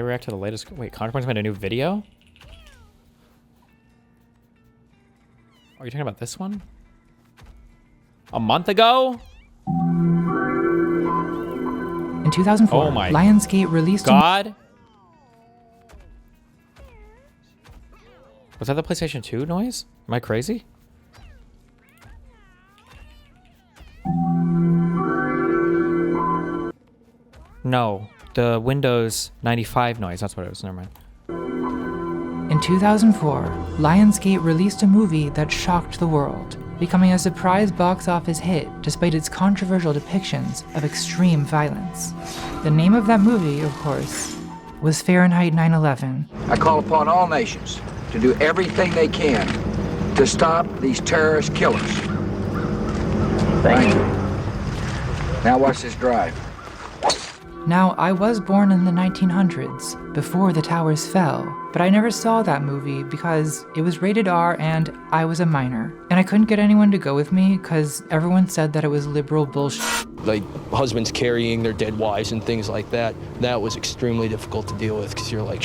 react to the latest... Wait, Contrapoints made a new video? Are you talking about this one? A month ago? In 2004, Oh my Lionsgate released God? Was that the PlayStation 2 noise? Am I crazy? No, the Windows 95 noise. That's what it was. Never mind. In 2004, Lionsgate released a movie that shocked the world, becoming a surprise box office hit despite its controversial depictions of extreme violence. The name of that movie, of course, was Fahrenheit 9/11. I call upon all nations to do everything they can to stop these terrorist killers. Thank you. Now watch this drive. Now, I was born in the 1900s, before the towers fell, but I never saw that movie because it was rated R and I was a minor. And I couldn't get anyone to go with me because everyone said that it was liberal bullshit. Like husbands carrying their dead wives and things like that. That was extremely difficult to deal with because you're like,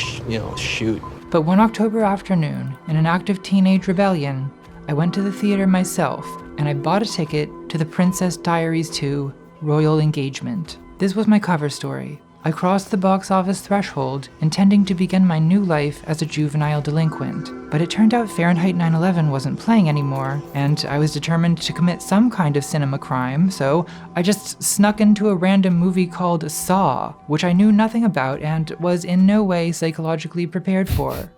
shoot. But one October afternoon, in an act of teenage rebellion, I went to the theater myself and I bought a ticket to The Princess Diaries 2 Royal Engagement. This was my cover story. I crossed the box office threshold, intending to begin my new life as a juvenile delinquent. But it turned out Fahrenheit 9/11 wasn't playing anymore, and I was determined to commit some kind of cinema crime, so I just snuck into a random movie called Saw, which I knew nothing about and was in no way psychologically prepared for.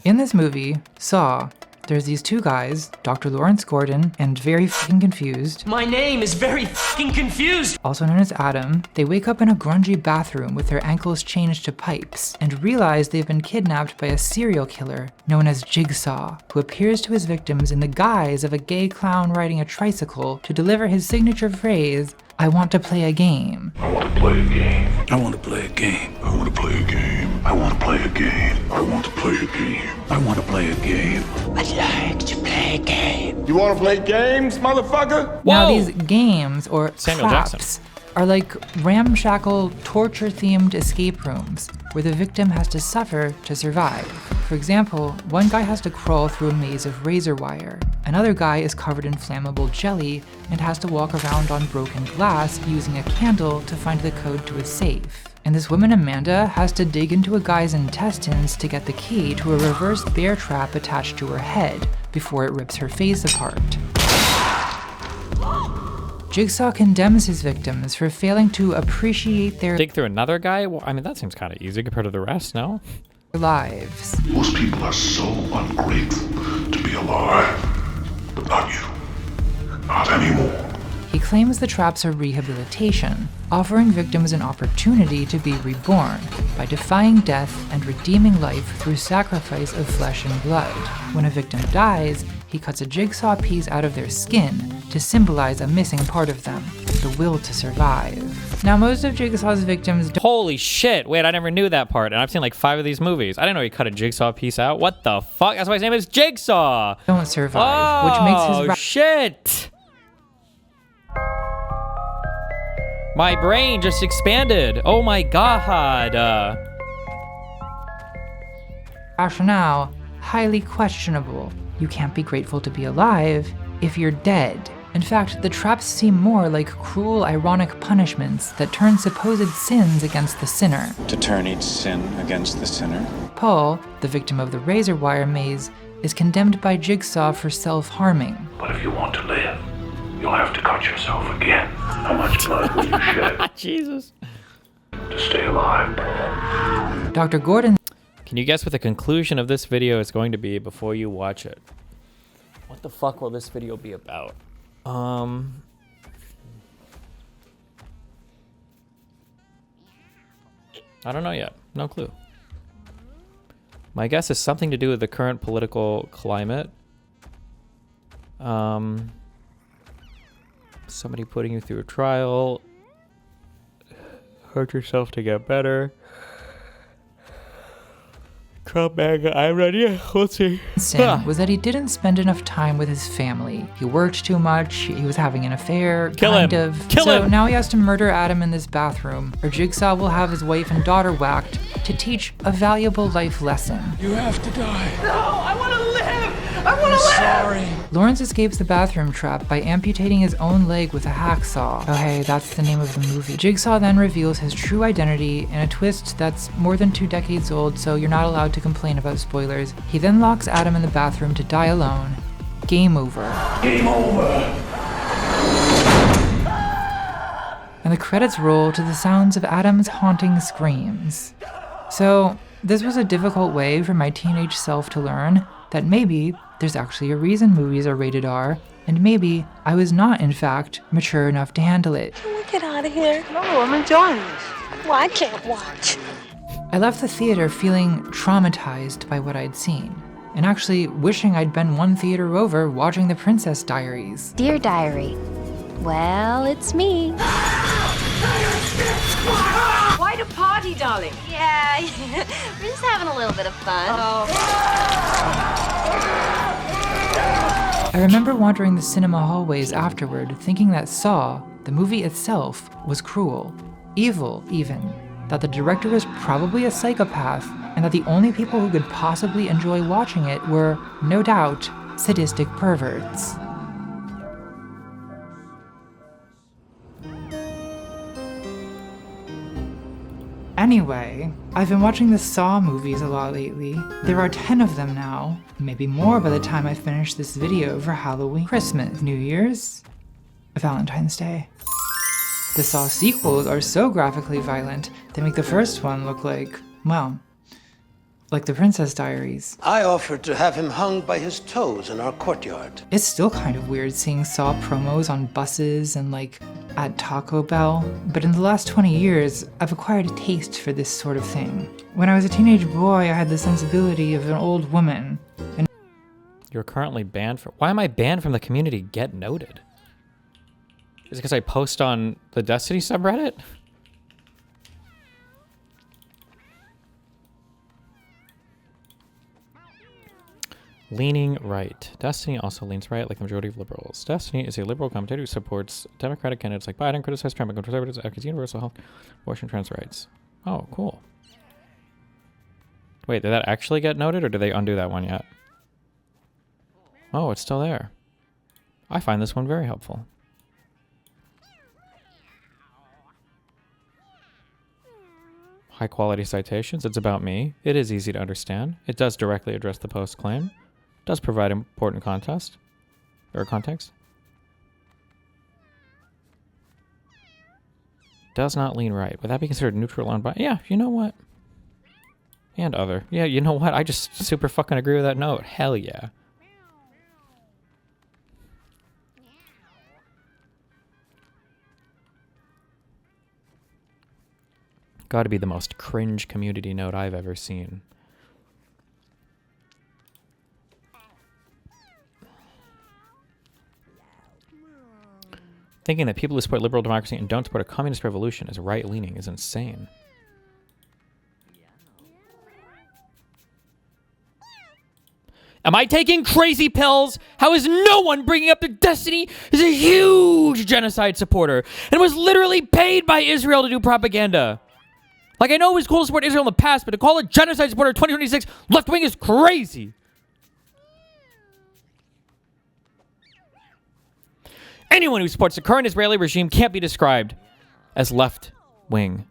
In this movie, Saw, there's these two guys, Dr. Lawrence Gordon and Very Fucking Confused. My name is Very Fucking Confused! Also known as Adam. They wake up in a grungy bathroom with their ankles chained to pipes and realize they've been kidnapped by a serial killer known as Jigsaw, who appears to his victims in the guise of a gay clown riding a tricycle to deliver his signature phrase, "I want to play a game." I want to play a game. I want to play a game. I want to play a game. I want to play a game. I want to play a game. I want to play a game. I'd like to play a game. You want to play games, motherfucker? Now these games, or Samuel traps, Jackson. are like ramshackle, torture-themed escape rooms where the victim has to suffer to survive. For example, one guy has to crawl through a maze of razor wire. Another guy is covered in flammable jelly and has to walk around on broken glass using a candle to find the code to a safe. And this woman Amanda has to dig into a guy's intestines to get the key to a reverse bear trap attached to her head before it rips her face apart. Jigsaw condemns his victims for failing to appreciate their Dig through another guy? Well, I mean, that seems kind of easy compared to the rest, no? lives. Most people are so ungrateful to be alive. But not you. Not anymore. He claims the traps are rehabilitation, offering victims an opportunity to be reborn by defying death and redeeming life through sacrifice of flesh and blood. When a victim dies, he cuts a jigsaw piece out of their skin to symbolize a missing part of them, the will to survive. Now, most of Jigsaw's victims Holy shit. Wait, I never knew that part. And I've seen like 5 of these movies. I didn't know he cut a jigsaw piece out. What the fuck? That's why his name is Jigsaw. don't survive, which makes his shit. My brain just expanded. Oh my god. rationale highly questionable. You can't be grateful to be alive if you're dead. In fact, the traps seem more like cruel, ironic punishments that turn supposed sins against the sinner. To turn each sin against the sinner. Paul, the victim of the razor wire maze, is condemned by Jigsaw for self-harming. But if you want to live, you'll have to cut yourself again. How much blood will you shed Jesus. to stay alive, Paul? Dr. Gordon Can you guess what the conclusion of this video is going to be before you watch it? What the fuck will this video be about? I don't know yet. No clue. My guess is something to do with the current political climate. Somebody putting you through a trial. Hurt yourself to get better. Trump mega, I'm ready. Let's see. Sin was that he didn't spend enough time with his family. He worked too much, he was having an affair, Kill him. Kill so him. now he has to murder Adam in this bathroom, or Jigsaw will have his wife and daughter whacked to teach a valuable life lesson. You have to die. Sorry. Lawrence escapes the bathroom trap by amputating his own leg with a hacksaw. Oh hey, that's the name of the movie. Jigsaw then reveals his true identity in a twist that's more than 2 decades old, so you're not allowed to complain about spoilers. He then locks Adam in the bathroom to die alone. Game over. Game over. And the credits roll to the sounds of Adam's haunting screams. So, this was a difficult way for my teenage self to learn that maybe there's actually a reason movies are rated R, and maybe I was not, in fact, mature enough to handle it. Can we get out of here? No, I'm enjoying this. Well, I can't watch. I left the theater feeling traumatized by what I'd seen, and actually wishing I'd been one theater over watching The Princess Diaries. Dear Diary, well, it's me. Quite a party, darling. Yeah, we're just having a little bit of fun. I remember wandering the cinema hallways afterward, thinking that Saw, the movie itself, was cruel, evil even, that the director was probably a psychopath, and that the only people who could possibly enjoy watching it were, no doubt, sadistic perverts. Anyway, I've been watching the Saw movies a lot lately. There are 10 of them now, maybe more by the time I finish this video for Halloween, Christmas, New Year's, Valentine's Day. The Saw sequels are so graphically violent, they make the first one look like, well, like The Princess Diaries. I offered to have him hung by his toes in our courtyard. It's still kind of weird seeing Saw promos on buses and like at Taco Bell, but in the last 20 years, I've acquired a taste for this sort of thing. When I was a teenage boy, I had the sensibility of an old woman. And You're currently banned from... Why am I banned from the community Get Noted? Is it because I post on the Destiny subreddit? Leaning right. Destiny also leans right, like the majority of liberals. Destiny is a liberal commentator who supports Democratic candidates like Biden, criticizes Trump, and conservatives, advocates universal health, abortion, trans rights. Oh, cool. Wait, did that actually get noted, or did they undo that one yet? Oh, it's still there. I find this one very helpful. High quality citations. It's about me. It is easy to understand. It does directly address the post claim. Does provide important context. Does not lean right. Would that be considered neutral on bias? Yeah, you know what? And other. Yeah, you know what? I just super fucking agree with that note. Hell yeah. Gotta be the most cringe community note I've ever seen. Thinking that people who support liberal democracy and don't support a communist revolution is right-leaning is insane. Am I taking crazy pills? How is no one bringing up that Destiny is a huge genocide supporter and was literally paid by Israel to do propaganda? Like, I know it was cool to support Israel in the past, but to call it genocide supporter 2026 left-wing is crazy. Anyone who supports the current Israeli regime can't be described as left-wing.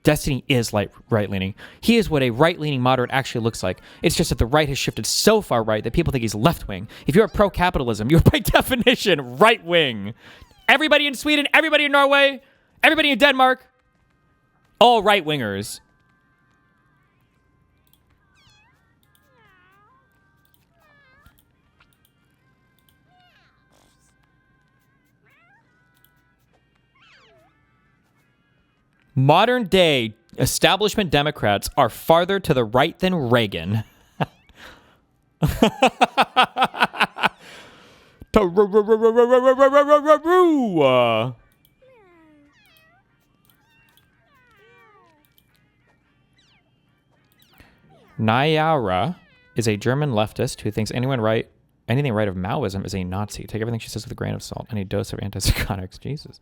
Destiny is right-leaning. He is what a right-leaning moderate actually looks like. It's just that the right has shifted so far right that people think he's left-wing. If you're pro-capitalism, you're by definition right-wing. Everybody in Sweden, everybody in Norway, everybody in Denmark, all right-wingers. Modern day establishment Democrats are farther to the right than Reagan. Nayara is a German leftist who thinks anything right of Maoism is a Nazi. Take everything she says with a grain of salt. Any dose of antipsychotics. Jesus.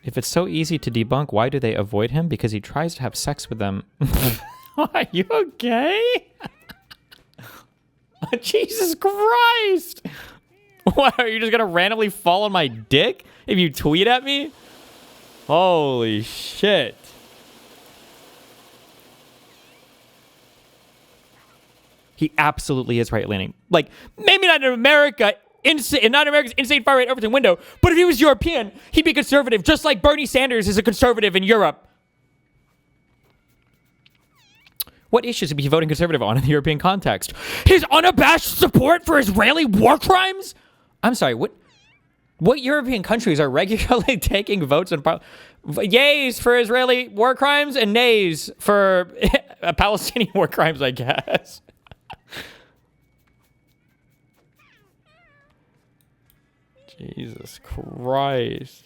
If it's so easy to debunk, why do they avoid him? Because he tries to have sex with them. Are you okay? Jesus Christ! What, are you just gonna randomly fall on my dick if you tweet at me? Holy shit. He absolutely is right-leaning. Like, maybe not in America, not in America's insane far-right Overton window, but if he was European, he'd be conservative, just like Bernie Sanders is a conservative in Europe. What issues would he be voting conservative on in the European context? His unabashed support for Israeli war crimes? I'm sorry, what European countries are regularly taking votes in yays for Israeli war crimes and nays for Palestinian war crimes, I guess. Jesus Christ.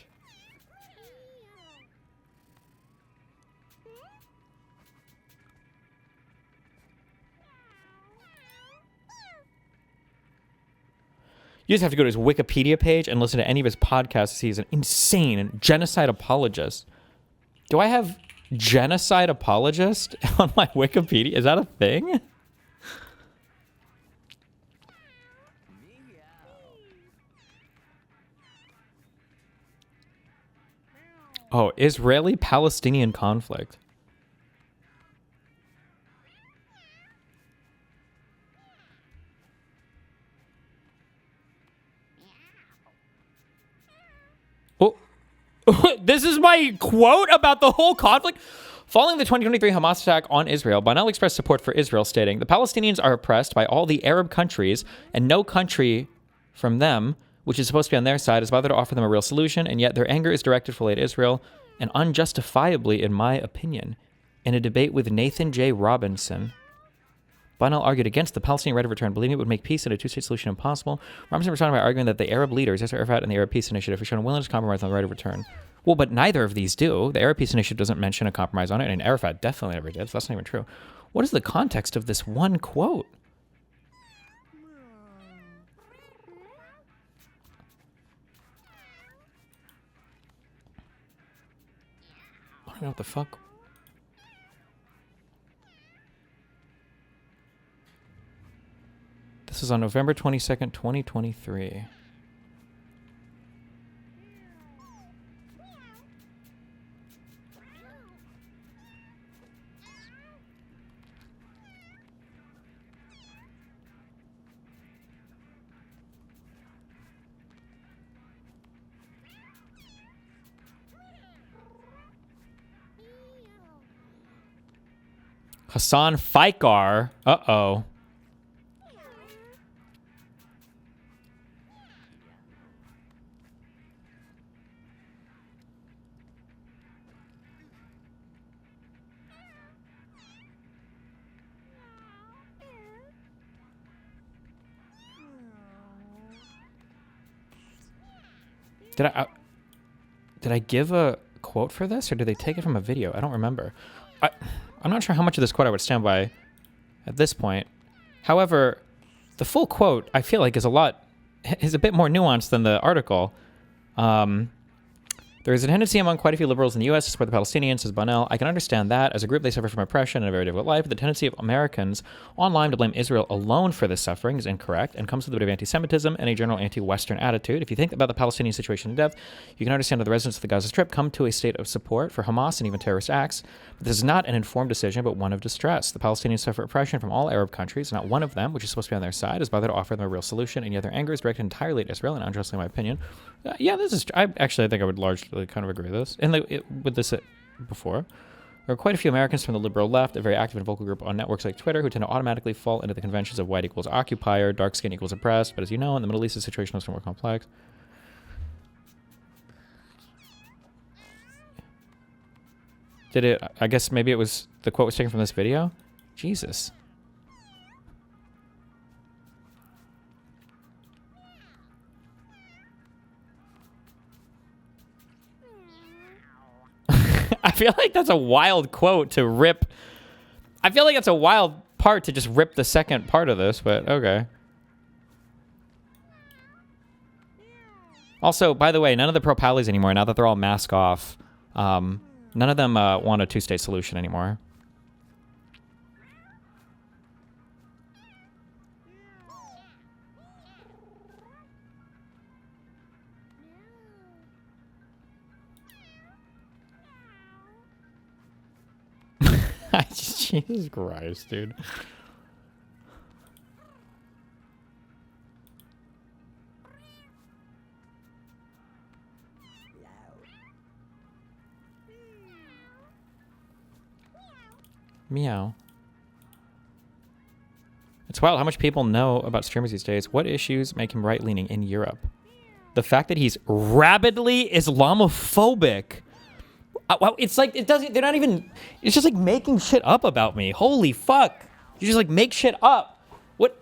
You just have to go to his Wikipedia page and listen to any of his podcasts to see he's an insane genocide apologist. Do I have genocide apologist on my Wikipedia? Is that a thing? Oh, Israeli-Palestinian conflict. Oh, this is my quote about the whole conflict. Following the 2023 Hamas attack on Israel, Bonnell expressed support for Israel, stating, "The Palestinians are oppressed by all the Arab countries, and no country from them, which is supposed to be on their side, has bothered to offer them a real solution, and yet their anger is directed fully at Israel, and unjustifiably, in my opinion." In a debate with Nathan J. Robinson, Bonnell argued against the Palestinian right of return, believing it would make peace and a two-state solution impossible. Robinson responded by arguing that the Arab leaders, Yasser Arafat and the Arab Peace Initiative, have shown a willingness to compromise on the right of return. Well, but neither of these do. The Arab Peace Initiative doesn't mention a compromise on it, and Arafat definitely never did, so that's not even true. What is the context of this one quote? I don't know what the fuck. This is on November 22nd, 2023. Hassan Faikar. Uh-oh. Did I give a quote for this, or did they take it from a video? I don't remember. I'm not sure how much of this quote I would stand by at this point. However, the full quote, I feel like, is a bit more nuanced than the article. There is a tendency among quite a few liberals in the U.S. to support the Palestinians, says Bonnell. I can understand that. As a group, they suffer from oppression and a very difficult life. But the tendency of Americans online to blame Israel alone for this suffering is incorrect and comes with a bit of anti-Semitism and a general anti-Western attitude. If you think about the Palestinian situation in depth, you can understand that the residents of the Gaza Strip come to a state of support for Hamas and even terrorist acts. But this is not an informed decision, but one of distress. The Palestinians suffer oppression from all Arab countries. Not one of them, which is supposed to be on their side, is bothered to offer them a real solution, and yet their anger is directed entirely at Israel, and unjustly, in my opinion. Yeah, this is. I think I would largely kind of agree with this. And with this before, there are quite a few Americans from the liberal left, a very active and vocal group on networks like Twitter, who tend to automatically fall into the conventions of white equals occupier, dark skin equals oppressed. But as you know, in the Middle East, the situation is more complex. Did it? I guess maybe it was the quote was taken from this video. Jesus. I feel like that's a wild quote to rip. I feel like that's a wild part to just rip the second part of this, but okay. Also, by the way, none of the pro-Pallies anymore, now that they're all mask off, none of them want a two-state solution anymore. Jesus Christ, dude. Meow. It's wild how much people know about streamers these days. What issues make him right-leaning in Europe? The fact that he's rabidly Islamophobic. Well, it's like, it doesn't, they're not even, it's just like making shit up about me. Holy fuck. You just like make shit up. What?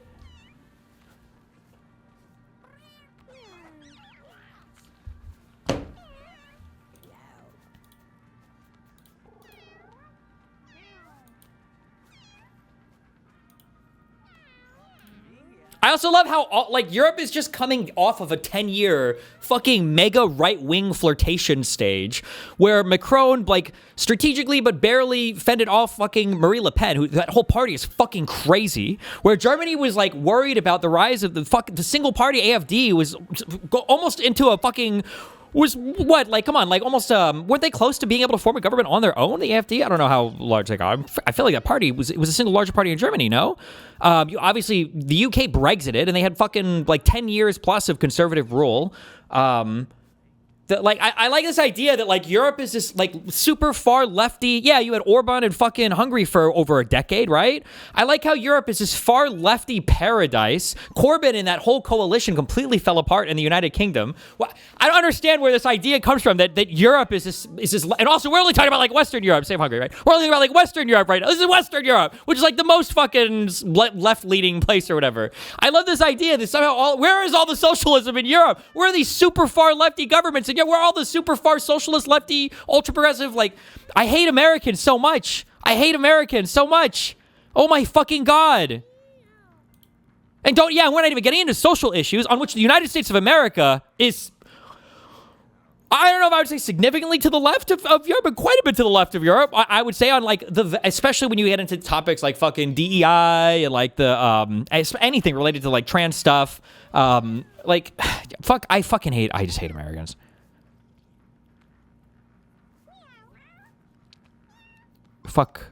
I also love how, like, Europe is just coming off of a 10-year fucking mega right-wing flirtation stage where Macron, like, strategically but barely fended off fucking Marine Le Pen, who, that whole party is fucking crazy, where Germany was, like, worried about the rise of the single-party AfD was almost into a fucking... Was what, like, come on, like, almost, weren't they close to being able to form a government on their own, the AfD? I don't know how large they got. I feel like that party was a single larger party in Germany, no? Obviously, the UK Brexited, and they had fucking, like, 10 years plus of conservative rule. I like this idea that, like, Europe is this, like, super far lefty. Yeah, you had Orban in fucking Hungary for over a decade, right? I like how Europe is this far lefty paradise. Corbyn and that whole coalition completely fell apart in the United Kingdom. Well, I don't understand where this idea comes from that Europe is this, and also we're only talking about, like, Western Europe, same Hungary, right? We're only talking about, like, Western Europe right now. This is Western Europe, which is, like, the most fucking left-leaning place or whatever. I love this idea that somehow where is all the socialism in Europe? Where are these super far lefty governments? And we're all the super far socialist, lefty, ultra progressive. Like, I hate Americans so much. I hate Americans so much. Oh my fucking God. And we're not even getting into social issues on which the United States of America is, I don't know if I would say significantly to the left of Europe, but quite a bit to the left of Europe. I would say on, like, especially when you get into topics like fucking DEI and, like, the, anything related to, like, trans stuff. Like, fuck, I just hate Americans. Fuck.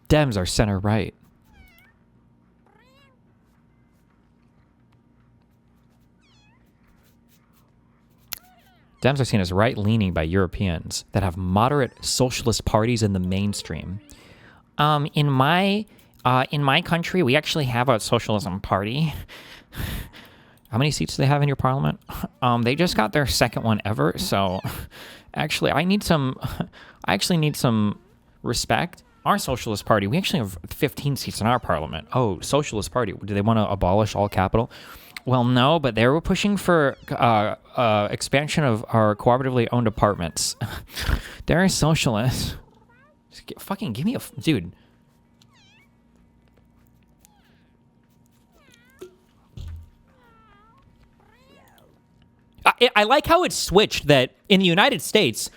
Dems are center right. Dems are seen as right-leaning by Europeans that have moderate socialist parties in the mainstream. In my country, we actually have a socialism party. How many seats do they have in your parliament? They just got their second one ever, so actually, I actually need some respect. Our Socialist Party, we actually have 15 seats in our parliament. Oh, Socialist Party, do they want to abolish all capital? Well, no, but they were pushing for expansion of our cooperatively owned apartments. They're socialists. Fucking give me a... Dude. I like how it switched that in the United States...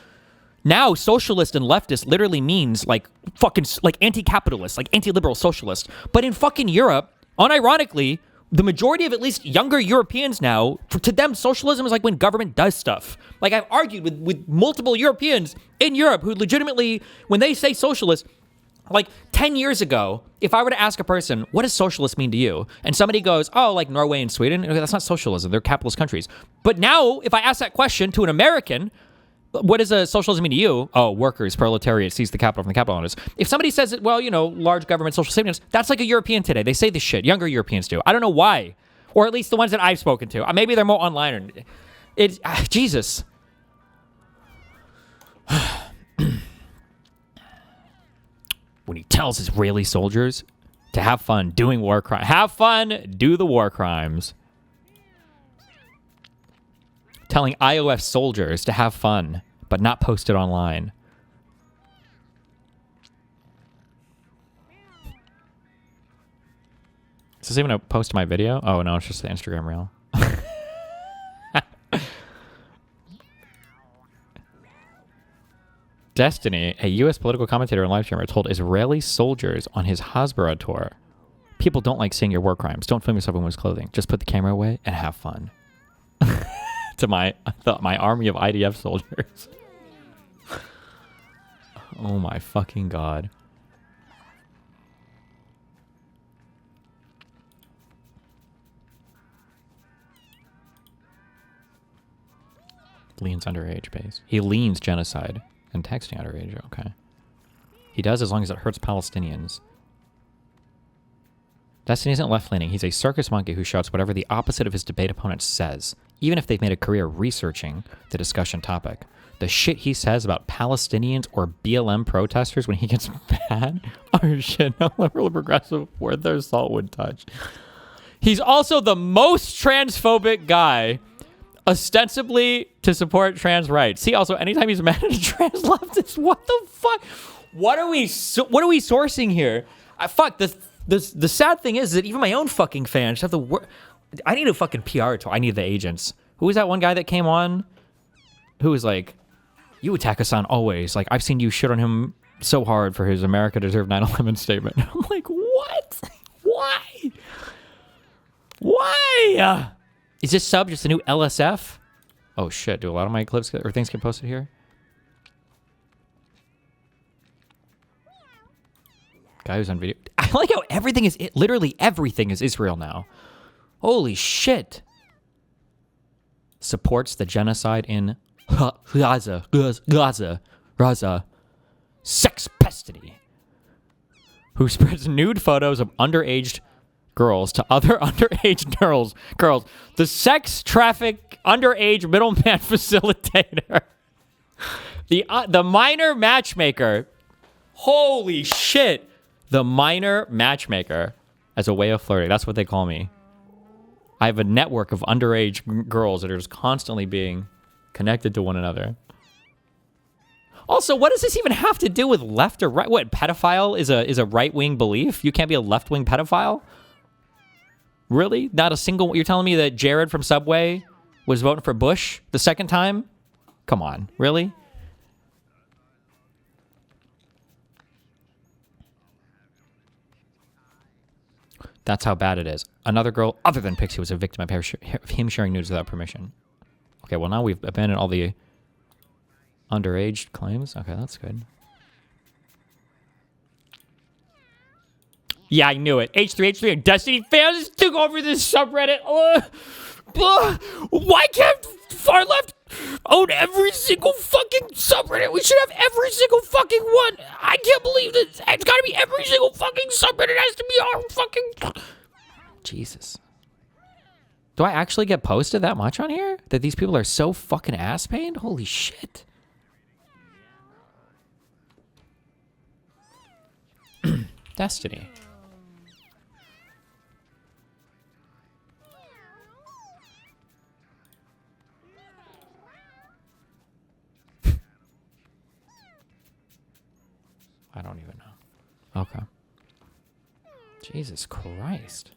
Now, socialist and leftist literally means, like, fucking, like, anti-capitalist, like, anti-liberal socialist. But in fucking Europe, unironically, the majority of at least younger Europeans now, to them, socialism is like when government does stuff. Like, I've argued with multiple Europeans in Europe who legitimately, when they say socialist, like, 10 years ago, if I were to ask a person, what does socialist mean to you? And somebody goes, oh, like Norway and Sweden. Okay, that's not socialism. They're capitalist countries. But now, if I ask that question to an American... what does socialism mean to you? Oh, workers, proletariat, seize the capital from the capital owners. If somebody says it, well, you know, large government, social safety nets, that's like a European today. They say this shit. Younger Europeans do. I don't know why. Or at least the ones that I've spoken to. Maybe they're more online. It's Jesus. When he tells Israeli soldiers to have fun doing war crimes. Have fun, do the war crimes. Telling IOF soldiers to have fun, but not post it online. Is this even a post to my video? Oh, no, it's just the Instagram reel. Destiny, a U.S. political commentator and live streamer, told Israeli soldiers on his Hasbara tour, people don't like seeing your war crimes. Don't film yourself in women's clothing. Just put the camera away and have fun. To my army of IDF soldiers. Oh my fucking God. Leans underage base. He leans genocide and texting underage. Okay. He does as long as it hurts Palestinians. Destiny isn't left-leaning. He's a circus monkey who shouts whatever the opposite of his debate opponent says, even if they've made a career researching the discussion topic. The shit he says about Palestinians or BLM protesters when he gets mad are shit no liberal or progressive worth their salt would touch. He's also the most transphobic guy, ostensibly to support trans rights. See, also, anytime he's mad at a trans leftist, what the fuck? What are we sourcing here? Fuck, the sad thing is that even my own fucking fans have the I need a fucking PR tool. I need the agents. Who was that one guy that came on who was like, you attack Hassan always. Like, I've seen you shit on him so hard for his America deserved 9/11 statement. I'm like, what? Why? Why? Is this sub just a new LSF? Oh shit, do a lot of my clips or things get posted here? Guy who's on video. I like how everything is, literally everything is Israel now. Holy shit. Supports the genocide in Gaza. Sex pestity. Who spreads nude photos of underage girls to other underage girls. The sex traffic underage middleman facilitator. The minor matchmaker. Holy shit. The minor matchmaker as a way of flirting. That's what they call me. I have a network of underage girls that are just constantly being connected to one another. Also, what does this even have to do with left or right? What, pedophile is a right-wing belief? You can't be a left-wing pedophile? Really? Not a single... You're telling me that Jared from Subway was voting for Bush the second time? Come on. Really? That's how bad it is. Another girl other than Pixie was a victim of him sharing nudes without permission. Okay, well now we've abandoned all the underage claims. Okay, that's good. Yeah, I knew it. H3 and Destiny fans took over this subreddit. Why can't far left own every single fucking subreddit? We should have every single fucking one. I can't believe this. It's gotta be every single fucking subreddit has to be our fucking... Jesus. Do I actually get posted that much on here? That these people are so fucking ass-pained? Holy shit. Destiny. I don't even know. Okay. Jesus Christ.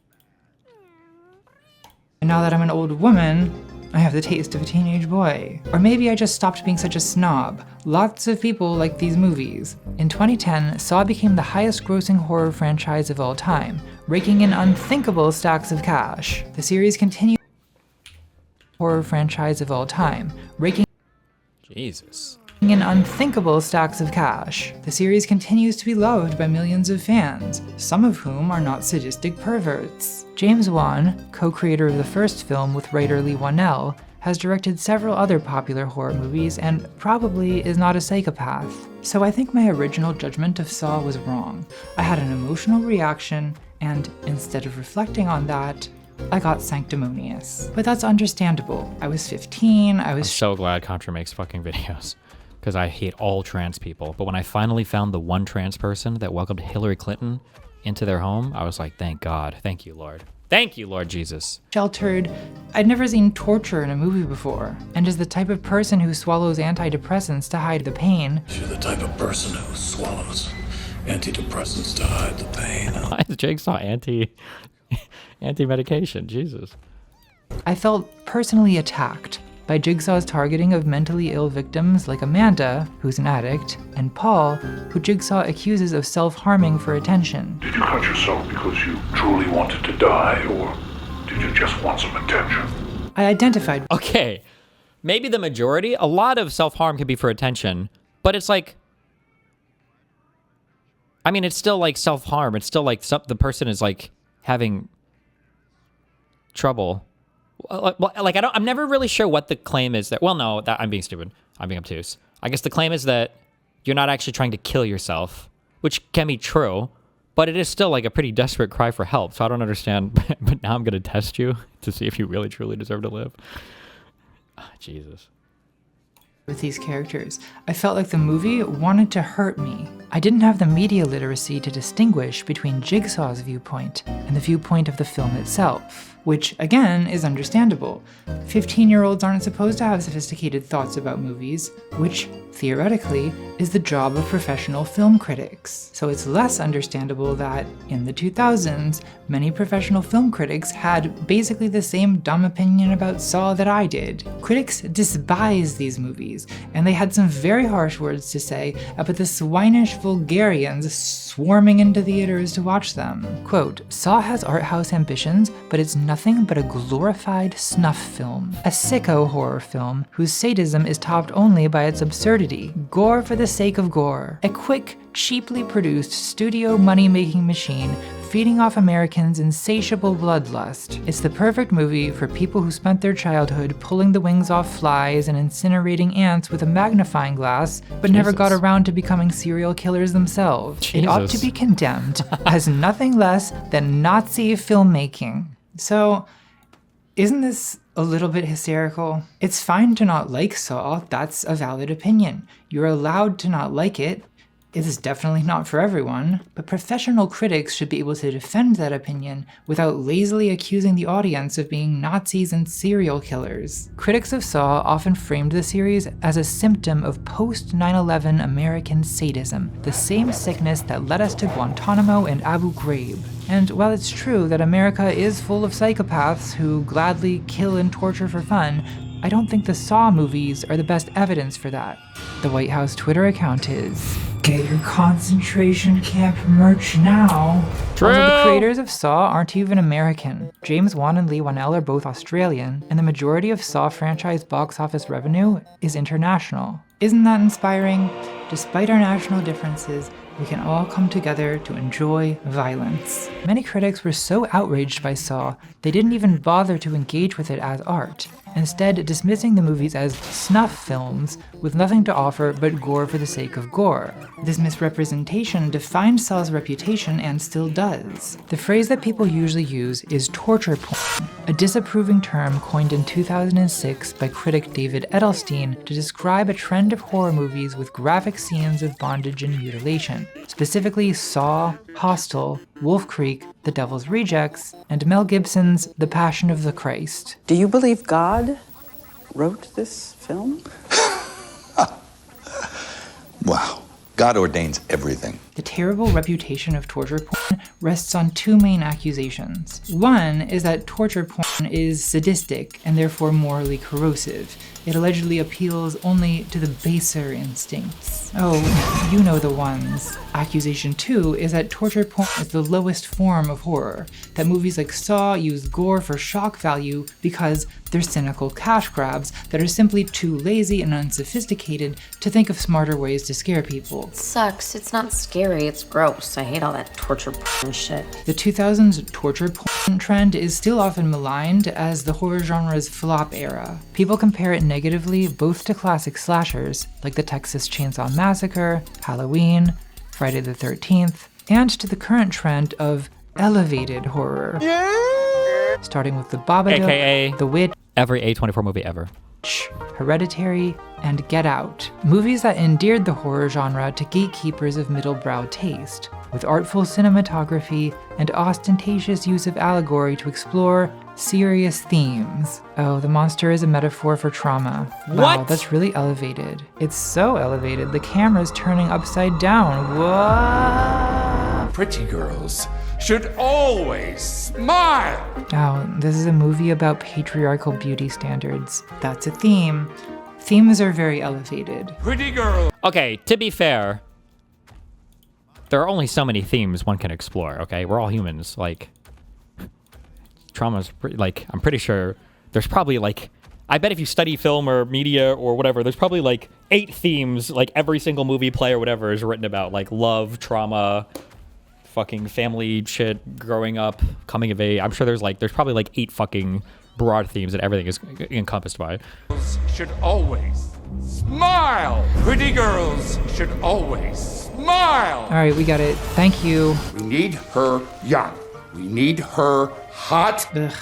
And now that I'm an old woman, I have the taste of a teenage boy. Or maybe I just stopped being such a snob. Lots of people like these movies. In 2010, Saw became the highest grossing horror franchise of all time, raking in unthinkable stacks of cash. The series continues horror franchise of all time, raking Jesus. in unthinkable stacks of cash. The series continues to be loved by millions of fans, some of whom are not sadistic perverts. James Wan, co-creator of the first film with writer Lee Wanell, has directed several other popular horror movies and probably is not a psychopath. So I think my original judgment of Saw was wrong. I had an emotional reaction, and instead of reflecting on that, I got sanctimonious. But that's understandable. I was 15, I'm so glad Contra makes fucking videos, because I hate all trans people. But when I finally found the one trans person that welcomed Hillary Clinton into their home, I was like, thank God. Thank you, Lord. Thank you, Lord Jesus. Sheltered. I'd never seen torture in a movie before, and as the type of person who swallows antidepressants to hide the pain. You're the type of person who swallows antidepressants to hide the pain. Why is Jigsaw anti-medication? Jesus. I felt personally attacked by Jigsaw's targeting of mentally ill victims like Amanda, who's an addict, and Paul, who Jigsaw accuses of self-harming for attention. Did you cut yourself because you truly wanted to die, or did you just want some attention? I identified. Okay, maybe the majority. A lot of self-harm can be for attention, but it's like, I mean, it's still like self-harm. It's still like the person is like having trouble. Like I'm never really sure what the claim is that. Well, no, that I'm being stupid. I'm being obtuse. I guess the claim is that you're not actually trying to kill yourself, which can be true, but it is still like a pretty desperate cry for help. So I don't understand. But now I'm gonna test you to see if you really truly deserve to live. Oh, Jesus. With these characters, I felt like the movie wanted to hurt me. I didn't have the media literacy to distinguish between Jigsaw's viewpoint and the viewpoint of the film itself, which again is understandable. 15-year-olds aren't supposed to have sophisticated thoughts about movies, which theoretically is the job of professional film critics. So it's less understandable that in the 2000s, many professional film critics had basically the same dumb opinion about Saw that I did. Critics despise these movies, and they had some very harsh words to say about the swinish vulgarians swarming into theaters to watch them. Quote, Saw has art house ambitions, but it's nothing but a glorified snuff film. A sicko horror film whose sadism is topped only by its absurdity. Gore for the sake of gore. A quick, cheaply produced studio money-making machine feeding off Americans' insatiable bloodlust. It's the perfect movie for people who spent their childhood pulling the wings off flies and incinerating ants with a magnifying glass, but never got around to becoming serial killers themselves. It ought to be condemned as nothing less than Nazi filmmaking. So, isn't this a little bit hysterical? It's fine to not like Saw, that's a valid opinion. You're allowed to not like it. It is definitely not for everyone, but professional critics should be able to defend that opinion without lazily accusing the audience of being Nazis and serial killers. Critics of Saw often framed the series as a symptom of post-9/11 American sadism, the same sickness that led us to Guantanamo and Abu Ghraib. And while it's true that America is full of psychopaths who gladly kill and torture for fun, I don't think the Saw movies are the best evidence for that. The White House Twitter account is, "Get your concentration camp merch now." True. Also, the creators of Saw aren't even American. James Wan and Lee Whannell are both Australian, and the majority of Saw franchise box office revenue is international. Isn't that inspiring? Despite our national differences, we can all come together to enjoy violence. Many critics were so outraged by Saw, they didn't even bother to engage with it as art, instead dismissing the movies as snuff films with nothing to offer but gore for the sake of gore. This misrepresentation defined Saw's reputation and still does. The phrase that people usually use is torture porn, a disapproving term coined in 2006 by critic David Edelstein to describe a trend of horror movies with graphic scenes of bondage and mutilation. Specifically Saw, Hostel, Wolf Creek, The Devil's Rejects, and Mel Gibson's The Passion of the Christ. Do you believe God wrote this film? Wow. God ordains everything. The terrible reputation of torture porn rests on two main accusations. One is that torture porn is sadistic and therefore morally corrosive. It allegedly appeals only to the baser instincts. Oh, you know the ones. Accusation 2 is that torture porn is the lowest form of horror, that movies like Saw use gore for shock value because they're cynical cash grabs that are simply too lazy and unsophisticated to think of smarter ways to scare people. It sucks. It's not scary, it's gross. I hate all that torture porn shit. The 2000s torture porn trend is still often maligned as the horror genre's flop era. People compare it negatively both to classic slashers, like the Texas Chainsaw Massacre, Halloween, Friday the 13th, and to the current trend of elevated horror. Yeah! Starting with The Babadook, AKA The Witch, every A24 movie ever. Hereditary, and Get Out. Movies that endeared the horror genre to gatekeepers of middle-brow taste, with artful cinematography and ostentatious use of allegory to explore serious themes. Oh, the monster is a metaphor for trauma. Wow, What? that's really elevated. It's so elevated, the camera's turning upside down. What? Pretty girls should always smile. Oh, this is a movie about patriarchal beauty standards. That's a theme. Themes are very elevated. Pretty girl. Okay, to be fair, there are only so many themes one can explore, okay? We're all humans, like, trauma's, like, I'm pretty sure there's probably, like, I bet if you study film or media or whatever, there's probably, like, 8 themes, like, every single movie, play, or whatever is written about, like, love, trauma, fucking family shit, growing up, coming of age. I'm sure there's probably, like, 8 fucking broad themes that everything is encompassed by. Should always smile. Pretty girls should always smile. All right, we got it. Thank you. We need her young. We need her hot. Ugh.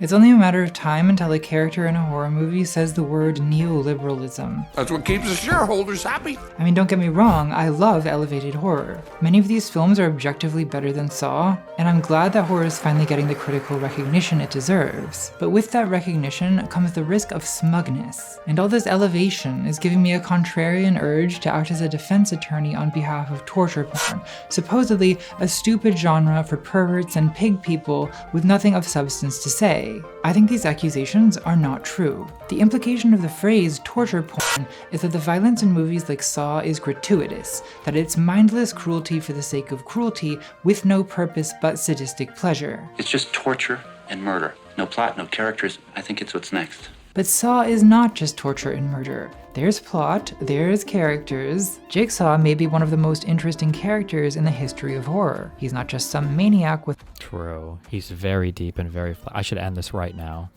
It's only a matter of time until a character in a horror movie says the word neoliberalism. That's what keeps the shareholders happy. I mean, don't get me wrong, I love elevated horror. Many of these films are objectively better than Saw, and I'm glad that horror is finally getting the critical recognition it deserves. But with that recognition comes the risk of smugness. And all this elevation is giving me a contrarian urge to act as a defense attorney on behalf of torture porn, supposedly a stupid genre for perverts and pig people with nothing of substance to say. I think these accusations are not true. The implication of the phrase torture porn is that the violence in movies like Saw is gratuitous, that it's mindless cruelty for the sake of cruelty with no purpose but sadistic pleasure. It's just torture and murder. No plot, no characters. I think it's what's next. But Saw is not just torture and murder. There's plot, there's characters. Jigsaw may be one of the most interesting characters in the history of horror. He's not just some maniac with— True. He's very deep and very I should end this right now.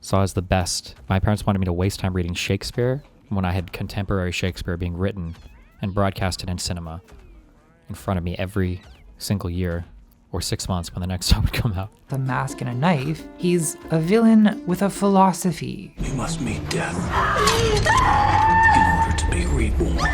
Saw is the best. My parents wanted me to waste time reading Shakespeare when I had contemporary Shakespeare being written and broadcasted in cinema in front of me every single year, or 6 months when the next Saw would come out. The Mask and a Knife. He's a villain with a philosophy. You must meet death in order to be reborn.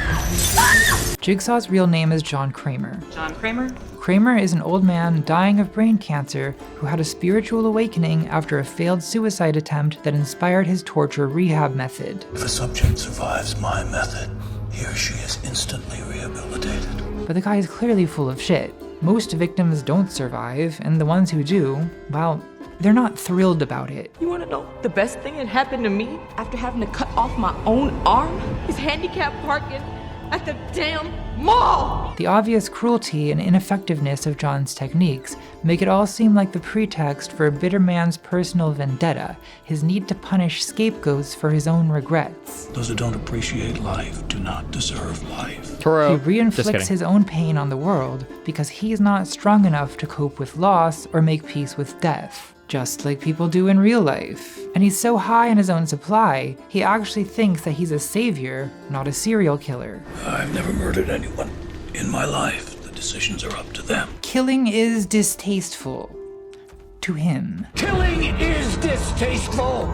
Jigsaw's real name is John Kramer. John Kramer? Kramer is an old man dying of brain cancer who had a spiritual awakening after a failed suicide attempt that inspired his torture rehab method. If a subject survives my method, he or she is instantly rehabilitated. But the guy is clearly full of shit. Most victims don't survive, and the ones who do, well, they're not thrilled about it. You wanna know the best thing that happened to me after having to cut off my own arm? Is handicapped parking at the damn mall! The obvious cruelty and ineffectiveness of John's techniques make it all seem like the pretext for a bitter man's personal vendetta, his need to punish scapegoats for his own regrets. Those who don't appreciate life do not deserve life. He re-inflicts his own pain on the world because he's not strong enough to cope with loss or make peace with death, just like people do in real life. And he's so high on his own supply, he actually thinks that he's a savior, not a serial killer. I've never murdered anyone in my life. The decisions are up to them. Killing is distasteful. To him. Killing is distasteful.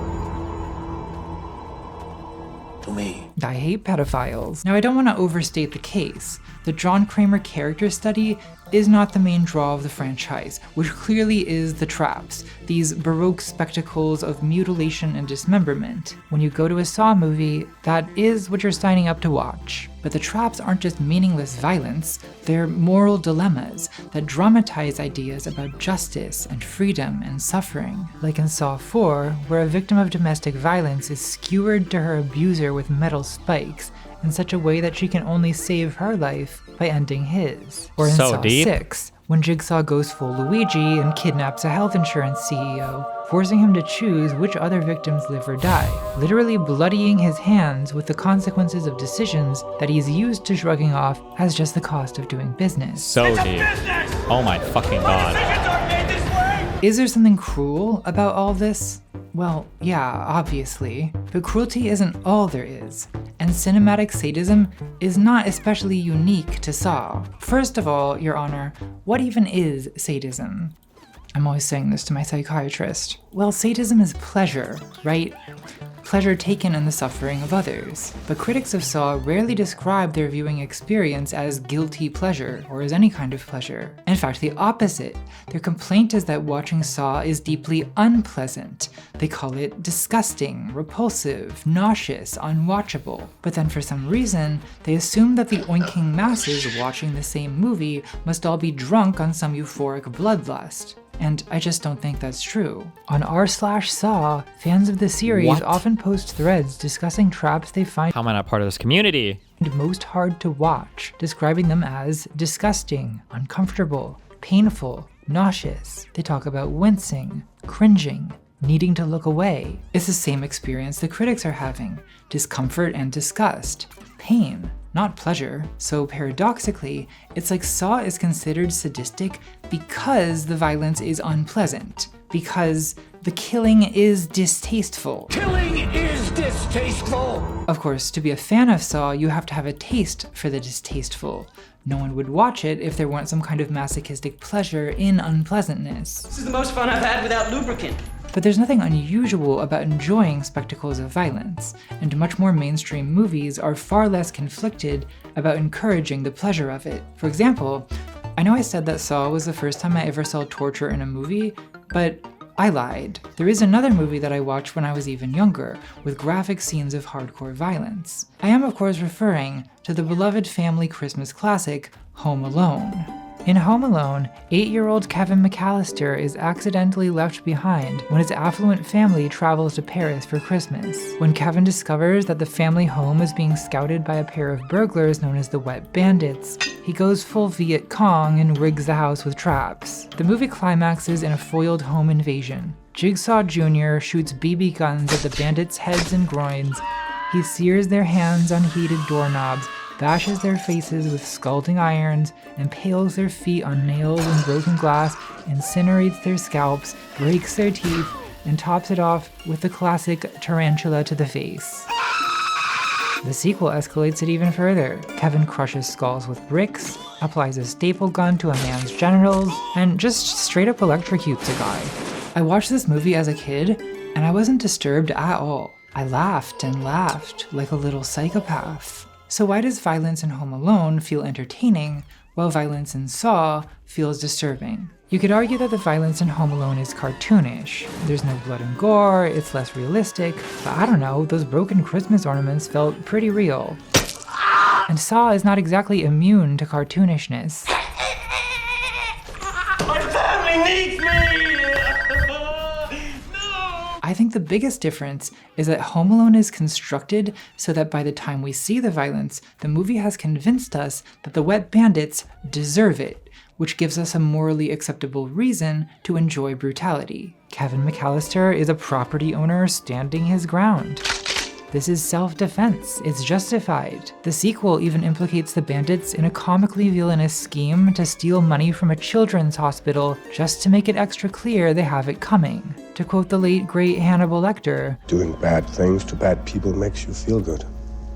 To me. I hate pedophiles. Now, I don't want to overstate the case. The John Kramer character study is not the main draw of the franchise, which clearly is the traps, these Baroque spectacles of mutilation and dismemberment. When you go to a Saw movie, that is what you're signing up to watch. But the traps aren't just meaningless violence, they're moral dilemmas that dramatize ideas about justice and freedom and suffering. Like in Saw 4, where a victim of domestic violence is skewered to her abuser with metal spikes in such a way that she can only save her life by ending his. Or in Saw 6, when Jigsaw goes full Luigi and kidnaps a health insurance CEO, forcing him to choose which other victims live or die, literally bloodying his hands with the consequences of decisions that he's used to shrugging off as just the cost of doing business. So deep. Oh my fucking god. Is there something cruel about all this? Well, yeah, obviously, but cruelty isn't all there is, and cinematic sadism is not especially unique to Saw. First of all, Your Honor, what even is sadism? I'm always saying this to my psychiatrist. Well, sadism is pleasure, right? Pleasure taken in the suffering of others. But critics of Saw rarely describe their viewing experience as guilty pleasure or as any kind of pleasure. In fact, the opposite. Their complaint is that watching Saw is deeply unpleasant. They call it disgusting, repulsive, nauseous, unwatchable. But then for some reason, they assume that the oinking masses watching the same movie must all be drunk on some euphoric bloodlust. And I just don't think that's true. On r/Saw, fans of the series often post threads discussing traps they find How am I not part of this community? most hard to watch, describing them as disgusting, uncomfortable, painful, nauseous. They talk about wincing, cringing, needing to look away. It's the same experience the critics are having: discomfort and disgust, pain, not pleasure. So paradoxically, it's like Saw is considered sadistic because the violence is unpleasant, because the killing is distasteful. Killing is distasteful! Of course, to be a fan of Saw, you have to have a taste for the distasteful. No one would watch it if there weren't some kind of masochistic pleasure in unpleasantness. This is the most fun I've had without lubricant. But there's nothing unusual about enjoying spectacles of violence, and much more mainstream movies are far less conflicted about encouraging the pleasure of it. For example, I know I said that Saw was the first time I ever saw torture in a movie, but I lied. There is another movie that I watched when I was even younger, with graphic scenes of hardcore violence. I am of course referring to the beloved family Christmas classic, Home Alone. In Home Alone, 8-year-old Kevin McAllister is accidentally left behind when his affluent family travels to Paris for Christmas. When Kevin discovers that the family home is being scouted by a pair of burglars known as the Wet Bandits, he goes full Viet Cong and rigs the house with traps. The movie climaxes in a foiled home invasion. Jigsaw Jr. shoots BB guns at the bandits' heads and groins. He sears their hands on heated doorknobs, bashes their faces with scalding irons, impales their feet on nails and broken glass, incinerates their scalps, breaks their teeth, and tops it off with the classic tarantula to the face. The sequel escalates it even further. Kevin crushes skulls with bricks, applies a staple gun to a man's genitals, and just straight up electrocutes a guy. I watched this movie as a kid, and I wasn't disturbed at all. I laughed and laughed like a little psychopath. So why does violence in Home Alone feel entertaining, while violence in Saw feels disturbing? You could argue that the violence in Home Alone is cartoonish. There's no blood and gore, it's less realistic, but I don't know, those broken Christmas ornaments felt pretty real. And Saw is not exactly immune to cartoonishness. My family needs me! I think the biggest difference is that Home Alone is constructed so that by the time we see the violence, the movie has convinced us that the Wet Bandits deserve it, which gives us a morally acceptable reason to enjoy brutality. Kevin McAllister is a property owner standing his ground. This is self-defense. It's justified. The sequel even implicates the bandits in a comically villainous scheme to steal money from a children's hospital just to make it extra clear they have it coming. To quote the late great Hannibal Lecter, "Doing bad things to bad people makes you feel good."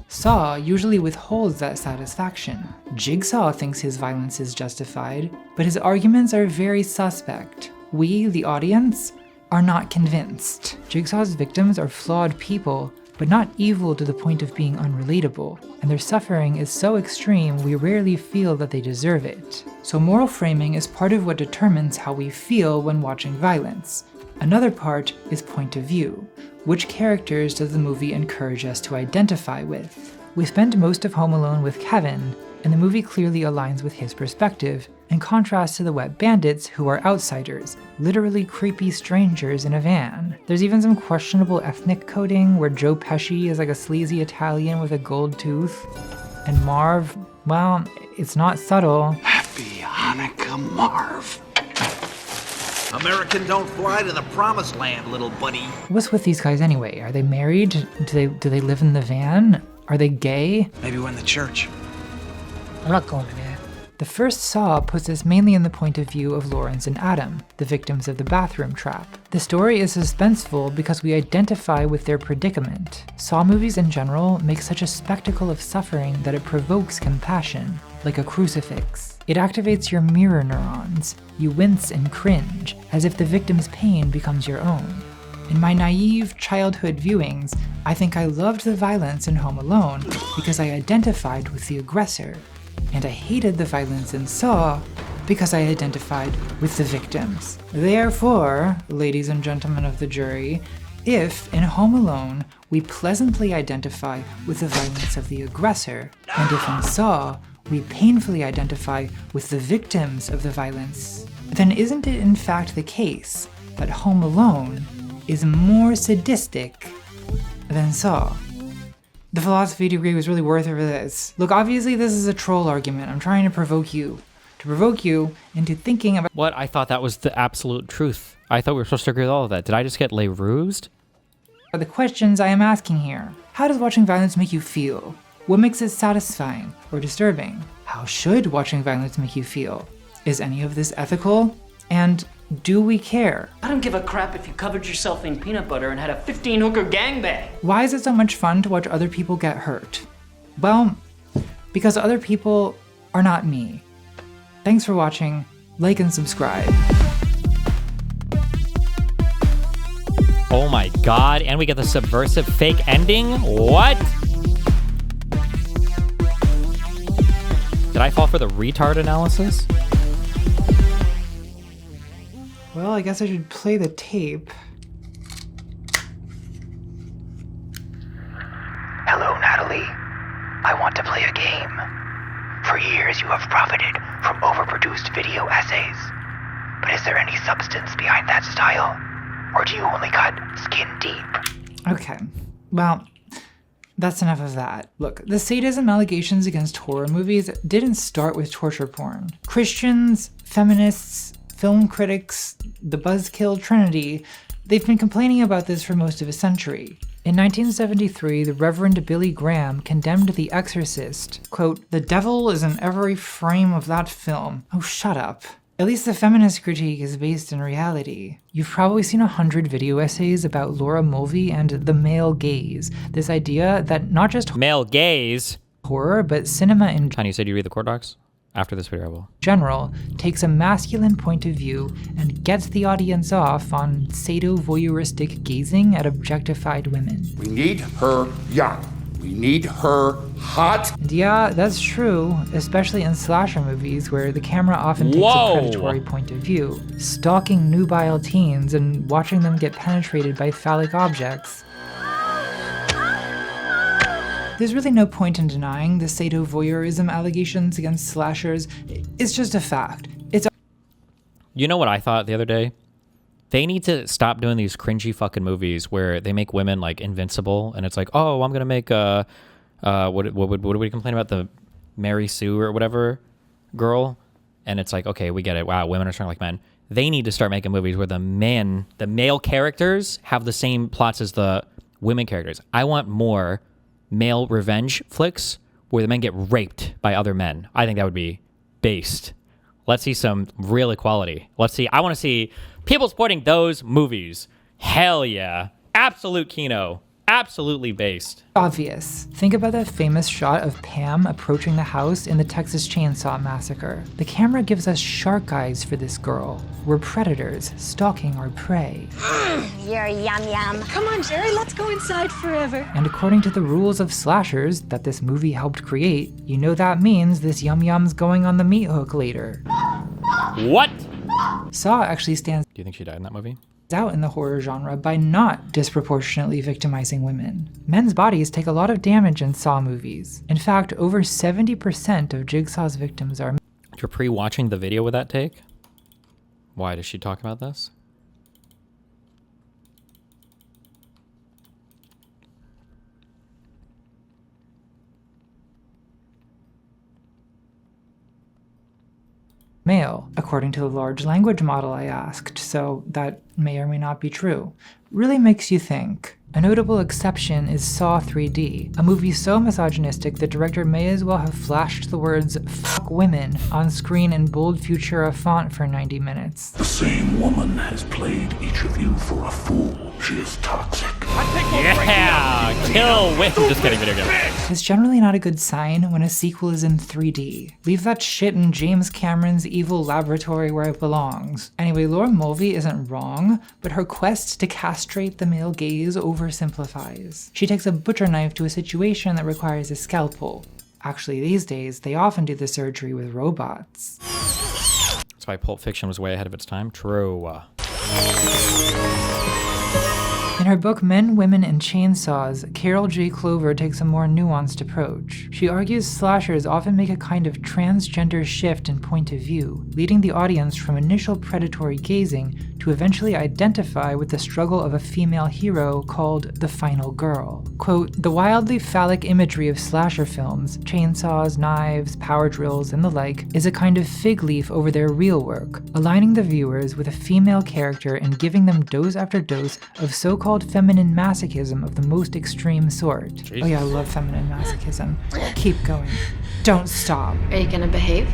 Saw usually withholds that satisfaction. Jigsaw thinks his violence is justified, but his arguments are very suspect. We, the audience, are not convinced. Jigsaw's victims are flawed people, but not evil to the point of being unrelatable, and their suffering is so extreme we rarely feel that they deserve it. So moral framing is part of what determines how we feel when watching violence. Another part is point of view. Which characters does the movie encourage us to identify with? We spend most of Home Alone with Kevin, and the movie clearly aligns with his perspective, in contrast to the wet bandits who are outsiders, literally creepy strangers in a van. There's even some questionable ethnic coding where Joe Pesci is like a sleazy Italian with a gold tooth. And Marv, well, it's not subtle. Happy Hanukkah, Marv. American don't fly to the promised land, little buddy. What's with these guys anyway? Are they married? Do they live in the van? Are they gay? Maybe we're in the church. I'm not going there. The first Saw puts us mainly in the point of view of Lawrence and Adam, the victims of the bathroom trap. The story is suspenseful because we identify with their predicament. Saw movies in general make such a spectacle of suffering that it provokes compassion, like a crucifix. It activates your mirror neurons. You wince and cringe, as if the victim's pain becomes your own. In my naive childhood viewings, I think I loved the violence in Home Alone because I identified with the aggressor. And I hated the violence in Saw because I identified with the victims. Therefore, ladies and gentlemen of the jury, if in Home Alone we pleasantly identify with the violence of the aggressor, and if in Saw we painfully identify with the victims of the violence, then isn't it in fact the case that Home Alone is more sadistic than Saw? The philosophy degree was really worth it for this. Look, obviously this is a troll argument. I'm trying to provoke you into thinking about— What? I thought that was the absolute truth. I thought we were supposed to agree with all of that. Did I just get lay rused? the questions I am asking here. How does watching violence make you feel? What makes it satisfying or disturbing? How should watching violence make you feel? Is any of this ethical? And do we care? I don't give a crap if you covered yourself in peanut butter and had a 15-hooker gangbang. Why is it so much fun to watch other people get hurt? Well, because other people are not me. Thanks for watching. Like and subscribe. Oh my god, and we get the subversive fake ending? What? Did I fall for the retard analysis? Well, I guess I should play the tape. Hello, Natalie. I want to play a game. For years, you have profited from overproduced video essays. But is there any substance behind that style? Or do you only cut skin deep? Okay, well, that's enough of that. Look, the sadism allegations against horror movies didn't start with torture porn. Christians, feminists, film critics, the buzzkill trinity, they've been complaining about this for most of a century. In 1973, the Reverend Billy Graham condemned The Exorcist. Quote, "The devil is in every frame of that film." Oh, shut up. At least the feminist critique is based in reality. You've probably seen 100 video essays about Laura Mulvey and the male gaze. This idea that not just male gaze horror, but cinema in Honey, you said you read the court docs? After this video, I will. General takes a masculine point of view and gets the audience off on sado-voyeuristic gazing at objectified women. We need her young. We need her hot. And yeah, that's true, especially in slasher movies where the camera often takes a predatory point of view, stalking nubile teens and watching them get penetrated by phallic objects. There's really no point in denying the sado-voyeurism allegations against slashers. It's just a fact. You know what I thought the other day? They need to stop doing these cringy fucking movies where they make women like invincible, and it's like, oh, I'm gonna make what do we complain about, the Mary Sue or whatever girl? And it's like, okay, we get it. Wow, women are strong like men. They need to start making movies where the male characters have the same plots as the women characters. I want more male revenge flicks where the men get raped by other men. I think that would be based. Let's see some real equality. I want to see people supporting those movies. Hell yeah. Absolute Kino. Absolutely based. Obvious. Think about that famous shot of Pam approaching the house in the Texas Chainsaw Massacre. The camera gives us shark eyes for this girl. We're predators stalking our prey. You're yum yum. Come on, Jerry, let's go inside forever. And according to the rules of slashers that this movie helped create, you know that means this yum yum's going on the meat hook later. What? Saw actually stands Do you think she died in that movie? out in the horror genre by not disproportionately victimizing women. Men's bodies take a lot of damage in Saw movies. In fact, over 70% of Jigsaw's victims are... You're pre-watching the video with that take? Why does she talk about this? male, according to the large language model I asked, so that may or may not be true. Really makes you think. A notable exception is Saw 3D, a movie so misogynistic the director may as well have flashed the words "fuck women" on screen in bold Futura font for 90 minutes. The same woman has played each of you for a fool. She is toxic. Yeah! Kill women! Just kidding, video game. It's generally not a good sign when a sequel is in 3D. Leave that shit in James Cameron's evil laboratory where it belongs. Anyway, Laura Mulvey isn't wrong, but her quest to castrate the male gaze oversimplifies. She takes a butcher knife to a situation that requires a scalpel. Actually, these days, they often do the surgery with robots. That's why Pulp Fiction was way ahead of its time. True. In her book Men, Women, and Chainsaws, Carol J. Clover takes a more nuanced approach. She argues slashers often make a kind of transgender shift in point of view, leading the audience from initial predatory gazing to eventually identify with the struggle of a female hero called the final girl. Quote, "The wildly phallic imagery of slasher films, chainsaws, knives, power drills, and the like, is a kind of fig leaf over their real work, aligning the viewers with a female character and giving them dose after dose of so-called feminine masochism of the most extreme sort." Jesus. Oh yeah, I love feminine masochism. Keep going. Don't stop. Are you gonna behave?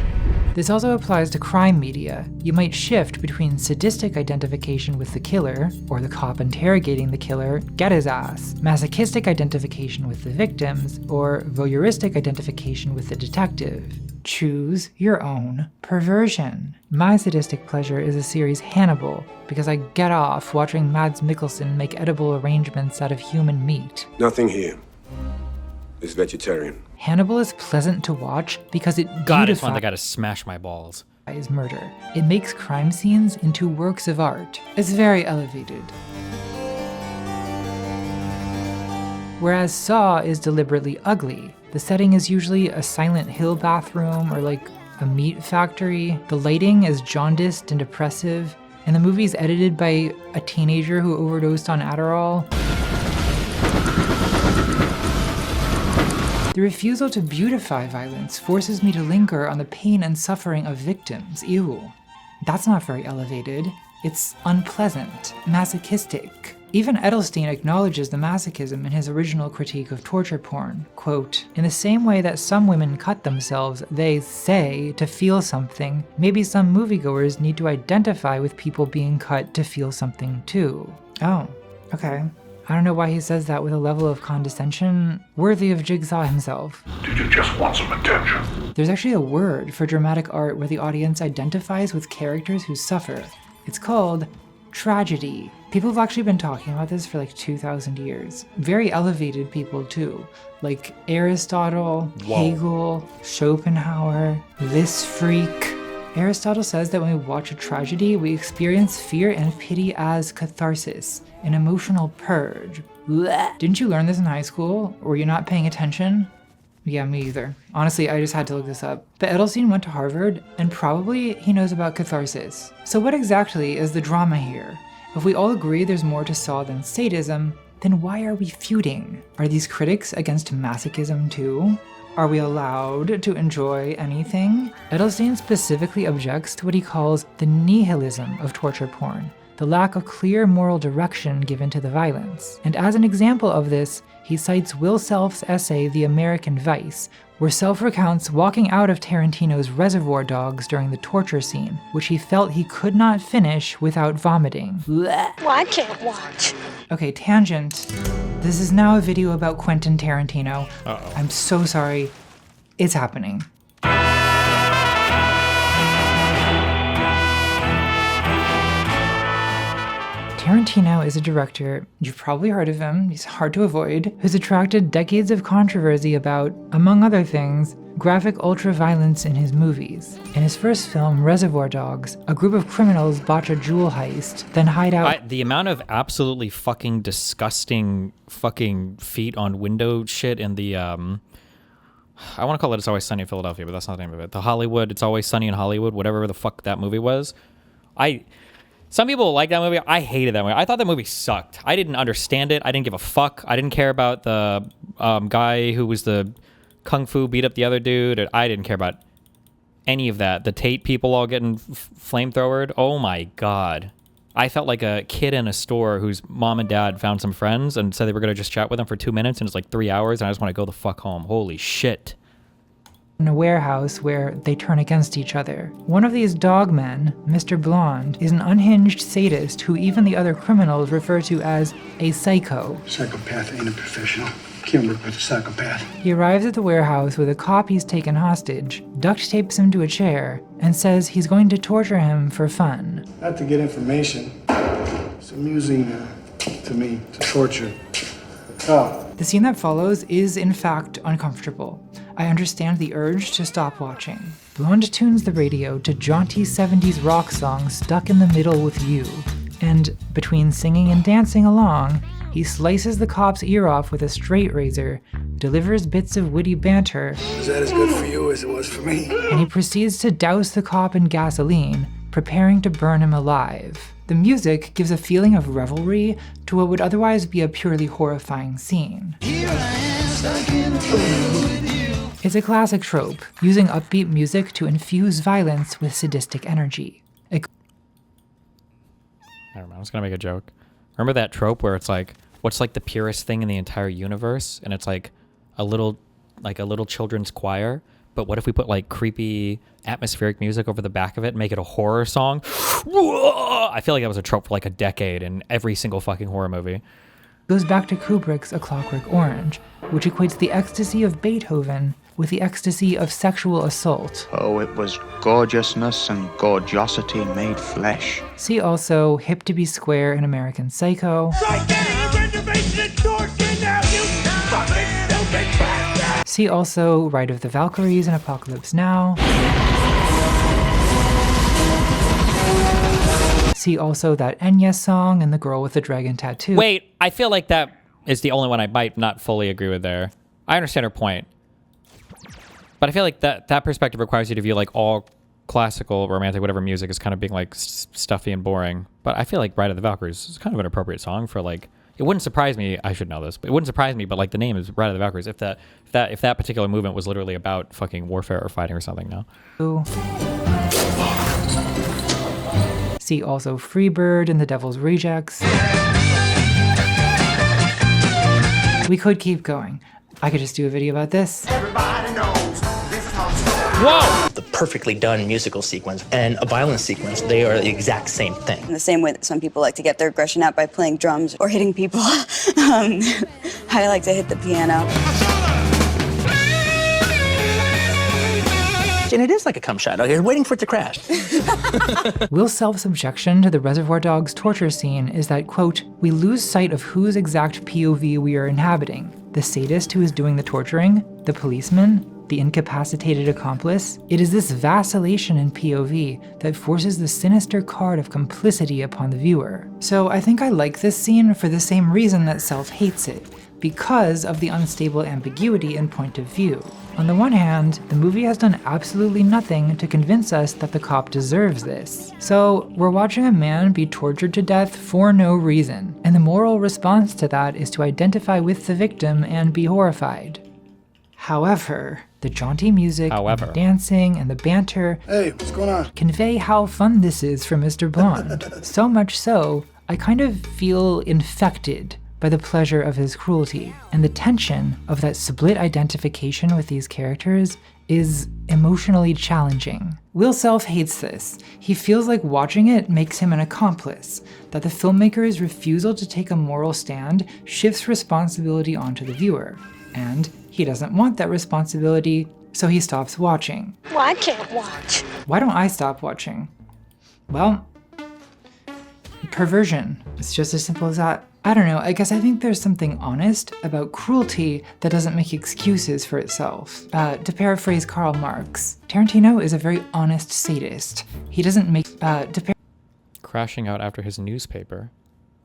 This also applies to crime media. You might shift between sadistic identification with the killer, or the cop interrogating the killer, get his ass, masochistic identification with the victims, or voyeuristic identification with the detective. Choose your own perversion. My sadistic pleasure is the series Hannibal, because I get off watching Mads Mikkelsen make edible arrangements out of human meat. Nothing here is vegetarian. Hannibal is pleasant to watch because it God, it's one that gotta smash my balls. Murder. It makes crime scenes into works of art. It's very elevated. Whereas Saw is deliberately ugly. The setting is usually a Silent Hill bathroom or like a meat factory. The lighting is jaundiced and oppressive, and the movie is edited by a teenager who overdosed on Adderall. The refusal to beautify violence forces me to linger on the pain and suffering of victims. Ew. That's not very elevated. It's unpleasant, masochistic. Even Edelstein acknowledges the masochism in his original critique of torture porn. Quote, "In the same way that some women cut themselves, they say, to feel something, maybe some moviegoers need to identify with people being cut to feel something too." Oh, okay. I don't know why he says that with a level of condescension worthy of Jigsaw himself. Did you just want some attention? There's actually a word for dramatic art where the audience identifies with characters who suffer. It's called tragedy. People have actually been talking about this for like 2,000 years. Very elevated people too, like Aristotle, Hegel, Schopenhauer, this freak. Aristotle says that when we watch a tragedy, we experience fear and pity as catharsis, an emotional purge. Blech. Didn't you learn this in high school? Or were you not paying attention? Yeah, me either. Honestly, I just had to look this up. But Edelstein went to Harvard, and probably he knows about catharsis. So what exactly is the drama here? If we all agree there's more to Saw than sadism, then why are we feuding? Are these critics against masochism too? Are we allowed to enjoy anything? Edelstein specifically objects to what he calls the nihilism of torture porn, the lack of clear moral direction given to the violence. And as an example of this, he cites Will Self's essay, The American Vice, where Self recounts walking out of Tarantino's Reservoir Dogs during the torture scene, which he felt he could not finish without vomiting. Well, I can't watch. Okay, tangent. This is now a video about Quentin Tarantino. Uh-oh. I'm so sorry. It's happening. Tarantino is a director, you've probably heard of him, he's hard to avoid, who's attracted decades of controversy about, among other things, graphic ultra-violence in his movies. In his first film, Reservoir Dogs, a group of criminals botch a jewel heist, then hide out... The amount of absolutely fucking disgusting fucking feet on window shit in the, I want to call it It's Always Sunny in Philadelphia, but that's not the name of it. The Hollywood, It's Always Sunny in Hollywood, whatever the fuck that movie was. Some people like that movie. I hated that movie. I thought that movie sucked. I didn't understand it. I didn't give a fuck. I didn't care about the guy who was the kung fu beat up the other dude. I didn't care about any of that. The Tate people all getting flamethrowered. Oh my God. I felt like a kid in a store whose mom and dad found some friends and said they were going to just chat with them for 2 minutes, and it's like 3 hours, and I just want to go the fuck home. Holy shit. In a warehouse where they turn against each other. One of these dog men, Mr. Blonde, is an unhinged sadist who even the other criminals refer to as a psycho. Psychopath ain't a professional. Can't work with a psychopath. He arrives at the warehouse with a cop he's taken hostage, duct tapes him to a chair, and says he's going to torture him for fun. Not to get information. It's amusing to me to torture. Oh. The scene that follows is, in fact, uncomfortable. I understand the urge to stop watching. Blonde tunes the radio to jaunty 70s rock song Stuck in the Middle with You, and between singing and dancing along, he slices the cop's ear off with a straight razor, delivers bits of witty banter, Was that as good for you as it was for me? and he proceeds to douse the cop in gasoline, preparing to burn him alive. The music gives a feeling of revelry to what would otherwise be a purely horrifying scene. It's a classic trope, using upbeat music to infuse violence with sadistic energy. I don't know, I was gonna make a joke. Remember that trope where it's like, what's like the purest thing in the entire universe? And it's like a little children's choir. But what if we put like creepy atmospheric music over the back of it and make it a horror song? I feel like that was a trope for like a decade in every single fucking horror movie. Goes back to Kubrick's A Clockwork Orange, which equates the ecstasy of Beethoven with the ecstasy of sexual assault. Oh, it was gorgeousness and gorgeosity made flesh. See also Hip to be Square in American Psycho. See also Ride of the Valkyries in Apocalypse Now. See also that Enya song and The Girl with the Dragon Tattoo. Wait, I feel like that is the only one I might not fully agree with there. I understand her point. But I feel like that perspective requires you to view like all classical, romantic, whatever music as kind of being like stuffy and boring. But I feel like Ride of the Valkyries is kind of an appropriate song for like, it wouldn't surprise me, I should know this, but it wouldn't surprise me, but like the name is Ride of the Valkyries, if that particular movement was literally about fucking warfare or fighting or something, no? Ooh. See also Freebird and The Devil's Rejects. We could keep going. I could just do a video about this. Everybody knows this is how Whoa! The perfectly done musical sequence and a violence sequence, they are the exact same thing. In the same way that some people like to get their aggression out by playing drums or hitting people, I like to hit the piano. And it is like a cum shot. You're waiting for it to crash. Will's self-subjection to the Reservoir Dogs torture scene is that, quote, we lose sight of whose exact POV we are inhabiting. The sadist who is doing the torturing, the policeman, the incapacitated accomplice. It is this vacillation in POV that forces the sinister card of complicity upon the viewer. So I think I like this scene for the same reason that Self hates it, because of the unstable ambiguity in point of view. On the one hand, the movie has done absolutely nothing to convince us that the cop deserves this. So we're watching a man be tortured to death for no reason, and the moral response to that is to identify with the victim and be horrified. However, the jaunty music, and the dancing, and the banter Hey, what's going on? convey how fun this is for Mr. Blonde. So much so, I kind of feel infected by the pleasure of his cruelty, and the tension of that split identification with these characters is emotionally challenging. Will Self hates this. He feels like watching it makes him an accomplice, that the filmmaker's refusal to take a moral stand shifts responsibility onto the viewer, and he doesn't want that responsibility, so he stops watching. Well, I can't watch. Why don't I stop watching? Well, perversion. It's just as simple as that. I don't know, I guess I think there's something honest about cruelty that doesn't make excuses for itself. To paraphrase Karl Marx, Tarantino is a very honest sadist. He doesn't make, Crashing out after his newspaper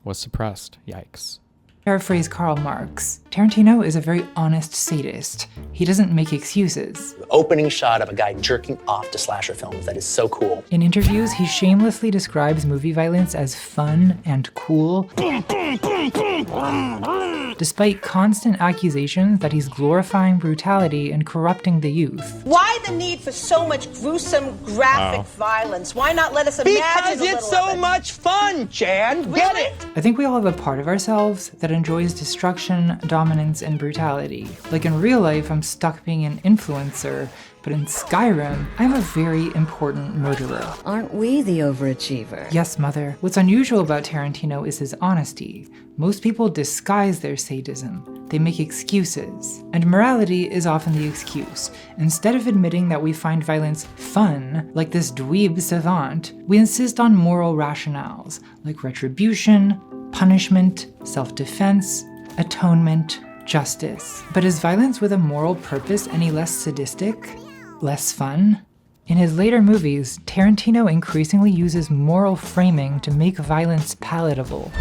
was suppressed. Yikes. Paraphrase Karl Marx, Tarantino is a very honest sadist. He doesn't make excuses. The opening shot of a guy jerking off to slasher films, that is so cool. In interviews, he shamelessly describes movie violence as fun and cool, despite constant accusations that he's glorifying brutality and corrupting the youth. Why the need for so much gruesome, graphic violence? Why not let us imagine Because a little it's so of it? much fun, Jan. Get it? I think we all have a part of ourselves that enjoys destruction, dominance, and brutality. Like in real life, I'm stuck being an influencer, but in Skyrim, I'm a very important murderer. Aren't we the overachiever? Yes, Mother. What's unusual about Tarantino is his honesty. Most people disguise their sadism. They make excuses. And morality is often the excuse. Instead of admitting that we find violence fun, like this dweeb savant, we insist on moral rationales, like retribution, punishment, self-defense, atonement, justice. But is violence with a moral purpose any less sadistic? Less fun? In his later movies, Tarantino increasingly uses moral framing to make violence palatable.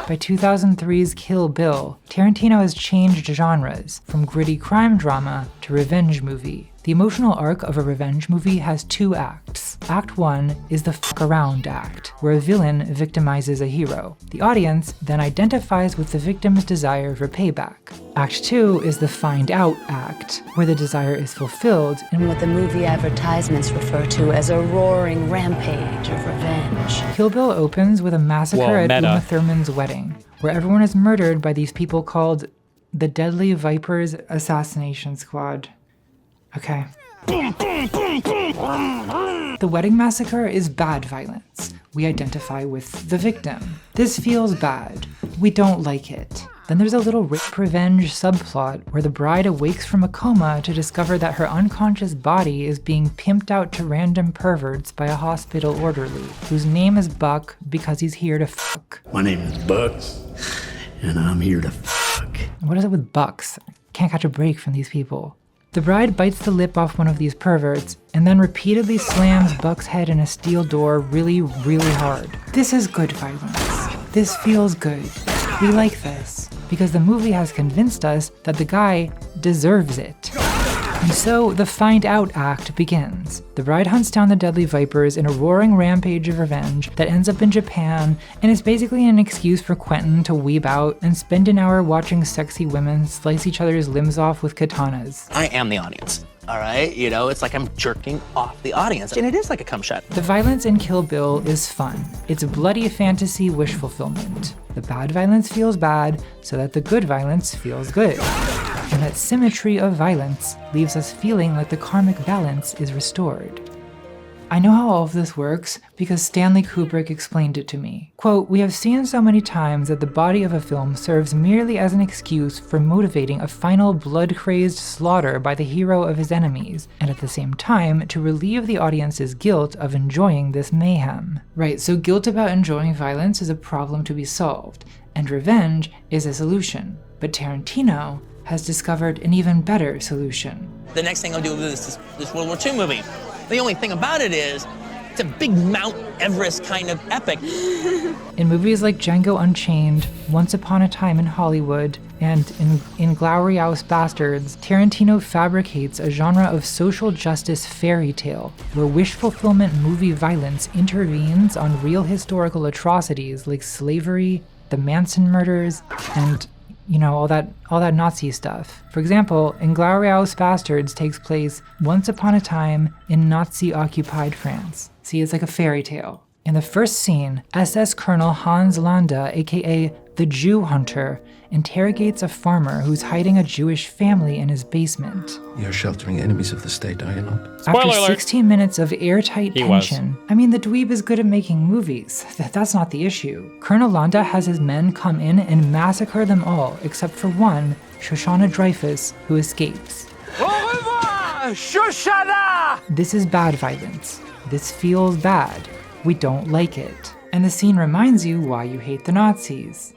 By 2003's Kill Bill, Tarantino has changed genres, from gritty crime drama to revenge movie. The emotional arc of a revenge movie has 2 acts. Act 1 is the fuck around act, where a villain victimizes a hero. The audience then identifies with the victim's desire for payback. Act 2 is the find out act, where the desire is fulfilled And what the movie advertisements refer to as a roaring rampage of revenge. Kill Bill opens with a massacre at Uma Thurman's wedding, where everyone is murdered by these people called the Deadly Vipers Assassination Squad. Okay. The wedding massacre is bad violence. We identify with the victim. This feels bad. We don't like it. Then there's a little rape revenge subplot where the bride awakes from a coma to discover that her unconscious body is being pimped out to random perverts by a hospital orderly, whose name is Buck because he's here to fuck. My name is Bucks, and I'm here to fuck. What is it with Bucks? Can't catch a break from these people. The bride bites the lip off one of these perverts and then repeatedly slams Buck's head in a steel door really, really hard. This is good violence. This feels good. We like this because the movie has convinced us that the guy deserves it. And so the find out act begins. The bride hunts down the Deadly Vipers in a roaring rampage of revenge that ends up in Japan, and is basically an excuse for Quentin to weeb out and spend an hour watching sexy women slice each other's limbs off with katanas. I am the audience, all right? You know, it's like I'm jerking off the audience, and it is like a cum shot. The violence in Kill Bill is fun. It's a bloody fantasy wish fulfillment. The bad violence feels bad so that the good violence feels good. And that symmetry of violence leaves us feeling like the karmic balance is restored. I know how all of this works because Stanley Kubrick explained it to me. Quote, "We have seen so many times that the body of a film serves merely as an excuse for motivating a final blood-crazed slaughter by the hero of his enemies, and at the same time to relieve the audience's guilt of enjoying this mayhem." Right, so guilt about enjoying violence is a problem to be solved, and revenge is a solution. But Tarantino has discovered an even better solution. The next thing I'll do is this World War II movie. The only thing about it is, it's a big Mount Everest kind of epic. In movies like Django Unchained, Once Upon a Time in Hollywood, and in Inglourious Bastards, Tarantino fabricates a genre of social justice fairy tale where wish fulfillment movie violence intervenes on real historical atrocities like slavery, the Manson murders, and all that Nazi stuff. For example, Inglourious Bastards takes place once upon a time in Nazi-occupied France. See, it's like a fairy tale. In the first scene, SS Colonel Hans Landa, aka the Jew Hunter, interrogates a farmer who's hiding a Jewish family in his basement. You're sheltering enemies of the state, are you not? After 16 minutes of airtight tension, I mean, the dweeb is good at making movies. That's not the issue. Colonel Landa has his men come in and massacre them all, except for one, Shoshana Dreyfus, who escapes. Au revoir, Shoshana! This is bad violence. This feels bad. we don't like it. And the scene reminds you why you hate the Nazis.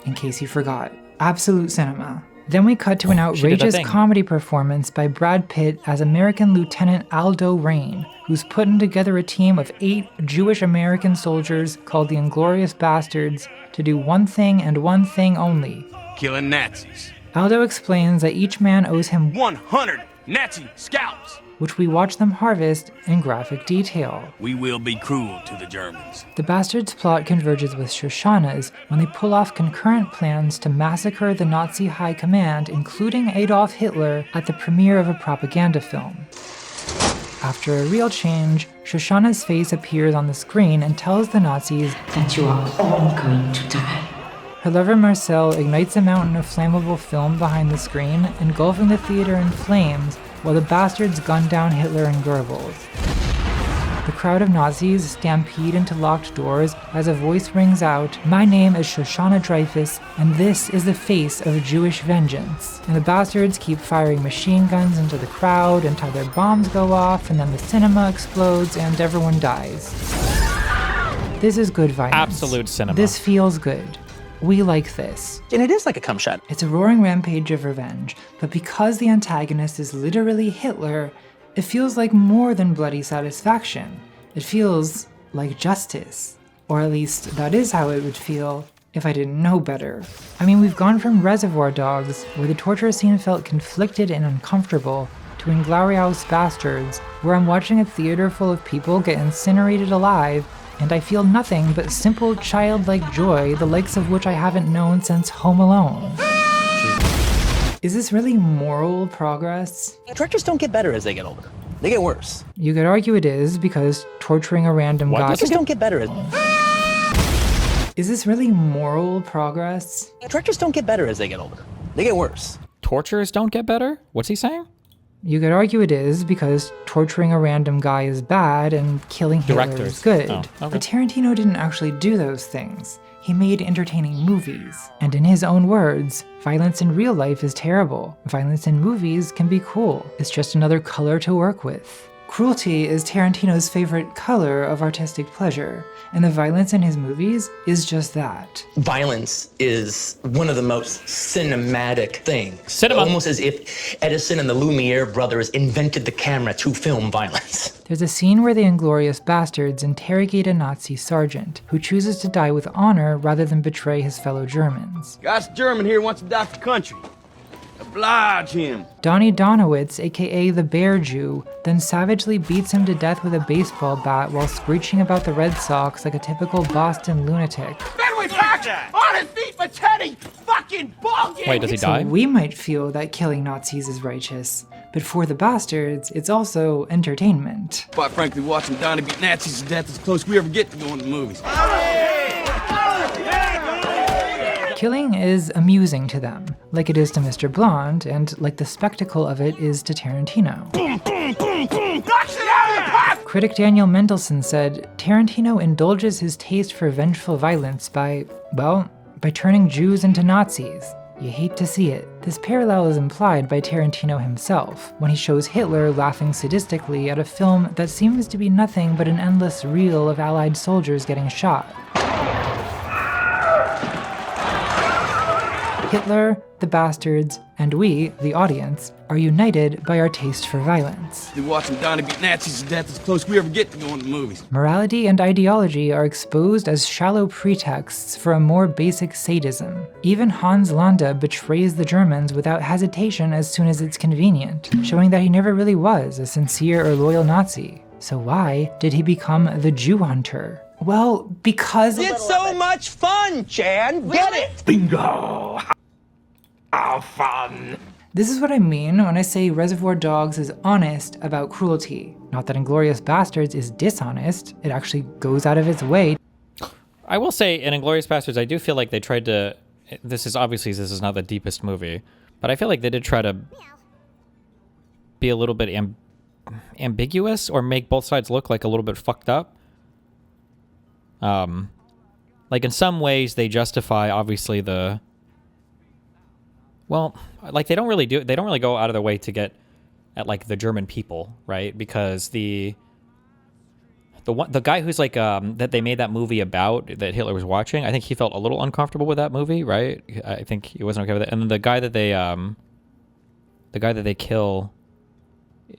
In case you forgot. Absolute cinema. Then we cut to an outrageous comedy performance by Brad Pitt as American Lieutenant Aldo Raine, who's putting together a team of 8 Jewish American soldiers called the Inglorious Bastards to do one thing and one thing only. Killing Nazis. Aldo explains that each man owes him 100 Nazi scalps, which we watch them harvest in graphic detail. We will be cruel to the Germans. The Bastards' plot converges with Shoshana's when they pull off concurrent plans to massacre the Nazi high command, including Adolf Hitler, at the premiere of a propaganda film. After a real change, Shoshana's face appears on the screen and tells the Nazis that you are all going to die. Her lover Marcel ignites a mountain of flammable film behind the screen, engulfing the theater in flames, while the bastards gun down Hitler and Goebbels. The crowd of Nazis stampede into locked doors as a voice rings out, "My name is Shoshana Dreyfus, and this is the face of Jewish vengeance." And the bastards keep firing machine guns into the crowd until their bombs go off, and then the cinema explodes and everyone dies. This is good violence. Absolute cinema. This feels good. We like this. And it is like a cum shot. It's a roaring rampage of revenge, but because the antagonist is literally Hitler, it feels like more than bloody satisfaction. It feels like justice. Or at least that is how it would feel if I didn't know better. I mean, we've gone from Reservoir Dogs, where the torture scene felt conflicted and uncomfortable, to Inglorious Bastards, where I'm watching a theater full of people get incinerated alive, and I feel nothing but simple childlike joy, the likes of which I haven't known since Home Alone. Is this really moral progress? Directors don't get better as they get older. They get worse. You could argue it is, because torturing a random guy... Directors don't get better as... Is this really moral progress? Directors don't get better as they get older. They get worse. Torturers don't get better? What's he saying? You could argue it is, because torturing a random guy is bad and killing Hitler is good. Oh, okay. But Tarantino didn't actually do those things. He made entertaining movies. And in his own words, violence in real life is terrible. Violence in movies can be cool. It's just another color to work with. Cruelty is Tarantino's favorite color of artistic pleasure, and the violence in his movies is just that. Violence is one of the most cinematic things. Cinema. Almost as if Edison and the Lumiere brothers invented the camera to film violence. There's a scene where the Inglorious Bastards interrogate a Nazi sergeant, who chooses to die with honor rather than betray his fellow Germans. Got a German here wants to die for country. Oblige him. Donnie Donowitz, aka the Bear Jew, then savagely beats him to death with a baseball bat while screeching about the Red Sox like a typical Boston lunatic. Then we back on his feet for Teddy fucking ball game. Wait, does he die? So we might feel that killing Nazis is righteous, but for the bastards, it's also entertainment. Quite frankly, watching Donnie beat Nazis to death is the closest we ever get to going to the movies. Killing is amusing to them, like it is to Mr. Blonde, and like the spectacle of it is to Tarantino. Boom, boom, boom, boom. Knocks it out of the park. Critic Daniel Mendelsohn said, Tarantino indulges his taste for vengeful violence by turning Jews into Nazis. You hate to see it. This parallel is implied by Tarantino himself, when he shows Hitler laughing sadistically at a film that seems to be nothing but an endless reel of Allied soldiers getting shot. Hitler, the bastards, and we, the audience, are united by our taste for violence. Watching Donnie beat Nazis to death is the closest we ever get to going to the movies. Morality and ideology are exposed as shallow pretexts for a more basic sadism. Even Hans Landa betrays the Germans without hesitation as soon as it's convenient, showing that he never really was a sincere or loyal Nazi. So why did he become the Jew hunter? Well, because... It's so much fun, Chan. Get it? Bingo! How fun! This is what I mean when I say Reservoir Dogs is honest about cruelty. Not that Inglorious Bastards is dishonest, it actually goes out of its way. I will say, in Inglourious Bastards, I do feel like they tried to... This is not the deepest movie, but I feel like they did try to be a little bit ambiguous or make both sides look like a little bit fucked up. Like in some ways they justify obviously the... Well, like they don't really go out of their way to get at like the German people, right? Because the The guy who's like that they made that movie about that Hitler was watching. I think he felt a little uncomfortable with that movie, right? I think he wasn't okay with it. And then the guy that they kill,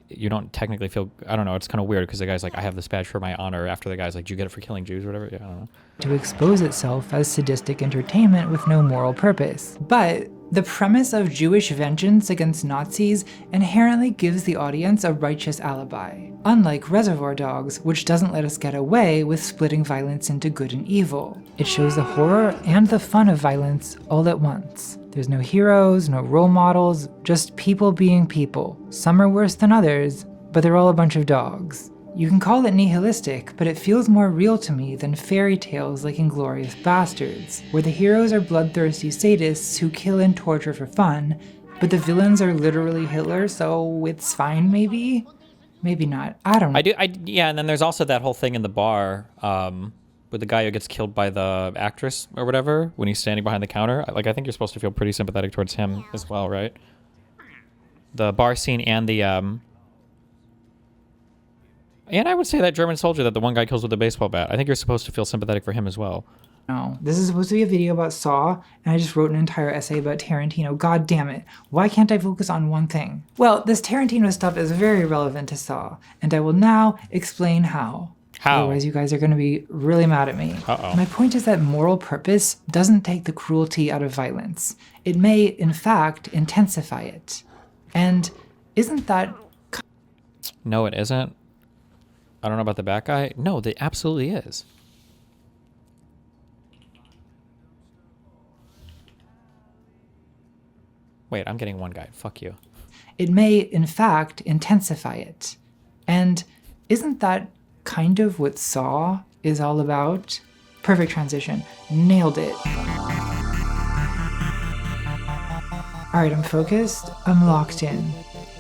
you don't technically feel. I don't know. It's kind of weird because the guy's like, I have this badge for my honor. After the guy's like, did you get it for killing Jews or whatever? Yeah, I don't know. To expose itself as sadistic entertainment with no moral purpose. But the premise of Jewish vengeance against Nazis inherently gives the audience a righteous alibi, unlike Reservoir Dogs, which doesn't let us get away with splitting violence into good and evil. It shows the horror and the fun of violence all at once. There's no heroes, no role models, just people being people. Some are worse than others, but they're all a bunch of dogs. You can call it nihilistic, but it feels more real to me than fairy tales like Inglourious Bastards, where the heroes are bloodthirsty sadists who kill and torture for fun, but the villains are literally Hitler, so it's fine maybe? Maybe not. I don't know. Yeah, and then there's also that whole thing in the bar with the guy who gets killed by the actress or whatever when he's standing behind the counter. Like, I think you're supposed to feel pretty sympathetic towards him as well, right? The bar scene and the... And I would say that German soldier that the one guy kills with a baseball bat. I think you're supposed to feel sympathetic for him as well. No, this is supposed to be a video about Saw, and I just wrote an entire essay about Tarantino. God damn it. Why can't I focus on one thing? Well, this Tarantino stuff is very relevant to Saw, and I will now explain how. How? Otherwise, you guys are going to be really mad at me. Uh-oh. My point is that moral purpose doesn't take the cruelty out of violence. It may, in fact, intensify it. And isn't that... No, it isn't. I don't know about the bat guy. No, it absolutely is. Wait, I'm getting one guy. Fuck you. It may, in fact, intensify it. And isn't that kind of what Saw is all about? Perfect transition. Nailed it. Alright, I'm focused. I'm locked in.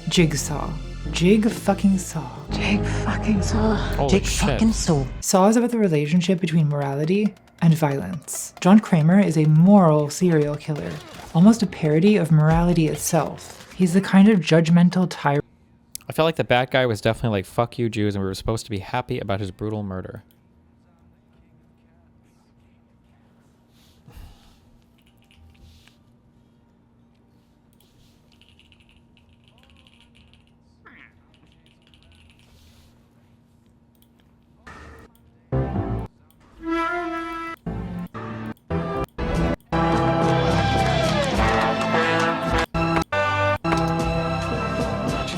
Jigsaw. Jig fucking Saw. Jig fucking Saw. Holy Jig shit. fucking Saw. Saw is about the relationship between morality and violence. John Kramer is a moral serial killer, almost a parody of morality itself. He's the kind of judgmental tyrant. I felt like the bat guy was definitely like, fuck you Jews, and we were supposed to be happy about his brutal murder.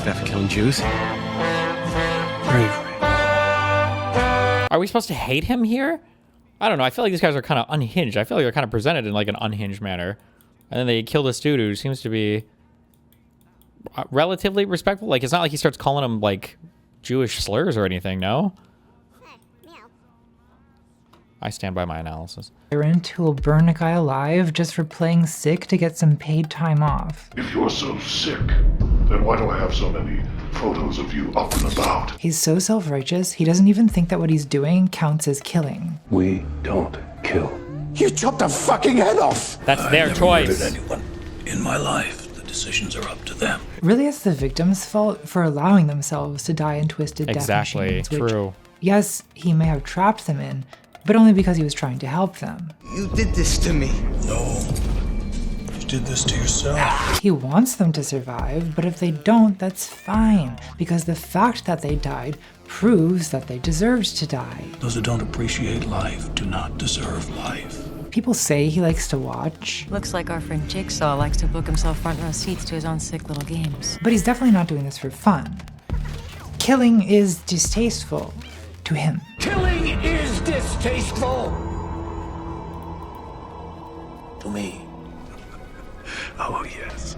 For killing Jews. Bravery. Are we supposed to hate him here? I don't know. I feel like these guys are kind of unhinged. I feel like they're kind of presented in like an unhinged manner. And then they kill this dude who seems to be relatively respectful. Like, it's not like he starts calling them like Jewish slurs or anything, no? I stand by my analysis. Tyrant who will burn a guy alive just for playing sick to get some paid time off. If you're so sick, then why do I have so many photos of you up and about? He's so self-righteous, he doesn't even think that what he's doing counts as killing. We don't kill. You chopped a fucking head off! That's their choice. Anyone in my life, the decisions are up to them. Really, it's the victim's fault for allowing themselves to die in twisted death machines. Exactly, true. Yes, he may have trapped them in, but only because he was trying to help them. You did this to me. No. You did this to yourself. He wants them to survive, but if they don't, that's fine, because the fact that they died proves that they deserved to die. Those who don't appreciate life do not deserve life. People say he likes to watch, Looks like our friend Jigsaw likes to book himself front row seats to his own sick little games. but he's definitely not doing this for fun. Killing is distasteful to him. Killing is distasteful. To me. Oh, yes.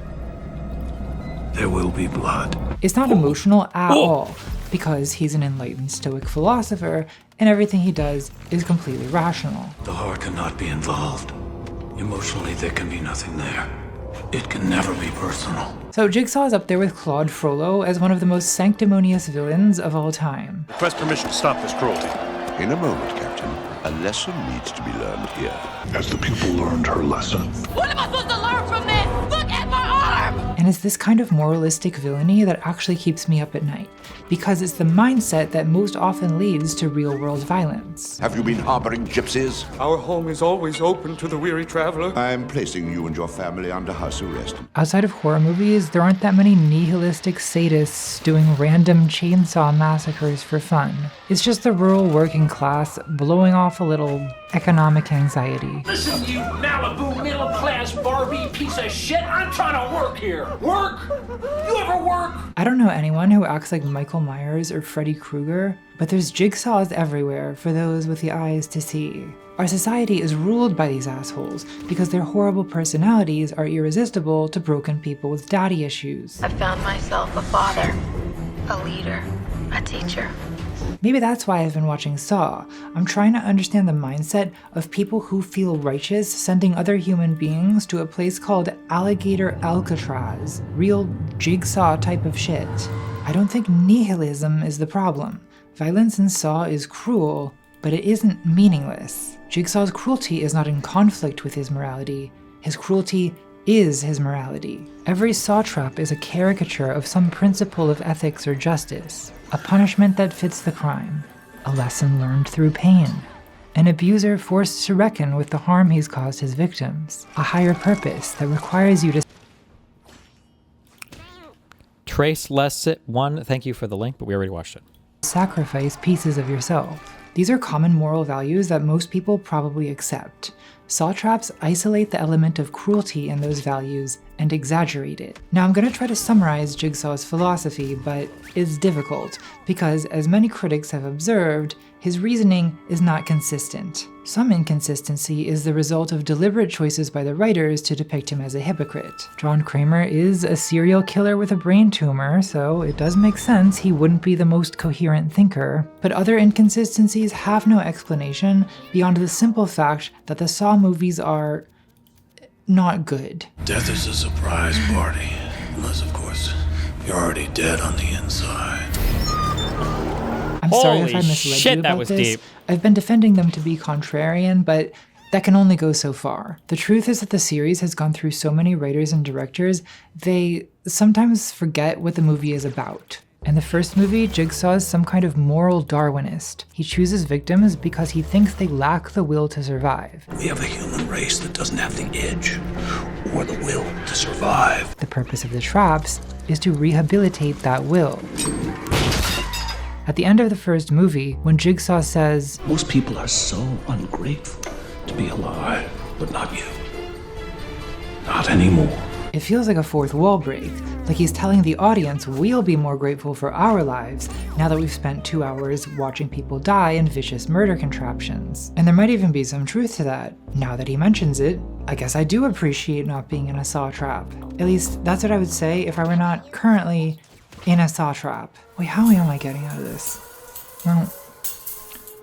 There will be blood. It's not emotional at all, because he's an enlightened Stoic philosopher, and everything he does is completely rational. The heart cannot be involved. Emotionally, there can be nothing there. It can never be personal. So Jigsaw is up there with Claude Frollo as one of the most sanctimonious villains of all time. Request permission to stop this cruelty. In a moment, Captain. A lesson needs to be learned here. As the pupil learned her lesson. What am I supposed to learn from this? Look at my arm! And it's this kind of moralistic villainy that actually keeps me up at night, because it's the mindset that most often leads to real-world violence. Have you been harboring gypsies? Our home is always open to the weary traveler. I'm placing you and your family under house arrest. Outside of horror movies, there aren't that many nihilistic sadists doing random chainsaw massacres for fun. It's just the rural working class blowing off a little economic anxiety. Listen, you Malibu middle-class Barbie piece of shit. I'm trying to work here. Work? You ever work? I don't know anyone who acts like Michael Myers or Freddy Krueger, but there's jigsaws everywhere for those with the eyes to see. Our society is ruled by these assholes because their horrible personalities are irresistible to broken people with daddy issues. I found myself a father, a leader, a teacher. Maybe that's why I've been watching Saw. I'm trying to understand the mindset of people who feel righteous sending other human beings to a place called Alligator Alcatraz. Real Jigsaw type of shit. I don't think nihilism is the problem. Violence in Saw is cruel, but it isn't meaningless. Jigsaw's cruelty is not in conflict with his morality. His cruelty is his morality. Every Saw trap is a caricature of some principle of ethics or justice. A punishment that fits the crime. A lesson learned through pain. An abuser forced to reckon with the harm he's caused his victims. A higher purpose that requires you to... Trace Lessit 1, thank you for the link, but we already watched it. Sacrifice pieces of yourself. These are common moral values that most people probably accept. Saw traps isolate the element of cruelty in those values and exaggerate it. Now I'm going to try to summarize Jigsaw's philosophy, but it's difficult because, as many critics have observed, his reasoning is not consistent. Some inconsistency is the result of deliberate choices by the writers to depict him as a hypocrite. John Kramer is a serial killer with a brain tumor, so it does make sense he wouldn't be the most coherent thinker. But other inconsistencies have no explanation beyond the simple fact that the Saw movies are not good. Death is a surprise party. Unless, of course, you're already dead on the inside. I'm sorry if Holy I misled shit, you about that was this. deep. I've been defending them to be contrarian, but that can only go so far. The truth is that the series has gone through so many writers and directors, they sometimes forget what the movie is about. In the first movie, Jigsaw is some kind of moral Darwinist. He chooses victims because he thinks they lack the will to survive. We have a human race that doesn't have the edge or the will to survive. The purpose of the traps is to rehabilitate that will. At the end of the first movie, when Jigsaw says, Most people are so ungrateful to be alive, but not you. Not anymore. it feels like a fourth wall break, like he's telling the audience we'll be more grateful for our lives now that we've spent 2 hours watching people die in vicious murder contraptions. And there might even be some truth to that. Now that he mentions it, I guess I do appreciate not being in a saw trap. At least that's what I would say if I were not currently in a saw trap. Wait, how am I getting out of this? Well,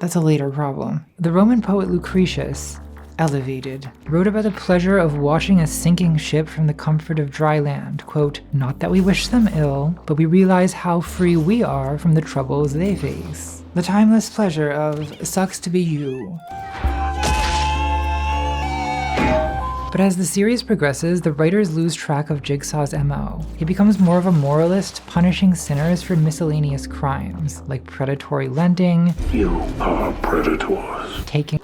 that's a later problem. The Roman poet Lucretius, Elevated, wrote about the pleasure of watching a sinking ship from the comfort of dry land. Quote, "Not that we wish them ill, but we realize how free we are from the troubles they face." The timeless pleasure of sucks to be you. But as the series progresses, the writers lose track of Jigsaw's MO. He becomes more of a moralist, punishing sinners for miscellaneous crimes, like predatory lending, You are predators. taking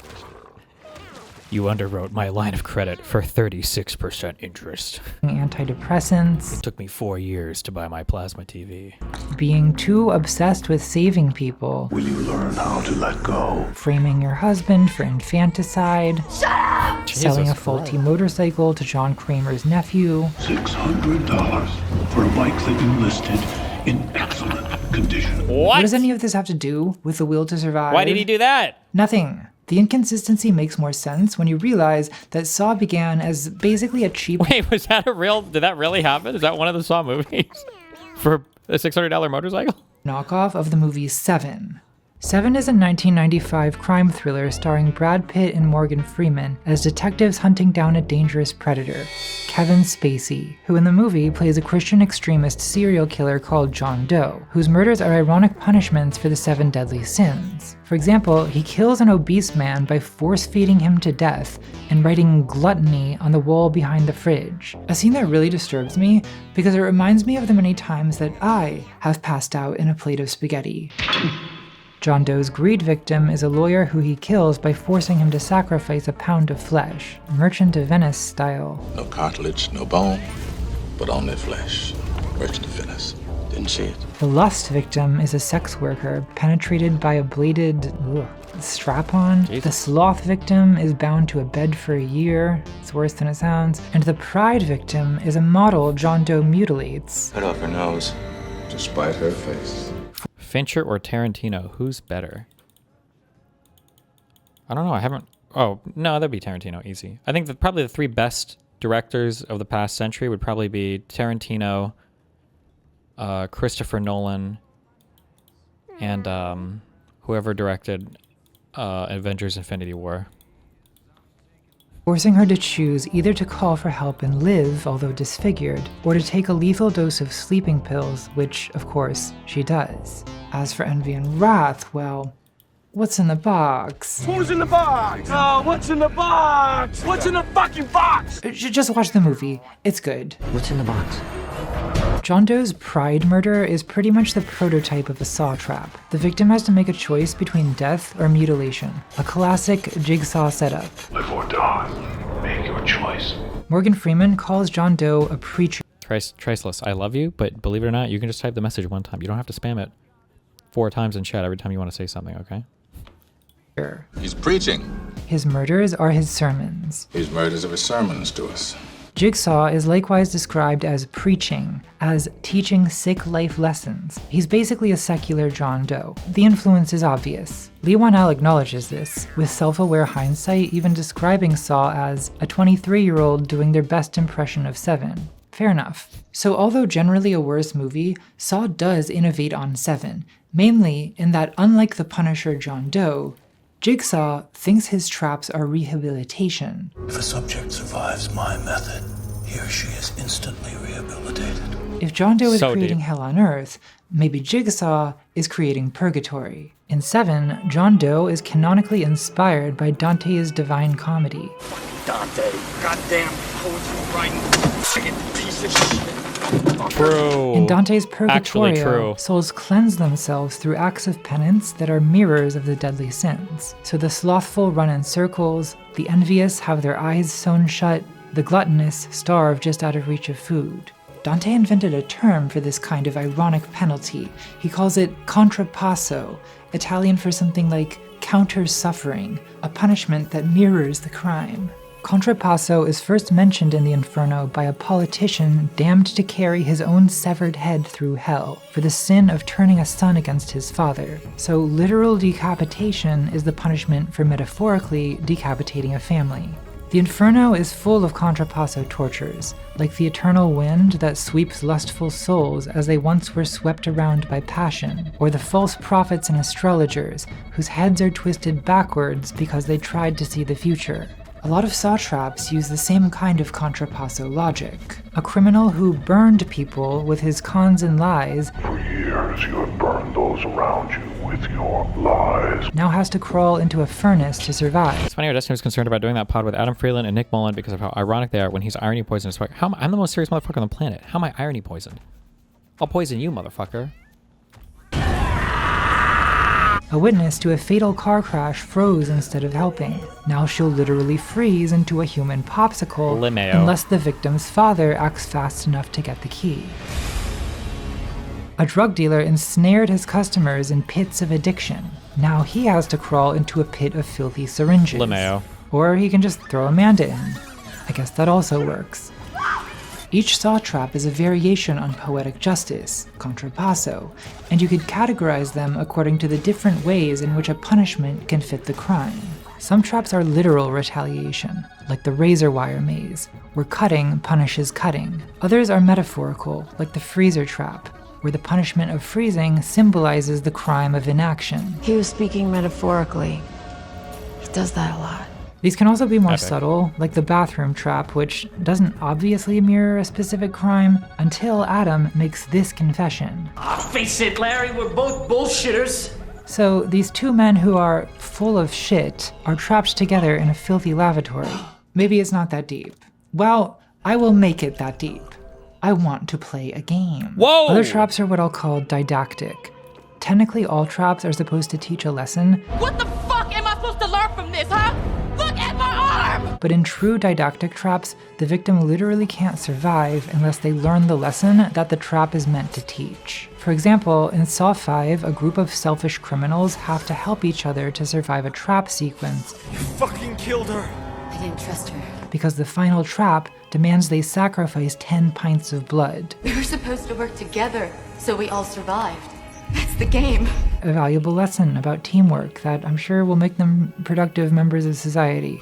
You underwrote my line of credit for 36% interest. antidepressants, It took me 4 years to buy my plasma TV. being too obsessed with saving people, Will you learn how to let go? framing your husband for infanticide, selling Jesus a faulty Christ. motorcycle to John Kramer's nephew, $600 for a bike that you listed in excellent condition. What does any of this have to do with the will to survive? Why did he do that? Nothing. The inconsistency makes more sense when you realize that Saw began as basically a cheap Wait, was that did that really happen? Is that one of the Saw movies? For a $600 motorcycle? knockoff of the movie Seven. Seven is a 1995 crime thriller starring Brad Pitt and Morgan Freeman as detectives hunting down a dangerous predator, Kevin Spacey, who in the movie plays a Christian extremist serial killer called John Doe, whose murders are ironic punishments for the 7 deadly sins. For example, he kills an obese man by force-feeding him to death and writing gluttony on the wall behind the fridge. A scene that really disturbs me because it reminds me of the many times that I have passed out in a plate of spaghetti. John Doe's greed victim is a lawyer who he kills by forcing him to sacrifice a pound of flesh, Merchant of Venice style. No cartilage, no bone, but only flesh. Merchant of Venice. Didn't see it. The lust victim is a sex worker penetrated by a bladed strap-on. The sloth victim is bound to a bed for a year. It's worse than it sounds. And the pride victim is a model John Doe mutilates. Cut off her nose to spite her face. Fincher or Tarantino, who's better? I don't know, I haven't... Oh, no, that'd be Tarantino, easy. I think that probably the 3 best directors of the past century would probably be Tarantino, Christopher Nolan, and whoever directed Avengers Infinity War. Forcing her to choose either to call for help and live, although disfigured, or to take a lethal dose of sleeping pills, which, of course, she does. As for envy and wrath, well, what's in the box? Who's in the box? Oh, what's in the box? What's in the fucking box? Just watch the movie. It's good. What's in the box? John Doe's pride murder is pretty much the prototype of a saw trap. The victim has to make a choice between death or mutilation. A classic jigsaw setup. Live or die. Make your choice. Morgan Freeman calls John Doe a preacher. Triceless, I love you, but believe it or not, you can just type the message one time. You don't have to spam it 4 times in chat every time you want to say something, okay? He's preaching. His murders are his sermons. His murders are his sermons to us. Jigsaw is likewise described as preaching, as teaching sick life lessons. He's basically a secular John Doe. The influence is obvious. Lee Whannell acknowledges this, with self-aware hindsight even describing Saw as a 23-year-old doing their best impression of Seven. Fair enough. So although generally a worse movie, Saw does innovate on Seven, mainly in that unlike the Punisher John Doe, Jigsaw thinks his traps are rehabilitation. If a subject survives my method, he or she is instantly rehabilitated. If John Doe is So creating deep. hell on Earth, maybe Jigsaw is creating purgatory. In Seven, John Doe is canonically inspired by Dante's Divine Comedy. Dante, goddamn poetry writing, fucking piece of shit. True. In Dante's Actually true. Purgatorio, souls cleanse themselves through acts of penance that are mirrors of the deadly sins. So the slothful run in circles, the envious have their eyes sewn shut, the gluttonous starve just out of reach of food. Dante invented a term for this kind of ironic penalty. He calls it contrapasso, Italian for something like counter-suffering, a punishment that mirrors the crime. Contrapasso is first mentioned in the Inferno by a politician damned to carry his own severed head through hell for the sin of turning a son against his father. So literal decapitation is the punishment for metaphorically decapitating a family. The Inferno is full of contrapasso tortures, like the eternal wind that sweeps lustful souls as they once were swept around by passion, or the false prophets and astrologers whose heads are twisted backwards because they tried to see the future. A lot of saw traps use the same kind of contrapasso logic. A criminal who burned people with his cons and lies For years you have burned those around you with your lies. now has to crawl into a furnace to survive. It's funny how Destiny was concerned about doing that pod with Adam Freeland and Nick Mullen because of how ironic they are when he's irony poisoned as fuck. I'm the most serious motherfucker on the planet. How am I irony poisoned? I'll poison you, motherfucker. A witness to a fatal car crash froze instead of helping. Now she'll literally freeze into a human popsicle Limeo. unless the victim's father acts fast enough to get the key. A drug dealer ensnared his customers in pits of addiction. Now he has to crawl into a pit of filthy syringes. Limeo. Or he can just throw Amanda in. I guess that also works. Each saw trap is a variation on poetic justice, contrapasso, and you could categorize them according to the different ways in which a punishment can fit the crime. Some traps are literal retaliation, like the razor wire maze, where cutting punishes cutting. Others are metaphorical, like the freezer trap, where the punishment of freezing symbolizes the crime of inaction. He was speaking metaphorically. He does that a lot. These can also be more Epic. subtle, like the bathroom trap, which doesn't obviously mirror a specific crime until Adam makes this confession. Face it, Larry, we're both bullshitters. So these two men who are full of shit are trapped together in a filthy lavatory. Maybe it's not that deep. Well, I will make it that deep. I want to play a game. Whoa! Other traps are what I'll call didactic. Technically, all traps are supposed to teach a lesson. What the fuck am I supposed to learn from this, huh? Look at my arm! But in true didactic traps, the victim literally can't survive unless they learn the lesson that the trap is meant to teach. For example, in Saw 5, a group of selfish criminals have to help each other to survive a trap sequence. You fucking killed her. I didn't trust her. Because the final trap demands they sacrifice 10 pints of blood. We were supposed to work together, so we all survived. That's the game. A valuable lesson about teamwork that I'm sure will make them productive members of society.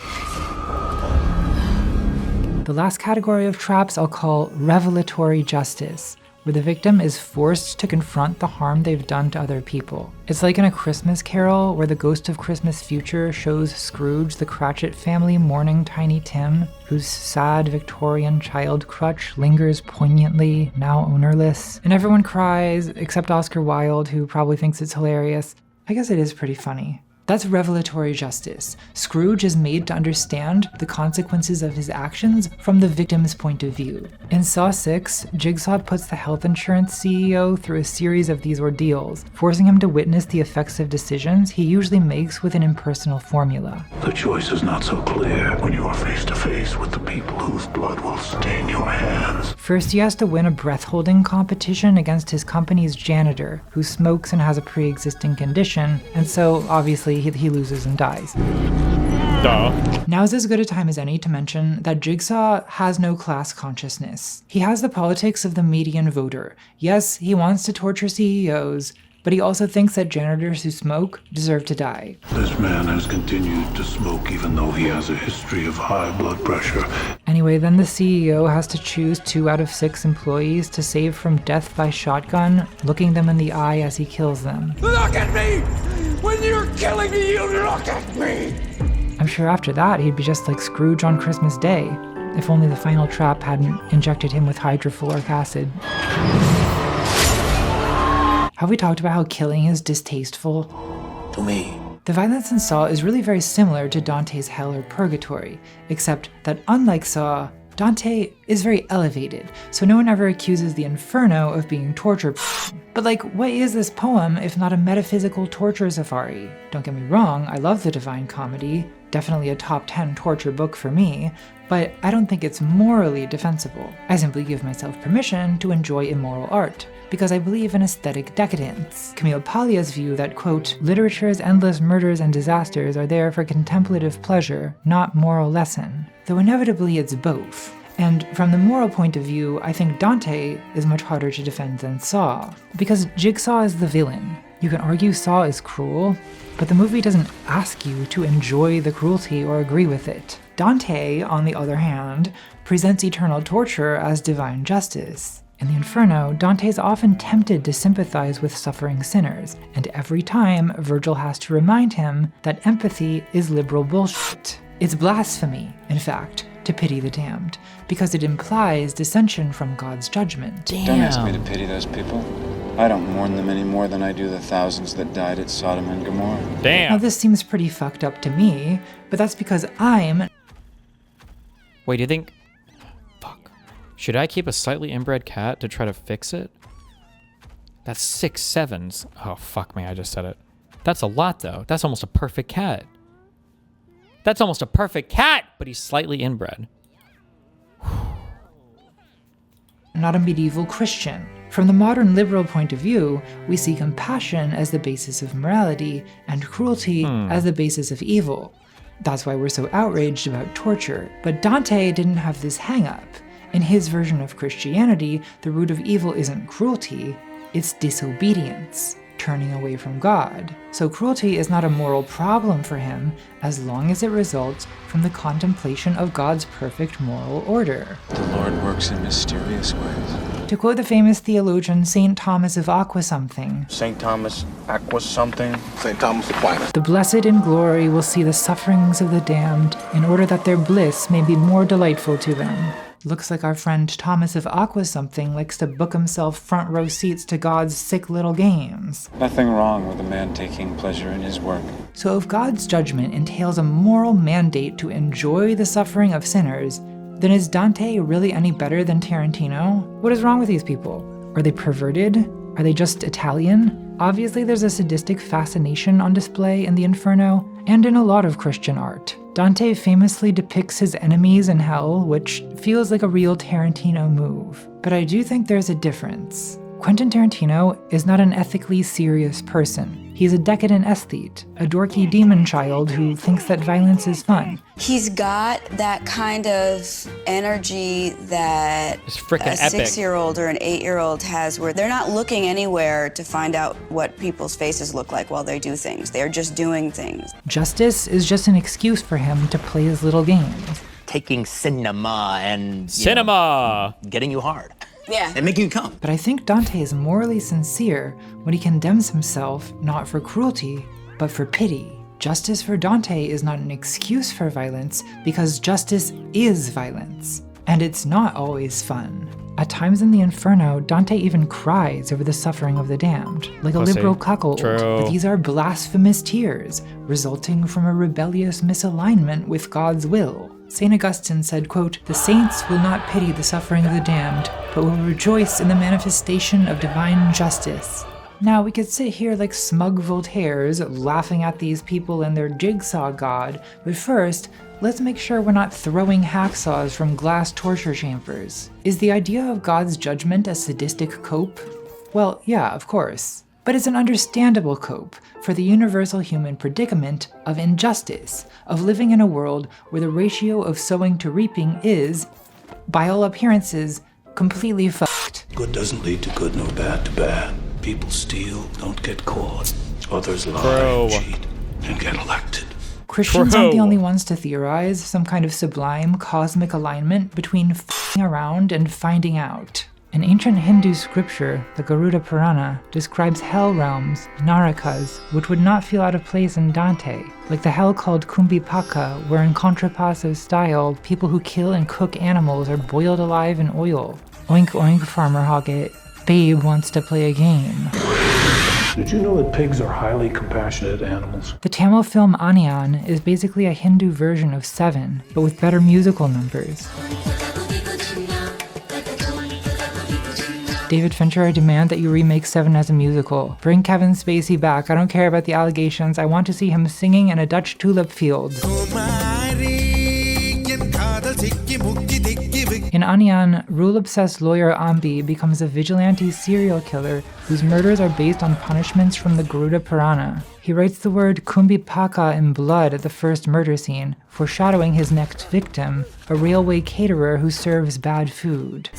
The last category of traps I'll call revelatory justice, where the victim is forced to confront the harm they've done to other people. It's like in A Christmas Carol, where the ghost of Christmas future shows Scrooge the Cratchit family mourning Tiny Tim, whose sad Victorian child crutch lingers poignantly, now ownerless. And everyone cries, except Oscar Wilde, who probably thinks it's hilarious. I guess it is pretty funny. That's revelatory justice. Scrooge is made to understand the consequences of his actions from the victim's point of view. In Saw 6, Jigsaw puts the health insurance CEO through a series of these ordeals, forcing him to witness the effects of decisions he usually makes with an impersonal formula. The choice is not so clear when you are face to face with the people whose blood will stain your hands. First, he has to win a breath-holding competition against his company's janitor, who smokes and has a pre-existing condition, and so, obviously, he loses and dies. Duh. Now's as good a time as any to mention that Jigsaw has no class consciousness. He has the politics of the median voter. Yes, he wants to torture CEOs, but he also thinks that janitors who smoke deserve to die. This man has continued to smoke even though he has a history of high blood pressure. Anyway, then the CEO has to choose 2 out of 6 employees to save from death by shotgun, looking them in the eye as he kills them. Look at me! When you're killing me, you look at me! I'm sure after that he'd be just like Scrooge on Christmas Day, if only the final trap hadn't injected him with hydrofluoric acid. Have we talked about how killing is distasteful? To me. The violence in Saw is really very similar to Dante's Hell or Purgatory, except that unlike Saw, Dante is very elevated, so no one ever accuses the Inferno of being torture. But like, what is this poem if not a metaphysical torture safari? Don't get me wrong, I love the Divine Comedy, definitely a top 10 torture book for me, but I don't think it's morally defensible. I simply give myself permission to enjoy immoral art, because I believe in aesthetic decadence. Camille Paglia's view that, quote, literature's endless murders and disasters are there for contemplative pleasure, not moral lesson, though inevitably it's both. And from the moral point of view, I think Dante is much harder to defend than Saw, because Jigsaw is the villain. You can argue Saw is cruel, but the movie doesn't ask you to enjoy the cruelty or agree with it. Dante, on the other hand, presents eternal torture as divine justice. In the Inferno, Dante is often tempted to sympathize with suffering sinners, and every time Virgil has to remind him that empathy is liberal bullshit. It's blasphemy, in fact, to pity the damned, because it implies dissension from God's judgment. Damn. Don't ask me to pity those people. I don't mourn them any more than I do the thousands that died at Sodom and Gomorrah. Damn. Now this seems pretty fucked up to me, but that's because I'm... Wait, do you think... Fuck. Should I keep a slightly inbred cat to try to fix it? That's 6 sevens. Oh, fuck me, I just said it. That's a lot, though. That's almost a perfect cat. That's almost a perfect cat, but he's slightly inbred. Not a medieval Christian. From the modern liberal point of view, we see compassion as the basis of morality and cruelty as the basis of evil. That's why we're so outraged about torture. But Dante didn't have this hang-up. In his version of Christianity, the root of evil isn't cruelty, it's disobedience, turning away from God. So cruelty is not a moral problem for him as long as it results from the contemplation of God's perfect moral order. The Lord works in mysterious ways. To quote the famous theologian St. Thomas of Aquasomething, St. Thomas Aqua something? St. Thomas Aquinas. the blessed in glory will see the sufferings of the damned in order that their bliss may be more delightful to them. Looks like our friend Thomas of Aquasomething likes to book himself front row seats to God's sick little games. Nothing wrong with a man taking pleasure in his work. So if God's judgment entails a moral mandate to enjoy the suffering of sinners, then is Dante really any better than Tarantino? What is wrong with these people? Are they perverted? Are they just Italian? Obviously there's a sadistic fascination on display in the Inferno, and in a lot of Christian art. Dante famously depicts his enemies in hell, which feels like a real Tarantino move. But I do think there's a difference. Quentin Tarantino is not an ethically serious person. He's a decadent aesthete, a dorky demon child who thinks that violence is fun. He's got that kind of energy that a 6-year-old or an 8-year-old has, where they're not looking anywhere to find out what people's faces look like while they do things. They're just doing things. Justice is just an excuse for him to play his little games. Taking cinema and getting you hard. Yeah. And making you come. But I think Dante is morally sincere when he condemns himself not for cruelty, but for pity. Justice for Dante is not an excuse for violence, because justice is violence. And it's not always fun. At times in the Inferno, Dante even cries over the suffering of the damned, like a liberal cuckold. But these are blasphemous tears, resulting from a rebellious misalignment with God's will. St. Augustine said, quote, "The saints will not pity the suffering of the damned, but will rejoice in the manifestation of divine justice." Now, we could sit here like smug Voltaires, laughing at these people and their jigsaw god, but first, let's make sure we're not throwing hacksaws from glass torture chambers. Is the idea of God's judgment a sadistic cope? Well, yeah, of course. But it's an understandable cope for the universal human predicament of injustice, of living in a world where the ratio of sowing to reaping is, by all appearances, completely fucked. Good doesn't lead to good nor bad to bad. People steal, don't get caught. Others lie, cheat, and get elected. Christians aren't the only ones to theorize some kind of sublime cosmic alignment between f***ing around and finding out. An ancient Hindu scripture, the Garuda Purana, describes hell realms, narakas, which would not feel out of place in Dante, like the hell called Kumbhipaka, where in contrapasso style, people who kill and cook animals are boiled alive in oil. Oink oink, Farmer Hoggett. Babe wants to play a game. Did you know that pigs are highly compassionate animals? The Tamil film Aniyan is basically a Hindu version of Seven, but with better musical numbers. David Fincher, I demand that you remake Seven as a musical. Bring Kevin Spacey back. I don't care about the allegations. I want to see him singing in a Dutch tulip field. In Aniyan, rule-obsessed lawyer Ambi becomes a vigilante serial killer whose murders are based on punishments from the Garuda Purana. He writes the word Kumbhipaka in blood at the first murder scene, foreshadowing his next victim, a railway caterer who serves bad food.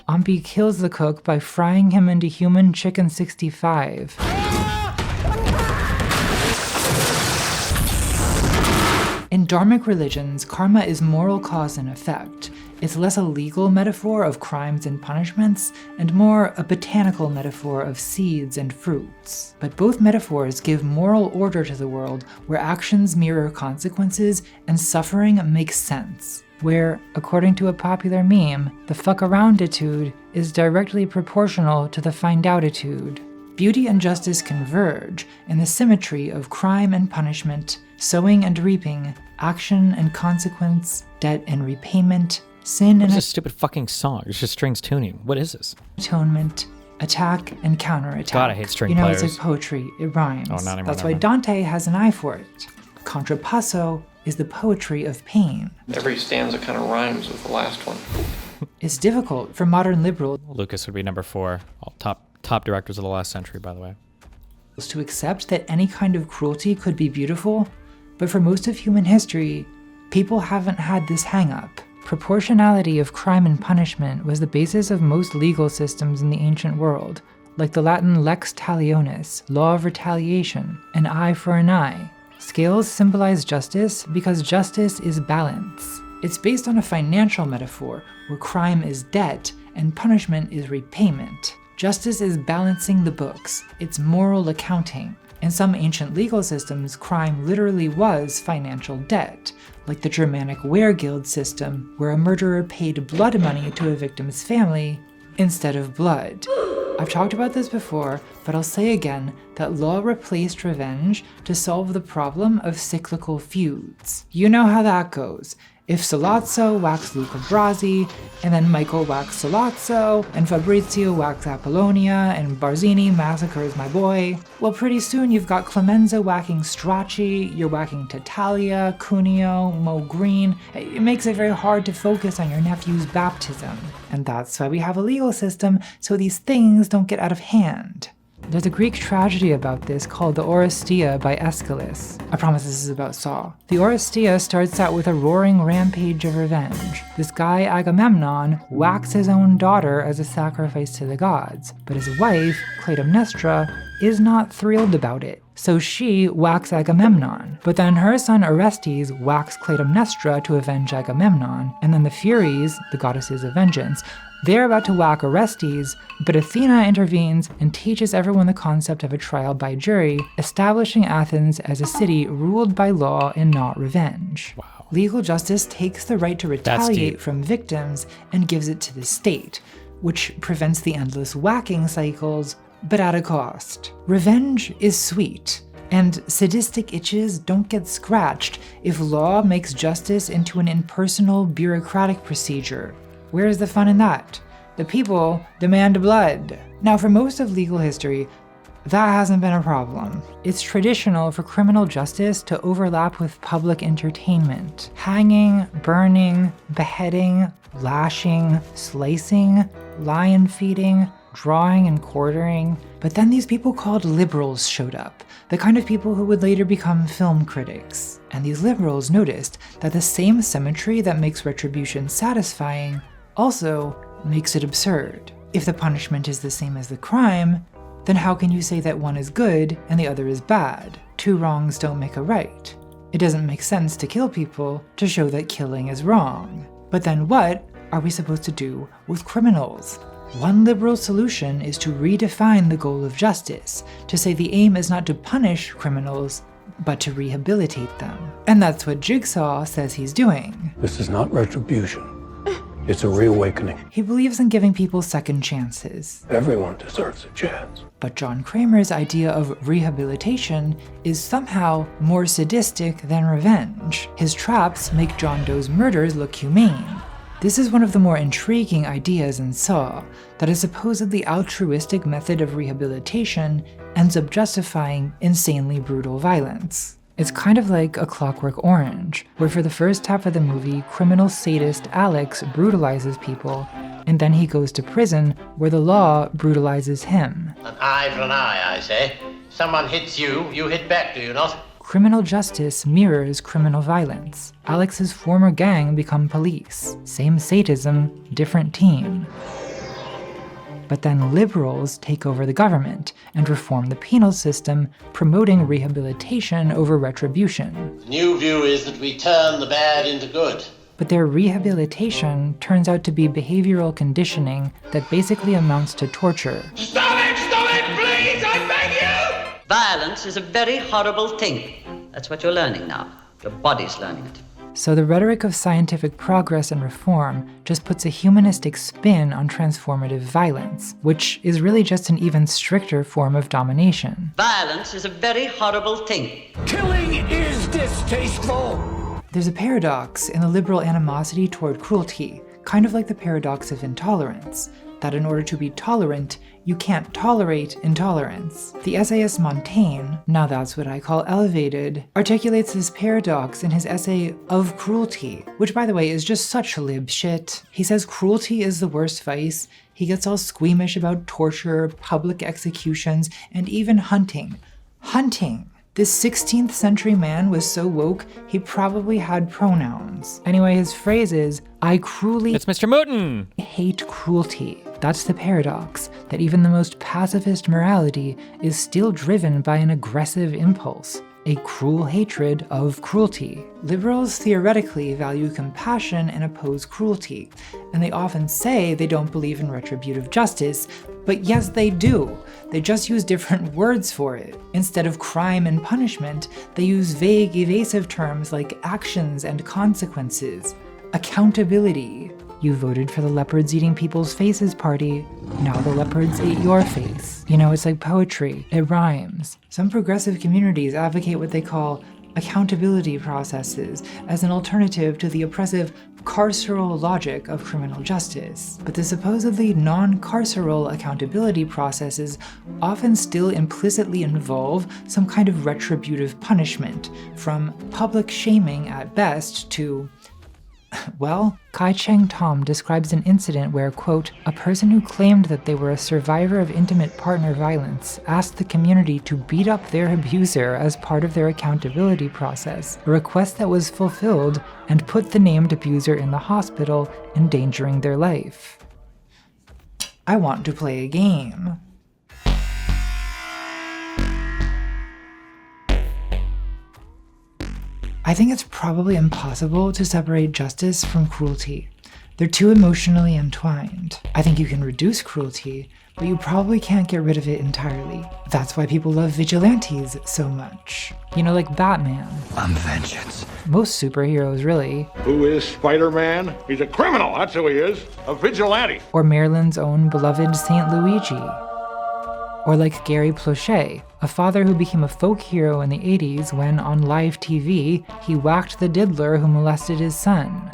Ambi kills the cook by frying him into human chicken 65. In Dharmic religions, karma is moral cause and effect. It's less a legal metaphor of crimes and punishments, and more a botanical metaphor of seeds and fruits. But both metaphors give moral order to the world, where actions mirror consequences and suffering makes sense. Where, according to a popular meme, the fuck-around-itude is directly proportional to the find-out-itude. Beauty and justice converge in the symmetry of crime and punishment, sowing and reaping, action and consequence, debt and repayment, sin What and is this stupid fucking song? It's just strings tuning. What is this? atonement, attack and counterattack. God, I hate string You know, players. it's like poetry. It rhymes. Oh, not anymore, That's never why mind. Dante has an eye for it. Contrapasso is the poetry of pain. Every stanza kind of rhymes with the last one. It's difficult for modern liberals Lucas would be number 4. All top directors of the last century, by the way. to accept that any kind of cruelty could be beautiful, but for most of human history, people haven't had this hang-up. Proportionality of crime and punishment was the basis of most legal systems in the ancient world, like the Latin lex talionis, law of retaliation, an eye for an eye. Scales symbolize justice because justice is balance. It's based on a financial metaphor where crime is debt and punishment is repayment. Justice is balancing the books, it's moral accounting. In some ancient legal systems, crime literally was financial debt, like the Germanic weregild system, where a murderer paid blood money to a victim's family instead of blood. I've talked about this before, but I'll say again that law replaced revenge to solve the problem of cyclical feuds. You know how that goes. If Sollozzo whacks Luca Brasi, and then Michael whacks Sollozzo, and Fabrizio whacks Apollonia, and Barzini massacres my boy, well, pretty soon you've got Clemenza whacking Strachey, you're whacking Tatalia, Cuneo, Mo Green. It makes it very hard to focus on your nephew's baptism. And that's why we have a legal system, so these things don't get out of hand. There's a Greek tragedy about this called the Oresteia by Aeschylus. I promise this is about Saw. The Oresteia starts out with a roaring rampage of revenge. This guy Agamemnon whacks his own daughter as a sacrifice to the gods, but his wife, Clytemnestra, is not thrilled about it. So she whacks Agamemnon, but then her son Orestes whacks Clytemnestra to avenge Agamemnon, and then the Furies, the goddesses of vengeance, they're about to whack Orestes, but Athena intervenes and teaches everyone the concept of a trial by jury, establishing Athens as a city ruled by law and not revenge. Wow. Legal justice takes the right to retaliate from victims and gives it to the state, which prevents the endless whacking cycles, but at a cost. Revenge is sweet, and sadistic itches don't get scratched if law makes justice into an impersonal, bureaucratic procedure. Where's the fun in that? The people demand blood. Now, for most of legal history, that hasn't been a problem. It's traditional for criminal justice to overlap with public entertainment. Hanging, burning, beheading, lashing, slicing, lion feeding, drawing and quartering. But then these people called liberals showed up, the kind of people who would later become film critics. And these liberals noticed that the same symmetry that makes retribution satisfying also makes it absurd. If the punishment is the same as the crime, then how can you say that one is good and the other is bad? Two wrongs don't make a right. It doesn't make sense to kill people to show that killing is wrong. But then what are we supposed to do with criminals? One liberal solution is to redefine the goal of justice, to say the aim is not to punish criminals, but to rehabilitate them. And that's what Jigsaw says he's doing. This is not retribution. It's a reawakening. He believes in giving people second chances. Everyone deserves a chance. But John Kramer's idea of rehabilitation is somehow more sadistic than revenge. His traps make John Doe's murders look humane. This is one of the more intriguing ideas in Saw, that a supposedly altruistic method of rehabilitation ends up justifying insanely brutal violence. It's kind of like A Clockwork Orange, where for the first half of the movie, criminal sadist Alex brutalizes people, and then he goes to prison where the law brutalizes him. An eye for an eye, I say. Someone hits you, you hit back, do you not? Criminal justice mirrors criminal violence. Alex's former gang become police. Same sadism, different team. But then liberals take over the government and reform the penal system, promoting rehabilitation over retribution. The new view is that we turn the bad into good. But their rehabilitation turns out to be behavioral conditioning that basically amounts to torture. Stop it, please, I beg you! Violence is a very horrible thing. That's what you're learning now. Your body's learning it. So the rhetoric of scientific progress and reform just puts a humanistic spin on transformative violence, which is really just an even stricter form of domination. Violence is a very horrible thing. Killing is distasteful. There's a paradox in the liberal animosity toward cruelty, kind of like the paradox of intolerance, that in order to be tolerant, you can't tolerate intolerance. The essayist Montaigne, now that's what I call elevated, articulates this paradox in his essay Of Cruelty, which by the way is just such lib shit. He says cruelty is the worst vice. He gets all squeamish about torture, public executions, and even hunting. Hunting! This 16th century man was so woke, he probably had pronouns. Anyway, his phrase is, I cruelly— It's Mr. Mooten! Hate cruelty. That's the paradox, that even the most pacifist morality is still driven by an aggressive impulse. a cruel hatred of cruelty. Liberals theoretically value compassion and oppose cruelty, and they often say they don't believe in retributive justice, but yes they do. They just use different words for it. Instead of crime and punishment, they use vague, evasive terms like actions and consequences. Accountability. You voted for the leopards eating people's faces party. Now the leopards ate your face. You know, it's like poetry. It rhymes. Some progressive communities advocate what they call accountability processes as an alternative to the oppressive carceral logic of criminal justice. But the supposedly non-carceral accountability processes often still implicitly involve some kind of retributive punishment, from public shaming at best to, well, Kai Cheng Tom describes an incident where, quote, a person who claimed that they were a survivor of intimate partner violence asked the community to beat up their abuser as part of their accountability process, a request that was fulfilled and put the named abuser in the hospital, endangering their life. I want to play a game. I think it's probably impossible to separate justice from cruelty. They're too emotionally entwined. I think you can reduce cruelty, but you probably can't get rid of it entirely. That's why people love vigilantes so much. You know, like Batman. I'm vengeance. Most superheroes, really. Who is Spider-Man? He's a criminal, that's who he is. A vigilante. Or Maryland's own beloved Saint Luigi. Or like Gary Plauché, a father who became a folk hero in the 80s when, on live TV, he whacked the diddler who molested his son.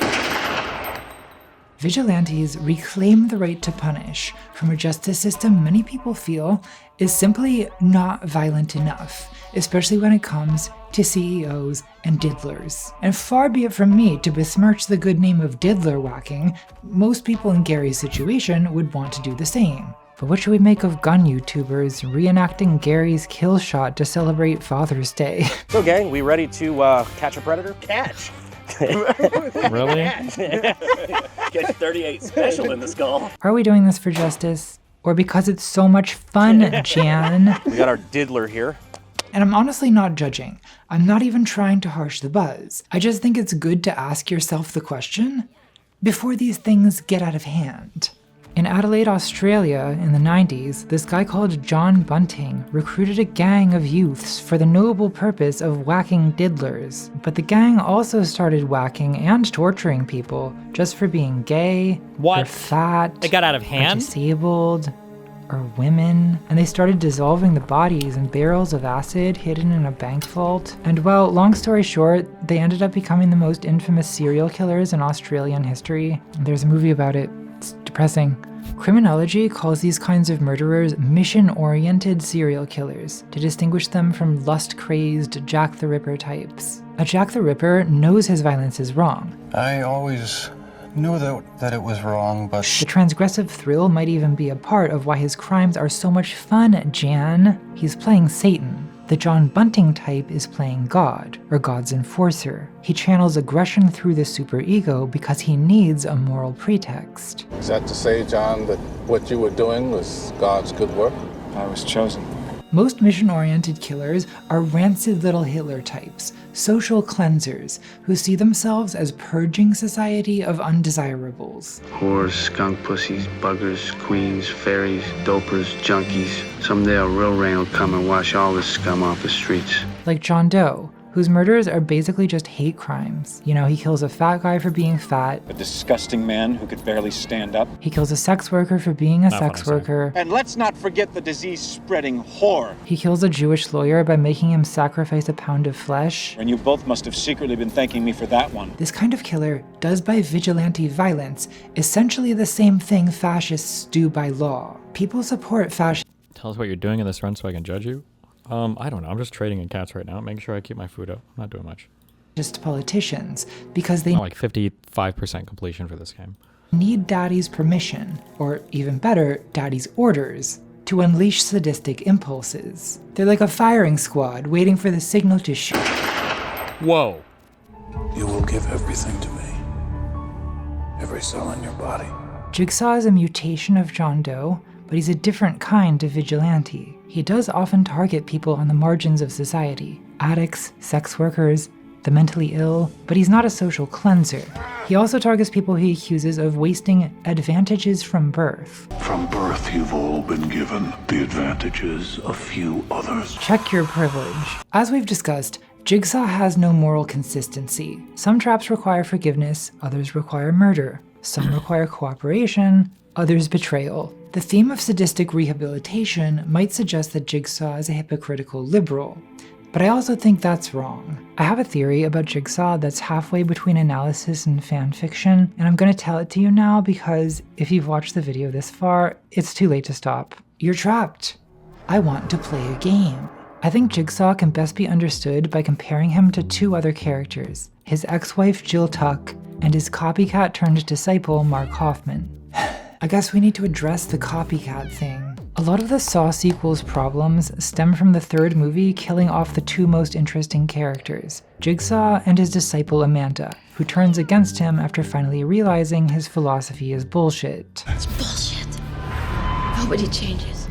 Vigilantes reclaim the right to punish from a justice system many people feel is simply not violent enough, especially when it comes to CEOs and diddlers. And far be it from me to besmirch the good name of diddler whacking, most people in Gary's situation would want to do the same. But what should we make of gun YouTubers reenacting Gary's kill shot to celebrate Father's Day? So gang, we ready to catch a predator? Catch! Really? Catch 38 special in the skull. Are we doing this for justice? Or because it's so much fun, Jan? We got our diddler here. And I'm honestly not judging. I'm not even trying to harsh the buzz. I just think it's good to ask yourself the question before these things get out of hand. In Adelaide, Australia, in the 90s, this guy called John Bunting recruited a gang of youths for the noble purpose of whacking diddlers. But the gang also started whacking and torturing people just for being gay, or fat, It got out of hand? or disabled, or women. And they started dissolving the bodies in barrels of acid hidden in a bank vault. And well, long story short, they ended up becoming the most infamous serial killers in Australian history. There's a movie about it. It's depressing. Criminology calls these kinds of murderers mission-oriented serial killers to distinguish them from lust-crazed Jack the Ripper types. A Jack the Ripper knows his violence is wrong. I always knew that it was wrong, but... The transgressive thrill might even be a part of why his crimes are so much fun, Jan. He's playing Satan. The John Bunting type is playing God, or God's enforcer. He channels aggression through the superego because he needs a moral pretext. Is that to say, John, that what you were doing was God's good work? I was chosen. Most mission-oriented killers are rancid little Hitler types, social cleansers, who see themselves as purging society of undesirables. Whores, skunk pussies, buggers, queens, fairies, dopers, junkies. Someday a real rain will come and wash all this scum off the streets. Like John Doe, whose murders are basically just hate crimes. You know, he kills a fat guy for being fat. A disgusting man who could barely stand up. He kills a sex worker for being a sex worker. And let's not forget the disease-spreading whore. He kills a Jewish lawyer by making him sacrifice a pound of flesh. And you both must have secretly been thanking me for that one. This kind of killer does by vigilante violence essentially the same thing fascists do by law. People support fascism. Tell us what you're doing in this run so I can judge you. I don't know. I'm just trading in cats right now, making sure I keep my food up. I'm not doing much. Just politicians, because they like 55% completion for this game. Need daddy's permission, or even better, daddy's orders, to unleash sadistic impulses. They're like a firing squad waiting for the signal to shoot. Whoa. You will give everything to me. Every cell in your body. Jigsaw is a mutation of John Doe, but he's a different kind of vigilante. He does often target people on the margins of society, addicts, sex workers, the mentally ill, but he's not a social cleanser. He also targets people he accuses of wasting advantages from birth. From birth, you've all been given the advantages of few others. Check your privilege. As we've discussed, Jigsaw has no moral consistency. Some traps require forgiveness, others require murder. Some require cooperation, others betrayal. The theme of sadistic rehabilitation might suggest that Jigsaw is a hypocritical liberal, but I also think that's wrong. I have a theory about Jigsaw that's halfway between analysis and fan fiction, and I'm gonna tell it to you now because if you've watched the video this far, it's too late to stop. You're trapped. I want to play a game. I think Jigsaw can best be understood by comparing him to two other characters, his ex-wife Jill Tuck and his copycat turned disciple Mark Hoffman. I guess we need to address the copycat thing. A lot of the Saw sequel's problems stem from the third movie killing off the two most interesting characters, Jigsaw and his disciple Amanda, who turns against him after finally realizing his philosophy is bullshit. It's bullshit. Nobody changes.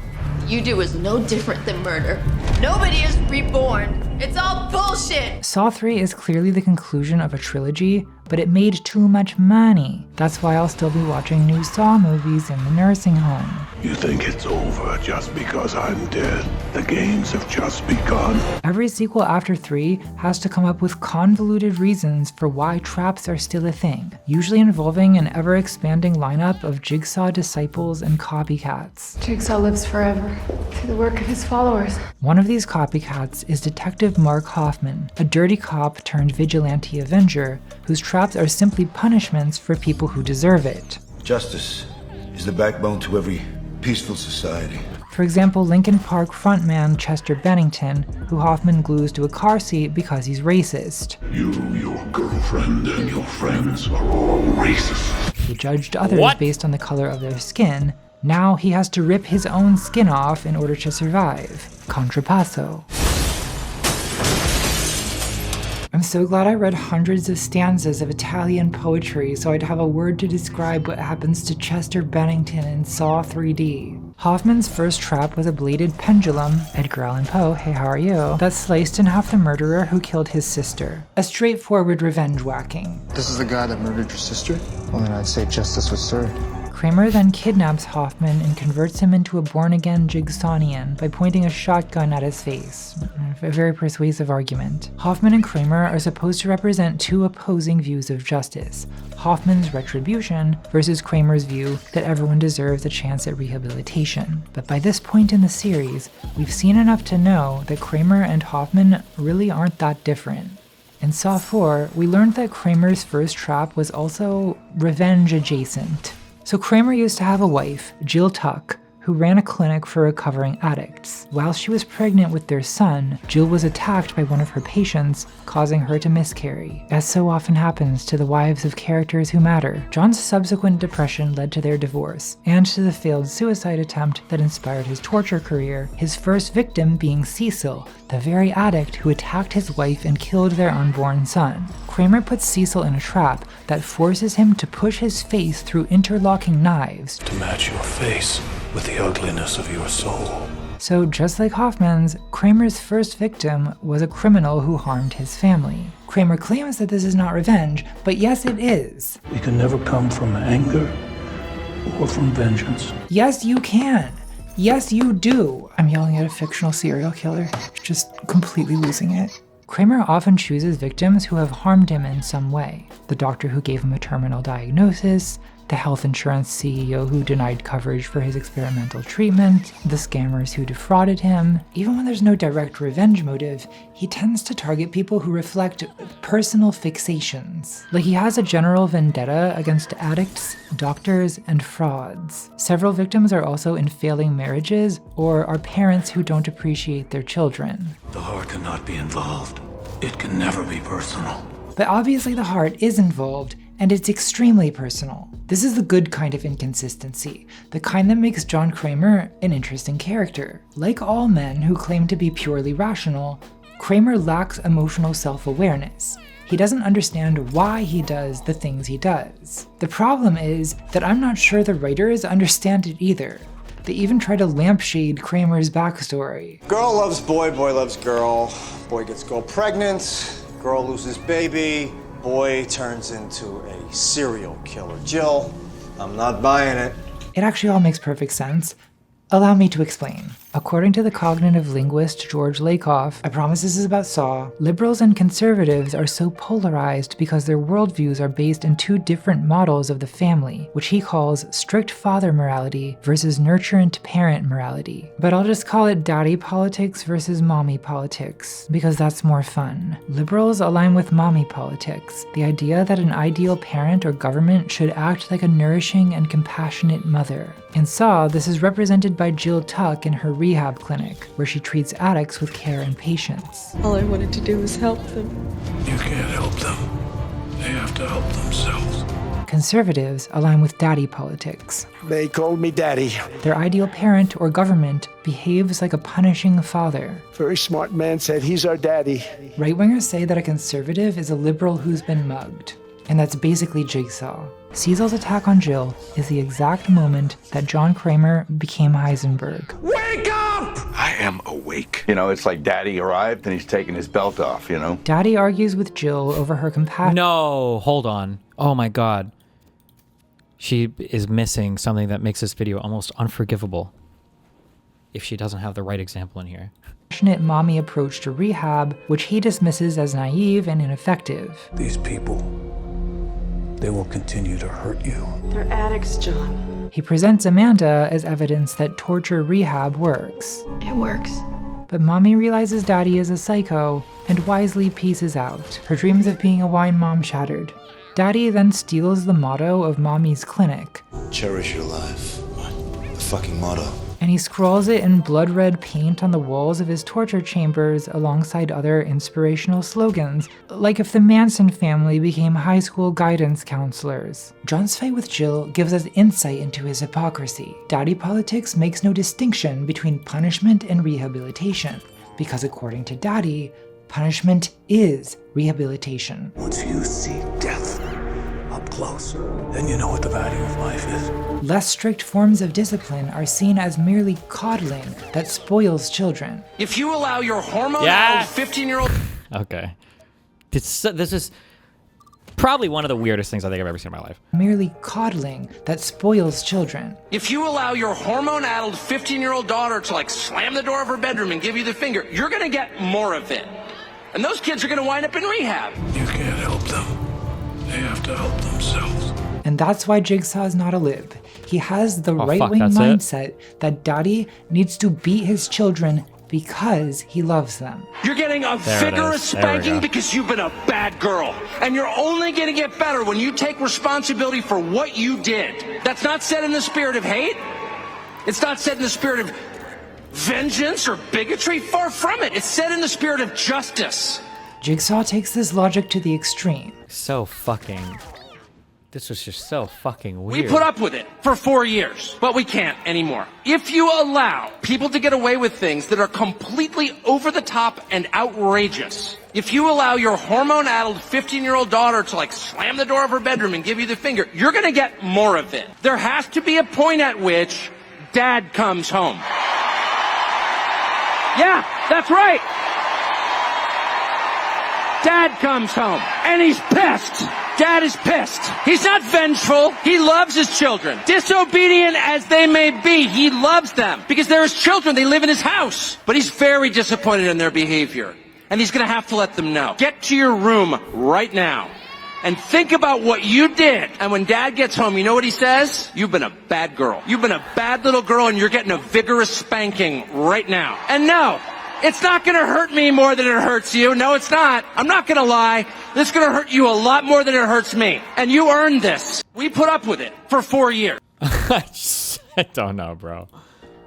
You do is no different than murder. Nobody is reborn. It's all bullshit! Saw 3 is clearly the conclusion of a trilogy, but it made too much money. That's why I'll still be watching new Saw movies in the nursing home. You think it's over just because I'm dead? The games have just begun. Every sequel after 3 has to come up with convoluted reasons for why traps are still a thing, usually involving an ever-expanding lineup of Jigsaw disciples and copycats. Jigsaw lives forever, through the work of his followers. One of these copycats is Detective Mark Hoffman, a dirty cop turned vigilante avenger whose traps are simply punishments for people who deserve it. Justice is the backbone to every peaceful society. For example, Linkin Park frontman Chester Bennington, who Hoffman glues to a car seat because he's racist. You, your girlfriend, and your friends are all racist. He judged others based on the color of their skin. Now he has to rip his own skin off in order to survive. Contrapasso. I'm so glad I read hundreds of stanzas of Italian poetry so I'd have a word to describe what happens to Chester Bennington in Saw 3D. Hoffman's first trap was a bladed pendulum, Edgar Allan Poe, hey how are you, that sliced in half the murderer who killed his sister. A straightforward revenge whacking. This is the guy that murdered your sister? Well then I'd say justice was served. Kramer then kidnaps Hoffman and converts him into a born-again Jigsawnian by pointing a shotgun at his face. A very persuasive argument. Hoffman and Kramer are supposed to represent two opposing views of justice. Hoffman's retribution versus Kramer's view that everyone deserves a chance at rehabilitation. But by this point in the series, we've seen enough to know that Kramer and Hoffman really aren't that different. In Saw 4, we learned that Kramer's first trap was also revenge adjacent. So Kramer used to have a wife, Jill Tuck, who ran a clinic for recovering addicts. While she was pregnant with their son, Jill was attacked by one of her patients, causing her to miscarry. As so often happens to the wives of characters who matter, John's subsequent depression led to their divorce, and to the failed suicide attempt that inspired his torture career, his first victim being Cecil, the very addict who attacked his wife and killed their unborn son. Kramer puts Cecil in a trap that forces him to push his face through interlocking knives to match your face with the ugliness of your soul. So just like Hoffman's, Kramer's first victim was a criminal who harmed his family. Kramer claims that this is not revenge, but yes it is. We can never come from anger or from vengeance. Yes you can. Yes you do. I'm yelling at a fictional serial killer, just completely losing it. Kramer often chooses victims who have harmed him in some way. The doctor who gave him a terminal diagnosis, the health insurance CEO who denied coverage for his experimental treatment, the scammers who defrauded him. Even when there's no direct revenge motive, he tends to target people who reflect personal fixations. Like he has a general vendetta against addicts, doctors, and frauds. Several victims are also in failing marriages or are parents who don't appreciate their children. The heart cannot be involved. It can never be personal. But obviously the heart is involved, and it's extremely personal. This is the good kind of inconsistency, the kind that makes John Kramer an interesting character. Like all men who claim to be purely rational, Kramer lacks emotional self-awareness. He doesn't understand why he does the things he does. The problem is that I'm not sure the writers understand it either. They even try to lampshade Kramer's backstory. Girl loves boy, boy loves girl. Boy gets girl pregnant, girl loses baby, boy turns into a serial killer. Jill, I'm not buying it. It actually all makes perfect sense. Allow me to explain. According to the cognitive linguist George Lakoff, I promise this is about Saw, liberals and conservatives are so polarized because their worldviews are based in two different models of the family, which he calls strict father morality versus nurturant parent morality. But I'll just call it daddy politics versus mommy politics, because that's more fun. Liberals align with mommy politics, the idea that an ideal parent or government should act like a nourishing and compassionate mother. In Saw, this is represented by Jill Tuck in her rehab clinic, where she treats addicts with care and patience. All I wanted to do was help them. You can't help them. They have to help themselves. Conservatives align with daddy politics. They called me daddy. Their ideal parent or government behaves like a punishing father. Very smart man said he's our daddy. Right-wingers say that a conservative is a liberal who's been mugged. And that's basically Jigsaw. Cecil's attack on Jill is the exact moment that John Kramer became Heisenberg. Wake up! I am awake. You know, it's like Daddy arrived and he's taking his belt off, you know? Daddy argues with Jill over her compassion. No, hold on. Oh my god. She is missing something that makes this video almost unforgivable if she doesn't have the right example in here. Passionate mommy approach to rehab, which he dismisses as naive and ineffective. These people, they will continue to hurt you. They're addicts, John. He presents Amanda as evidence that torture rehab works. It works. But mommy realizes daddy is a psycho and wisely pieces out. Her dreams of being a wine mom shattered. Daddy then steals the motto of mommy's clinic. Cherish your life. The fucking motto. And he scrawls it in blood red paint on the walls of his torture chambers alongside other inspirational slogans, like if the Manson family became high school guidance counselors. John's fight with Jill gives us insight into his hypocrisy. Daddy politics makes no distinction between punishment and rehabilitation, because according to Daddy, punishment is rehabilitation. Once you see death up close, then you know what the value of life is. Less strict forms of discipline are seen as merely coddling that spoils children. If you allow your hormone-addled 15-year-old... Okay. This is probably one of the weirdest things I think I've ever seen in my life. Merely coddling that spoils children. If you allow your hormone-addled 15-year-old daughter to, like, slam the door of her bedroom and give you the finger, you're gonna get more of it. And those kids are gonna wind up in rehab. You can't help them. They have to help themselves. And that's why Jigsaw is not a lib. He has the right-wing mindset that Daddy needs to beat his children because he loves them. You're getting a vigorous spanking because you've been a bad girl. And you're only gonna get better when you take responsibility for what you did. That's not said in the spirit of hate. It's not said in the spirit of vengeance or bigotry. Far from it. It's said in the spirit of justice. Jigsaw takes this logic to the extreme. This was just so fucking weird. We put up with it for 4 years, but we can't anymore. If you allow people to get away with things that are completely over the top and outrageous, if you allow your hormone-addled 15-year-old daughter to, like, slam the door of her bedroom and give you the finger, you're gonna get more of it. There has to be a point at which Dad comes home. Yeah, that's right. Dad comes home, and he's pissed. Dad is pissed. He's not vengeful. He loves his children. Disobedient as they may be, he loves them. Because they're his children. They live in his house. But he's very disappointed in their behavior. And he's going to have to let them know. Get to your room right now. And think about what you did. And when Dad gets home, you know what he says? You've been a bad girl. You've been a bad little girl, and you're getting a vigorous spanking right now. And no, it's not going to hurt me more than it hurts you. No, it's not. I'm not going to lie. This is going to hurt you a lot more than it hurts me. And you earned this. We put up with it for 4 years. I don't know, bro.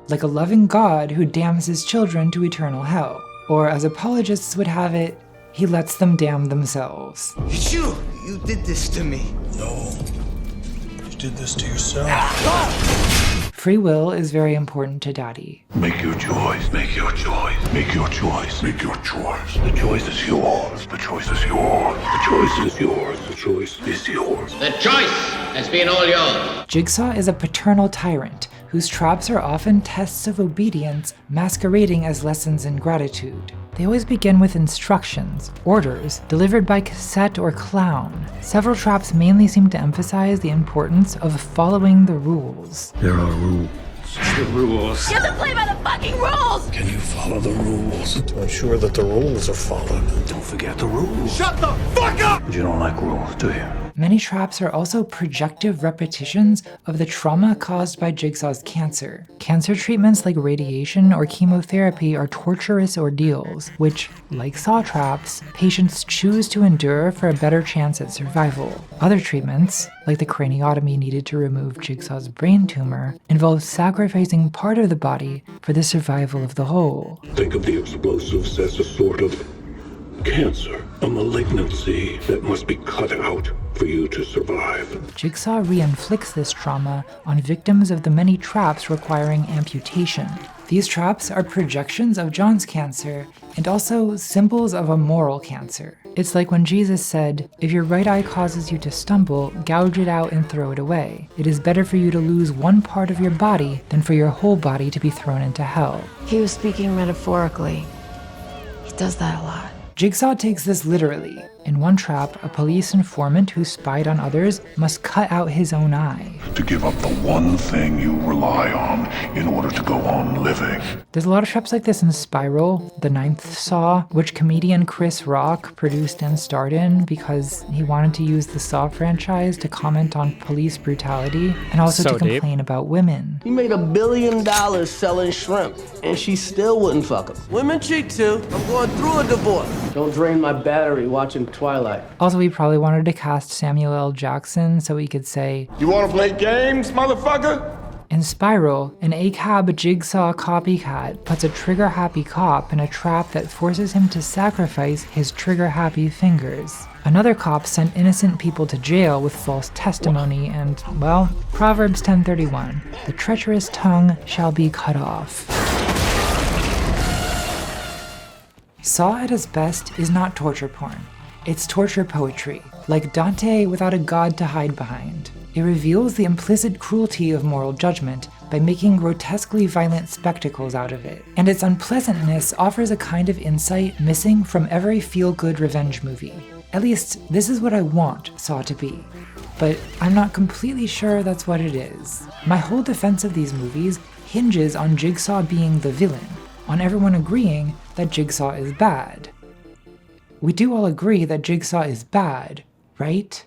Like a loving God who damns his children to eternal hell. Or as apologists would have it, he lets them damn themselves. You did this to me. No. You did this to yourself. Free will is very important to Daddy. Make your choice. Make your choice. Make your choice. Make your choice. The choice is yours. The choice is yours. The choice is yours. The choice is yours. The choice has been all yours. Jigsaw is a paternal tyrant whose traps are often tests of obedience masquerading as lessons in gratitude. They always begin with instructions, orders, delivered by cassette or clown. Several traps mainly seem to emphasize the importance of following the rules. There are rules. The rules. You have to play by the fucking rules! Can you follow the rules? To ensure that the rules are followed. Don't forget the rules. Shut the fuck up! But you don't like rules, do you? Many traps are also projective repetitions of the trauma caused by Jigsaw's cancer. Cancer treatments like radiation or chemotherapy are torturous ordeals, which, like Saw traps, patients choose to endure for a better chance at survival. Other treatments, like the craniotomy needed to remove Jigsaw's brain tumor, involve sacrificing part of the body for the survival of the whole. Think of the explosives as a sort of cancer, a malignancy that must be cut out for you to survive. Jigsaw re-inflicts this trauma on victims of the many traps requiring amputation. These traps are projections of John's cancer and also symbols of a moral cancer. It's like when Jesus said, "If your right eye causes you to stumble, gouge it out and throw it away. It is better for you to lose one part of your body than for your whole body to be thrown into hell." He was speaking metaphorically. He does that a lot. Jigsaw takes this literally. In one trap, a police informant who spied on others must cut out his own eye. To give up the one thing you rely on in order to go on living. There's a lot of traps like this in Spiral, the 9th Saw, which comedian Chris Rock produced and starred in because he wanted to use the Saw franchise to comment on police brutality and also to complain about women. He made $1 billion selling shrimp, and she still wouldn't fuck him. Women cheat too. I'm going through a divorce. Don't drain my battery watching Twilight. Also, we probably wanted to cast Samuel L. Jackson so he could say, "You want to play games, motherfucker?" In Spiral, an ACAB Jigsaw copycat puts a trigger-happy cop in a trap that forces him to sacrifice his trigger-happy fingers. Another cop sent innocent people to jail with false testimony and, well, Proverbs 10:31, the treacherous tongue shall be cut off. Saw at its best is not torture porn. It's torture poetry, like Dante without a god to hide behind. It reveals the implicit cruelty of moral judgment by making grotesquely violent spectacles out of it. And its unpleasantness offers a kind of insight missing from every feel-good revenge movie. At least, this is what I want Saw to be. But I'm not completely sure that's what it is. My whole defense of these movies hinges on Jigsaw being the villain, on everyone agreeing that Jigsaw is bad. We do all agree that Jigsaw is bad, right?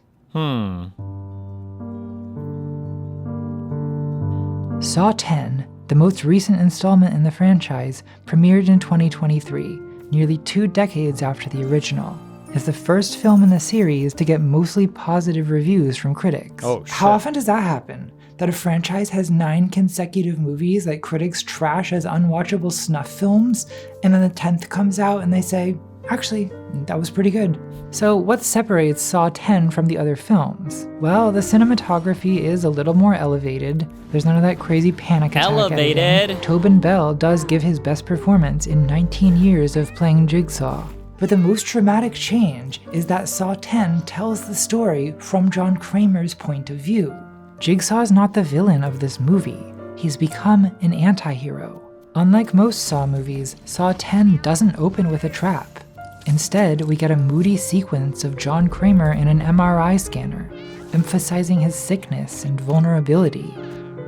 Saw 10, the most recent installment in the franchise, premiered in 2023, nearly 2 decades after the original. It's the first film in the series to get mostly positive reviews from critics. Oh, shit. How often does that happen? That a franchise has 9 consecutive movies that critics trash as unwatchable snuff films, and then the 10th comes out and they say, actually, that was pretty good. So what separates Saw 10 from the other films? Well, the cinematography is a little more elevated. There's none of that crazy panic attack Elevated. editing. Tobin Bell does give his best performance in 19 years of playing Jigsaw. But the most dramatic change is that Saw 10 tells the story from John Kramer's point of view. Jigsaw is not the villain of this movie. He's become an anti-hero. Unlike most Saw movies, Saw 10 doesn't open with a trap. Instead, we get a moody sequence of John Kramer in an MRI scanner, emphasizing his sickness and vulnerability.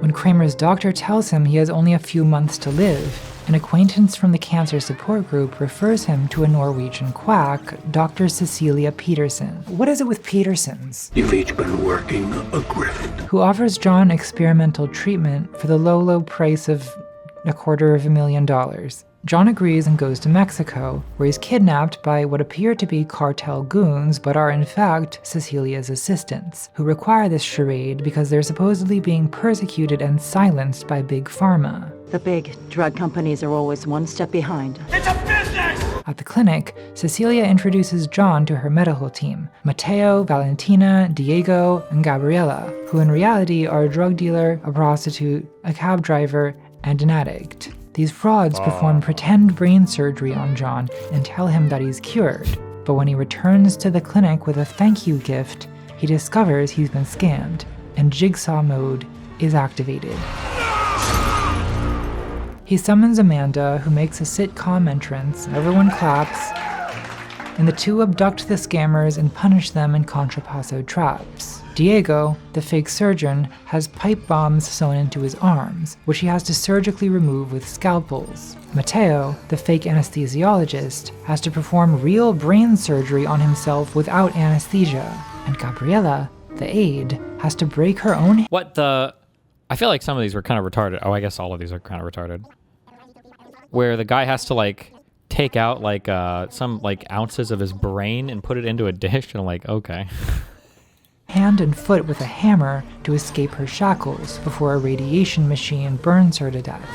When Kramer's doctor tells him he has only a few months to live, an acquaintance from the cancer support group refers him to a Norwegian quack, Dr. Cecilia Peterson. What is it with Petersons? You've each been working a grift. Who offers John experimental treatment for the low price of $250,000. John agrees and goes to Mexico, where he's kidnapped by what appear to be cartel goons, but are in fact Cecilia's assistants, who require this charade because they're supposedly being persecuted and silenced by Big Pharma. The big drug companies are always one step behind. It's a business! At the clinic, Cecilia introduces John to her medical team, Mateo, Valentina, Diego, and Gabriela, who in reality are a drug dealer, a prostitute, a cab driver, and an addict. These frauds perform pretend brain surgery on John and tell him that he's cured. But when he returns to the clinic with a thank you gift, he discovers he's been scammed, and Jigsaw mode is activated. He summons Amanda, who makes a sitcom entrance, everyone claps, and the two abduct the scammers and punish them in contrapasso traps. Diego, the fake surgeon, has pipe bombs sewn into his arms, which he has to surgically remove with scalpels. Mateo, the fake anesthesiologist, has to perform real brain surgery on himself without anesthesia. And Gabriela, the aide, has to break her own... What the... I feel like some of these were kind of retarded. Oh, I guess all of these are kind of retarded. Where the guy has to, like, take out, like, some, like, ounces of his brain and put it into a dish, and I'm like, okay. hand and foot with a hammer to escape her shackles before a radiation machine burns her to death.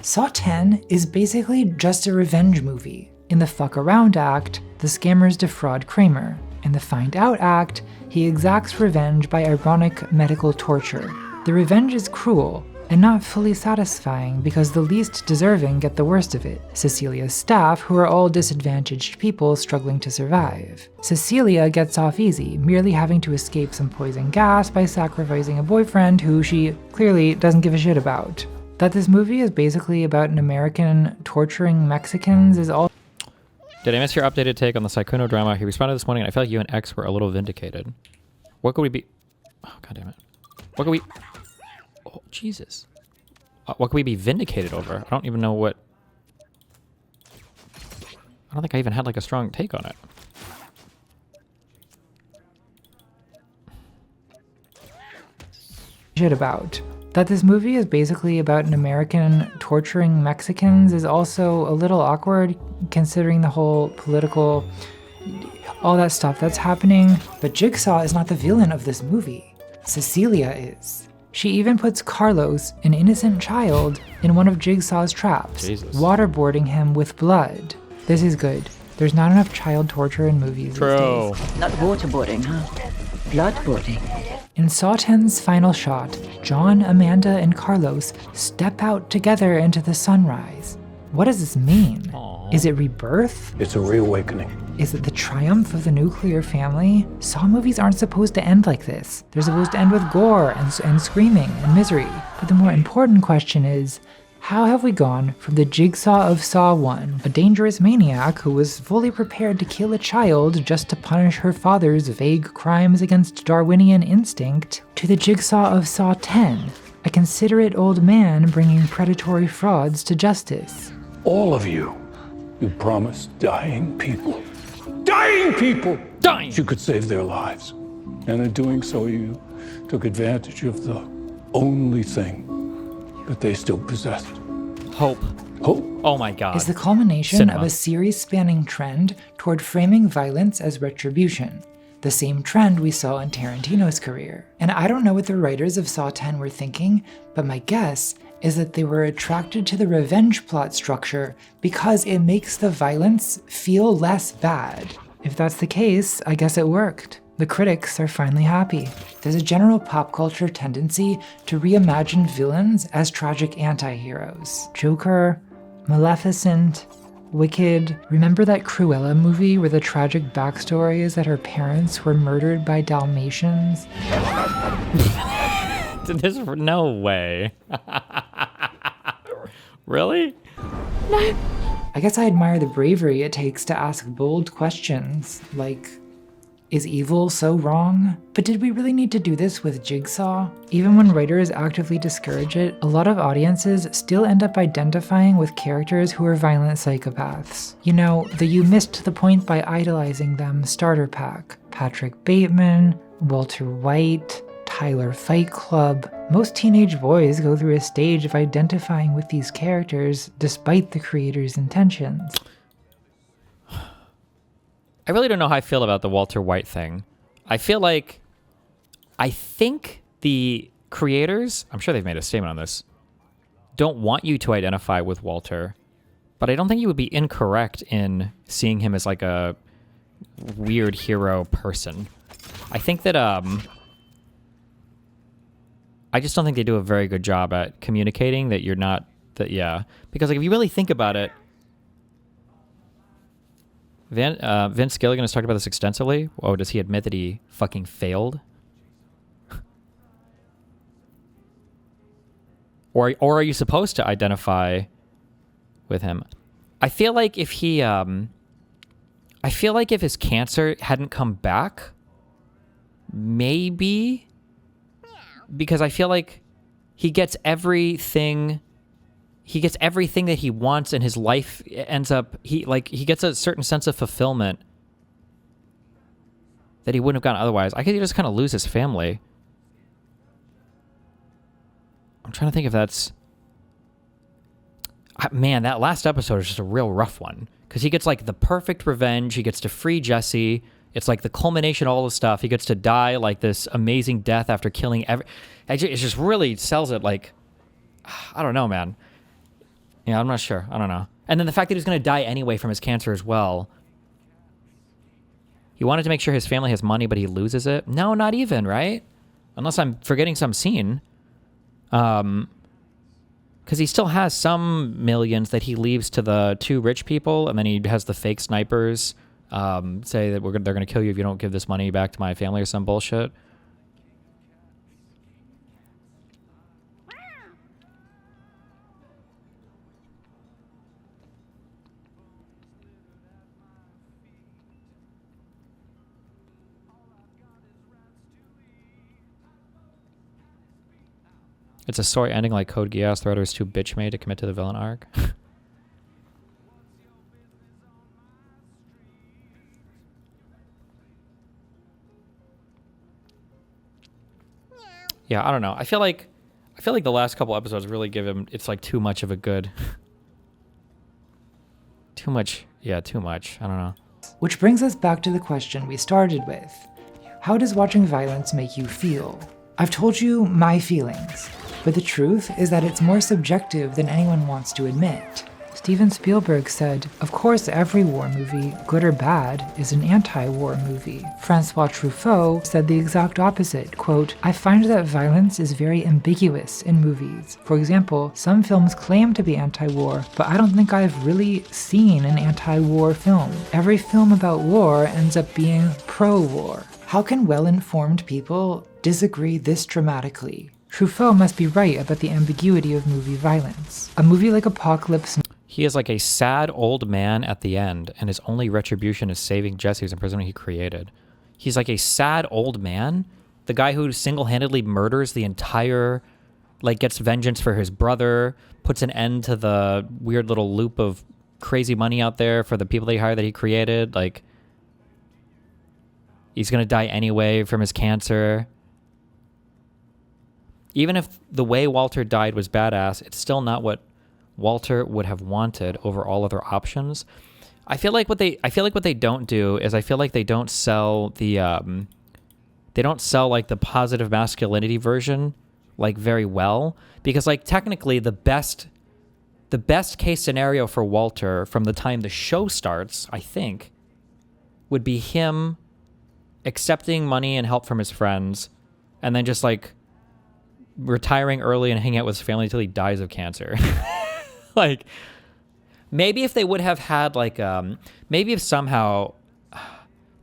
Saw 10 is basically just a revenge movie. In the fuck around act, the scammers defraud Kramer. In the find out act, he exacts revenge by ironic medical torture. The revenge is cruel and not fully satisfying because the least deserving get the worst of it. Cecilia's staff, who are all disadvantaged people struggling to survive. Cecilia gets off easy, merely having to escape some poison gas by sacrificing a boyfriend who she clearly doesn't give a shit about. That this movie is basically about an American torturing Mexicans is all... Did I miss your updated take on the Saikuno drama? He responded this morning, and I felt like you and X were a little vindicated. What could we be... Oh, God damn it. What could we... Oh, Jesus. What could we be vindicated over? I don't even know what... I don't think I even had, like, a strong take on it. Shit about. That this movie is basically about an American torturing Mexicans is also a little awkward considering the whole political, all that stuff that's happening. But Jigsaw is not the villain of this movie. Cecilia is. She even puts Carlos, an innocent child, in one of Jigsaw's traps, waterboarding him with blood. This is good. There's not enough child torture in movies these days. Not waterboarding, huh? Bloodboarding. In Saw 10's final shot, John, Amanda, and Carlos step out together into the sunrise. What does this mean? Aww. Is it rebirth? It's a reawakening. Is it the triumph of the nuclear family? Saw movies aren't supposed to end like this. They're supposed to end with gore and screaming and misery. But the more important question is, how have we gone from the Jigsaw of Saw 1, a dangerous maniac who was fully prepared to kill a child just to punish her father's vague crimes against Darwinian instinct, to the Jigsaw of Saw 10, a considerate old man bringing predatory frauds to justice? All of you promised dying people. Dying people! Dying! You could save their lives. And in doing so, you took advantage of the only thing that they still possessed. Hope. Hope. Oh my God. Is the culmination Cinema. of a series-spanning trend toward framing violence as retribution. The same trend we saw in Tarantino's career. And I don't know what the writers of Saw 10 were thinking, but my guess is that they were attracted to the revenge plot structure because it makes the violence feel less bad. If that's the case, I guess it worked. The critics are finally happy. There's a general pop culture tendency to reimagine villains as tragic anti-heroes. Joker, Maleficent, Wicked. Remember that Cruella movie where the tragic backstory is that her parents were murdered by Dalmatians? There's no way. Really? No. I guess I admire the bravery it takes to ask bold questions, like, is evil so wrong? But did we really need to do this with Jigsaw? Even when writers actively discourage it, a lot of audiences still end up identifying with characters who are violent psychopaths. You know, the you missed the point by idolizing them starter pack. Patrick Bateman, Walter White, Tyler Fight Club. Most teenage boys go through a stage of identifying with these characters despite the creator's intentions. I really don't know how I feel about the Walter White thing. I think the creators, I'm sure they've made a statement on this, don't want you to identify with Walter, but I don't think you would be incorrect in seeing him as like a weird hero person. I think that I just don't think they do a very good job at communicating that you're not that. Yeah, because like if you really think about it, Vince Gilligan has talked about this extensively. Oh, does he admit that he fucking failed? Or are you supposed to identify with him? I feel like if he, I feel like if his cancer hadn't come back, maybe, because I feel like he gets everything that he wants, and his life ends up, he gets a certain sense of fulfillment that he wouldn't have gotten otherwise. I could just kind of lose his family. I'm trying to think if that's... Man, that last episode is just a real rough one. Because he gets, like, the perfect revenge. He gets to free Jesse. It's, like, the culmination of all the stuff. He gets to die, like, this amazing death after killing it just really sells it, like... I don't know, man. Yeah, I'm not sure. I don't know. And then the fact that he's going to die anyway from his cancer as well. He wanted to make sure his family has money, but he loses it? No, not even, right? Unless I'm forgetting some scene. Because he still has some millions that he leaves to the two rich people, and then he has the fake snipers say that they're going to kill you if you don't give this money back to my family or some bullshit. It's a story ending like Code Geass. The writer was too bitch-made to commit to the villain arc. Yeah, I don't know. I feel like the last couple episodes really give him... It's like too much of a good... too much. Yeah, too much. I don't know. Which brings us back to the question we started with. How does watching violence make you feel? I've told you my feelings. But the truth is that it's more subjective than anyone wants to admit. Steven Spielberg said, "Of course every war movie, good or bad, is an anti-war movie." Francois Truffaut said the exact opposite, quote, "I find that violence is very ambiguous in movies. For example, some films claim to be anti-war, but I don't think I've really seen an anti-war film. Every film about war ends up being pro-war." How can well-informed people disagree this dramatically? Truffaut must be right about the ambiguity of movie violence. A movie like Apocalypse... He is like a sad old man at the end, and his only retribution is saving Jesse, who's imprisonment he created. He's like a sad old man? The guy who single-handedly murders the entire... Like, gets vengeance for his brother, puts an end to the weird little loop of crazy money out there for the people they hire that he created. Like, he's gonna die anyway from his cancer. Even if the way Walter died was badass, it's still not what Walter would have wanted over all other options. I feel like what they don't do is I feel like they don't sell the like the positive masculinity version like very well, because like technically the best case scenario for Walter from the time the show starts, I think, would be him accepting money and help from his friends and then just like retiring early and hanging out with his family until he dies of cancer. Like, maybe if they would have had like, maybe if somehow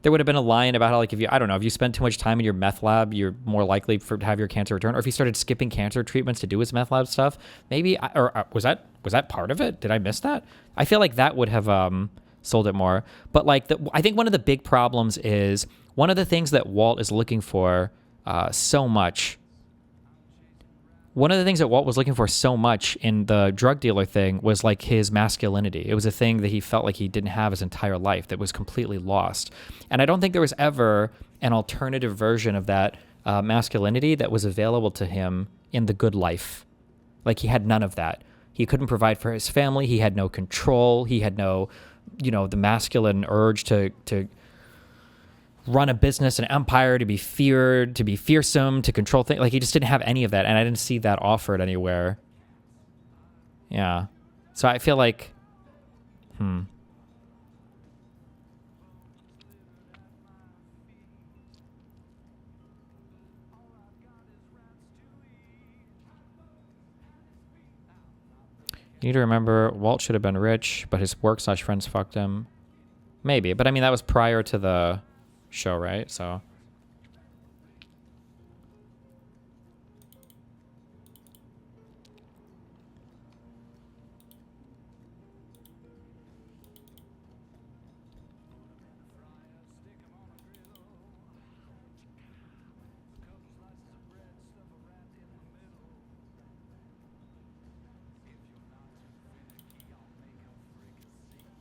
there would have been a line about how like if you spend too much time in your meth lab, you're more likely to have your cancer return, or if he started skipping cancer treatments to do his meth lab stuff, maybe, was that part of it? Did I miss that? I feel like that would have sold it more. But like, I think one of the big problems is one of the things that Walt is looking for so much. One of the things that Walt was looking for so much in the drug dealer thing was like his masculinity. It was a thing that he felt like he didn't have his entire life, that was completely lost. And I don't think there was ever an alternative version of that masculinity that was available to him in The Good Life. Like, he had none of that. He couldn't provide for his family. He had no control. He had no, the masculine urge to run a business, an empire, to be feared, to be fearsome, to control things. Like, he just didn't have any of that, and I didn't see that offered anywhere. Yeah. So I feel like, You need to remember, Walt should have been rich, but his work/friends fucked him. Maybe, but I mean, that was prior to the show, right? So.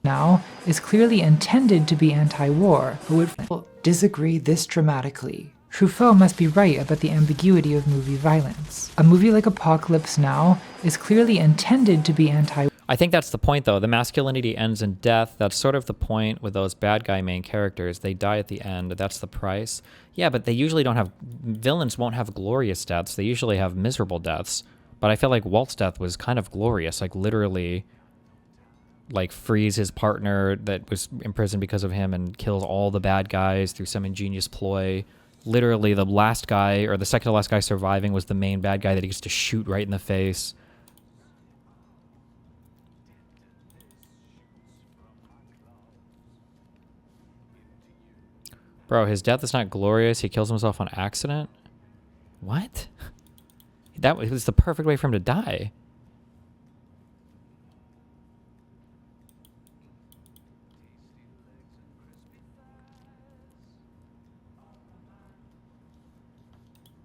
Now is clearly intended to be anti-war, but would disagree this dramatically. Truffaut must be right about the ambiguity of movie violence. A movie like Apocalypse Now is clearly intended to be anti-war. I think that's the point, though. The masculinity ends in death. That's sort of the point with those bad guy main characters. They die at the end. That's the price. Yeah, but they usually don't have... Villains won't have glorious deaths. They usually have miserable deaths. But I feel like Walt's death was kind of glorious. Like, literally... like frees his partner that was imprisoned because of him and kills all the bad guys through some ingenious ploy. Literally the last guy, or the second to last guy surviving, was the main bad guy that he gets to shoot right in the face. Bro, his death is not glorious. He kills himself on accident? What? That was the perfect way for him to die.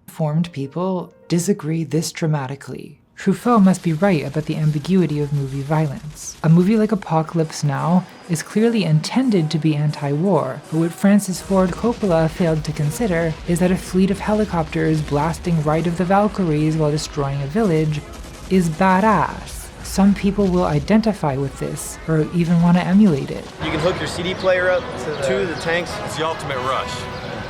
Informed people disagree this dramatically. Truffaut must be right about the ambiguity of movie violence. A movie like Apocalypse Now is clearly intended to be anti-war, but what Francis Ford Coppola failed to consider is that a fleet of helicopters blasting Ride of the Valkyries while destroying a village is badass. Some people will identify with this, or even want to emulate it. You can hook your CD player up to the tanks. It's the ultimate rush.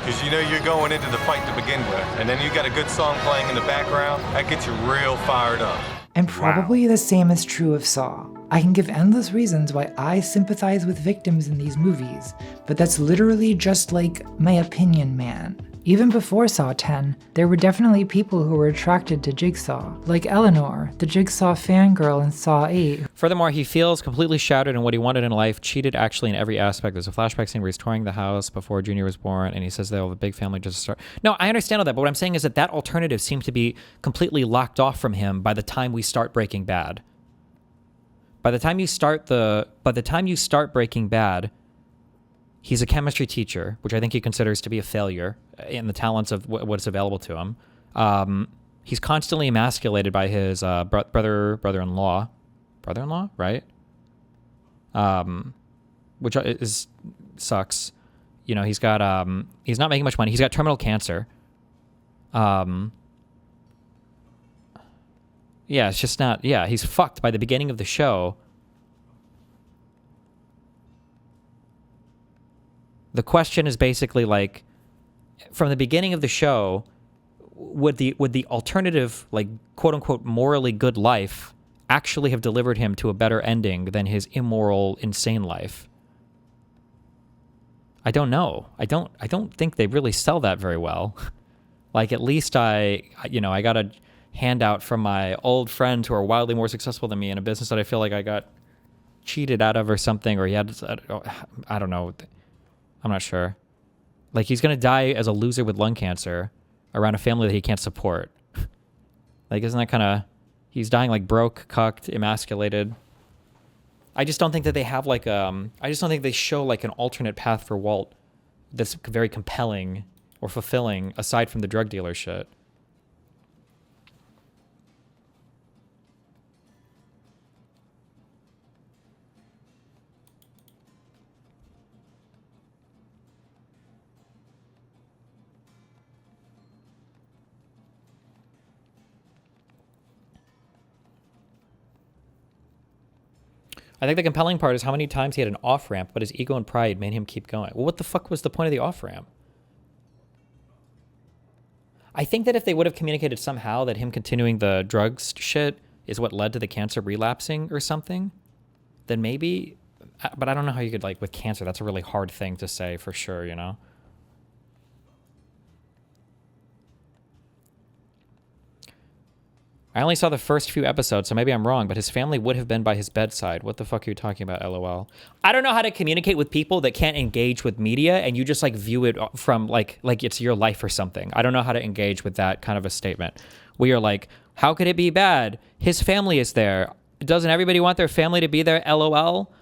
Because you know you're going into the fight to begin with. And then you got a good song playing in the background. That gets you real fired up. And probably the same is true of Saw. I can give endless reasons why I sympathize with victims in these movies, but that's literally just like my opinion, man. Even before Saw 10, there were definitely people who were attracted to Jigsaw, like Eleanor, the Jigsaw fangirl in Saw 8. Furthermore, he feels completely shattered in what he wanted in life, cheated actually in every aspect. There's a flashback scene where he's touring the house before Junior was born, and he says they have a big family just to start. No, I understand all that, but what I'm saying is that that alternative seems to be completely locked off from him by the time we start Breaking Bad. By the time you start Breaking Bad, he's a chemistry teacher, which I think he considers to be a failure in the talents of what's available to him. He's constantly emasculated by his brother-in-law, right? Which sucks. You know, he's got he's not making much money. He's got terminal cancer. Yeah, it's just not. Yeah, he's fucked by the beginning of the show. The question is basically like, from the beginning of the show, would the alternative, like, quote unquote morally good life actually have delivered him to a better ending than his immoral, insane life? I don't know. I don't think they really sell that very well. Like, at least I got a handout from my old friends who are wildly more successful than me in a business that I feel like I got cheated out of or something, or he had, I don't know. I'm not sure. Like, he's going to die as a loser with lung cancer around a family that he can't support. Like, isn't that kind of... He's dying like broke, cucked, emasculated. I just don't think that they have like... I just don't think they show like an alternate path for Walt that's very compelling or fulfilling aside from the drug dealer shit. I think the compelling part is how many times he had an off-ramp, but his ego and pride made him keep going. Well, what the fuck was the point of the off-ramp? I think that if they would have communicated somehow that him continuing the drugs shit is what led to the cancer relapsing or something, then maybe, but I don't know how you could, like, with cancer, that's a really hard thing to say for sure, you know? I only saw the first few episodes, so maybe I'm wrong, but his family would have been by his bedside. What the fuck are you talking about, LOL? I don't know how to communicate with people that can't engage with media and you just, like, view it from, like it's your life or something. I don't know how to engage with that kind of a statement. We are like, how could it be bad? His family is there. Doesn't everybody want their family to be there, LOL?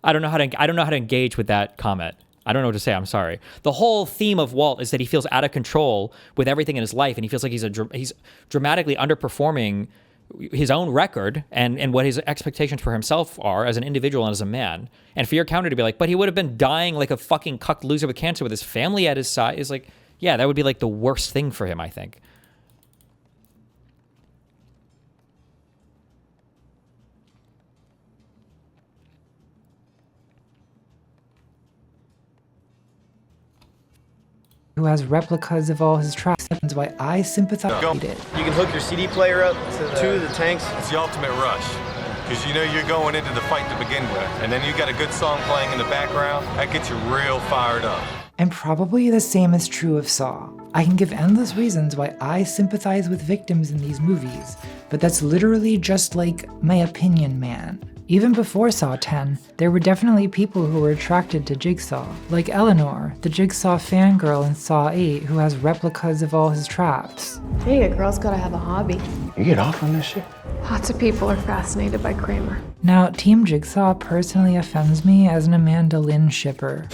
I don't know how to engage with that comment. I don't know what to say. I'm sorry. The whole theme of Walt is that he feels out of control with everything in his life, and he feels like he's dramatically underperforming his own record and what his expectations for himself are as an individual and as a man. And for your counter to be like, but he would have been dying like a fucking cucked loser with cancer with his family at his side, is like, yeah, that would be like the worst thing for him, I think. Who has replicas of all his tracks. That's why I sympathize with it. You can hook your CD player up to the tanks. It's the ultimate rush. Because you know you're going into the fight to begin with. And then you got a good song playing in the background. That gets you real fired up. And probably the same is true of Saw. I can give endless reasons why I sympathize with victims in these movies, but that's literally just like my opinion, man. Even before Saw 10, there were definitely people who were attracted to Jigsaw, like Eleanor, the Jigsaw fangirl in Saw 8 who has replicas of all his traps. Hey, a girl's gotta have a hobby. You get off on this shit? Lots of people are fascinated by Kramer. Now, Team Jigsaw personally offends me as an Amanda Lynn shipper.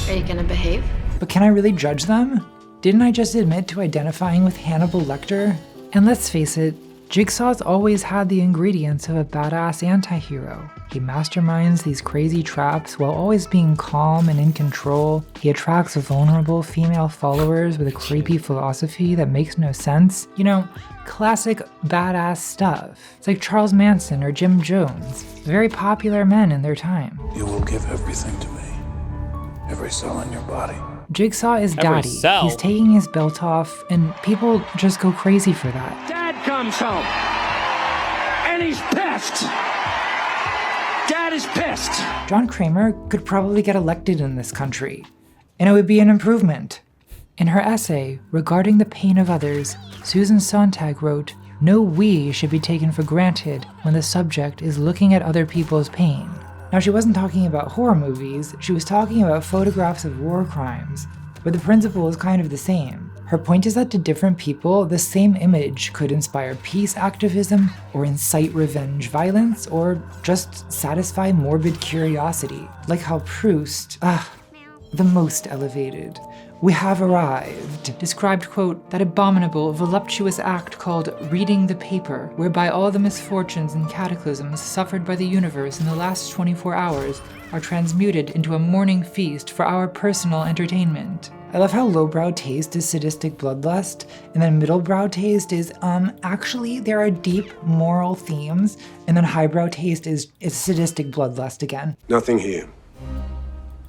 Are you gonna behave? But can I really judge them? Didn't I just admit to identifying with Hannibal Lecter? And let's face it, Jigsaw's always had the ingredients of a badass anti-hero. He masterminds these crazy traps while always being calm and in control. He attracts vulnerable female followers with a creepy philosophy that makes no sense. You know, classic badass stuff. It's like Charles Manson or Jim Jones, very popular men in their time. You will give everything to me. Every cell in your body. Jigsaw is daddy. He's taking his belt off, and people just go crazy for that. Dad comes home, and he's pissed. Dad is pissed. John Kramer could probably get elected in this country, and it would be an improvement. In her essay regarding the pain of others, Susan Sontag wrote, "No we should be taken for granted when the subject is looking at other people's pain." Now, she wasn't talking about horror movies, she was talking about photographs of war crimes, but the principle is kind of the same. Her point is that to different people, the same image could inspire peace activism, or incite revenge violence, or just satisfy morbid curiosity. Like how Proust, the most elevated. "We have arrived," described, quote, "that abominable, voluptuous act called reading the paper, whereby all the misfortunes and cataclysms suffered by the universe in the last 24 hours are transmuted into a morning feast for our personal entertainment." I love how lowbrow taste is sadistic bloodlust, and then middlebrow taste is, actually there are deep moral themes, and then highbrow taste is sadistic bloodlust again. Nothing here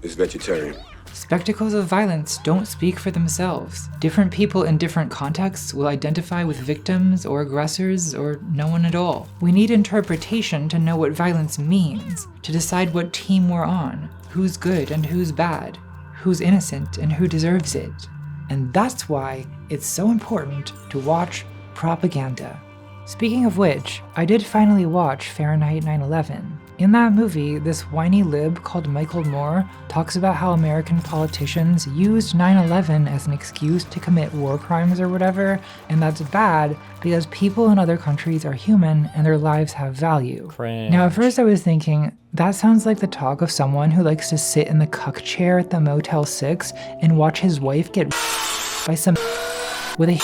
is vegetarian. Spectacles of violence don't speak for themselves. Different people in different contexts will identify with victims or aggressors or no one at all. We need interpretation to know what violence means, to decide what team we're on, who's good and who's bad, who's innocent and who deserves it. And that's why it's so important to watch propaganda. Speaking of which, I did finally watch Fahrenheit 9/11. In that movie, this whiny lib called Michael Moore talks about how American politicians used 9/11 as an excuse to commit war crimes or whatever, and that's bad because people in other countries are human and their lives have value. Cringe. Now, at first I was thinking, that sounds like the talk of someone who likes to sit in the cuck chair at the Motel 6 and watch his wife get by some with a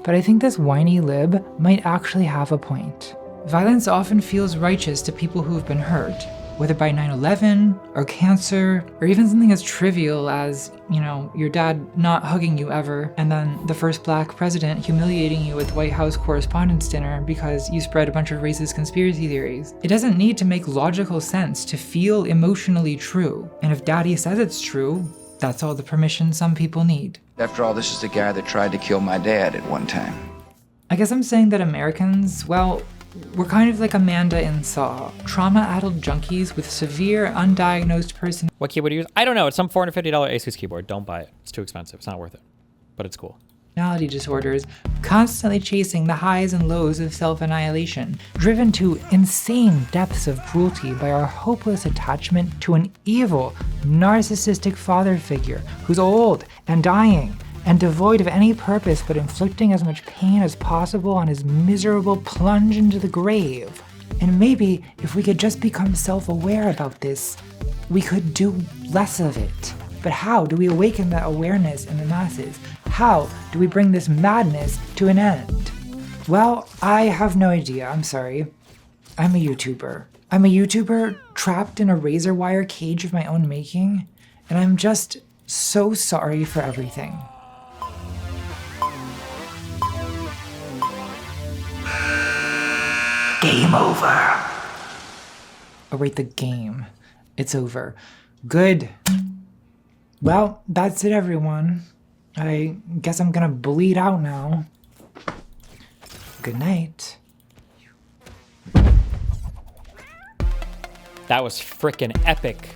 but I think this whiny lib might actually have a point. Violence often feels righteous to people who have been hurt, whether by 9/11 or cancer, or even something as trivial as, your dad not hugging you ever, and then the first black president humiliating you at the White House Correspondents' Dinner because you spread a bunch of racist conspiracy theories. It doesn't need to make logical sense to feel emotionally true, and if daddy says it's true, that's all the permission some people need. After all, this is the guy that tried to kill my dad at one time. I guess I'm saying that Americans, well, we're kind of like Amanda in Saw. Trauma-addled junkies with severe, undiagnosed person. What keyboard do you use? I don't know. It's some $450 Asus keyboard. Don't buy it. It's too expensive. It's not worth it. But it's cool. Personality disorders, constantly chasing the highs and lows of self-annihilation, driven to insane depths of cruelty by our hopeless attachment to an evil, narcissistic father figure who's old and dying and devoid of any purpose but inflicting as much pain as possible on his miserable plunge into the grave. And maybe if we could just become self-aware about this, we could do less of it. But how do we awaken that awareness in the masses? How do we bring this madness to an end? Well, I have no idea, I'm sorry. I'm a YouTuber. I'm a YouTuber trapped in a razor wire cage of my own making, and I'm just so sorry for everything. Game over. Oh wait, the game. It's over. Good. Well, that's it, everyone. I guess I'm gonna bleed out now. Good night. That was frickin' epic.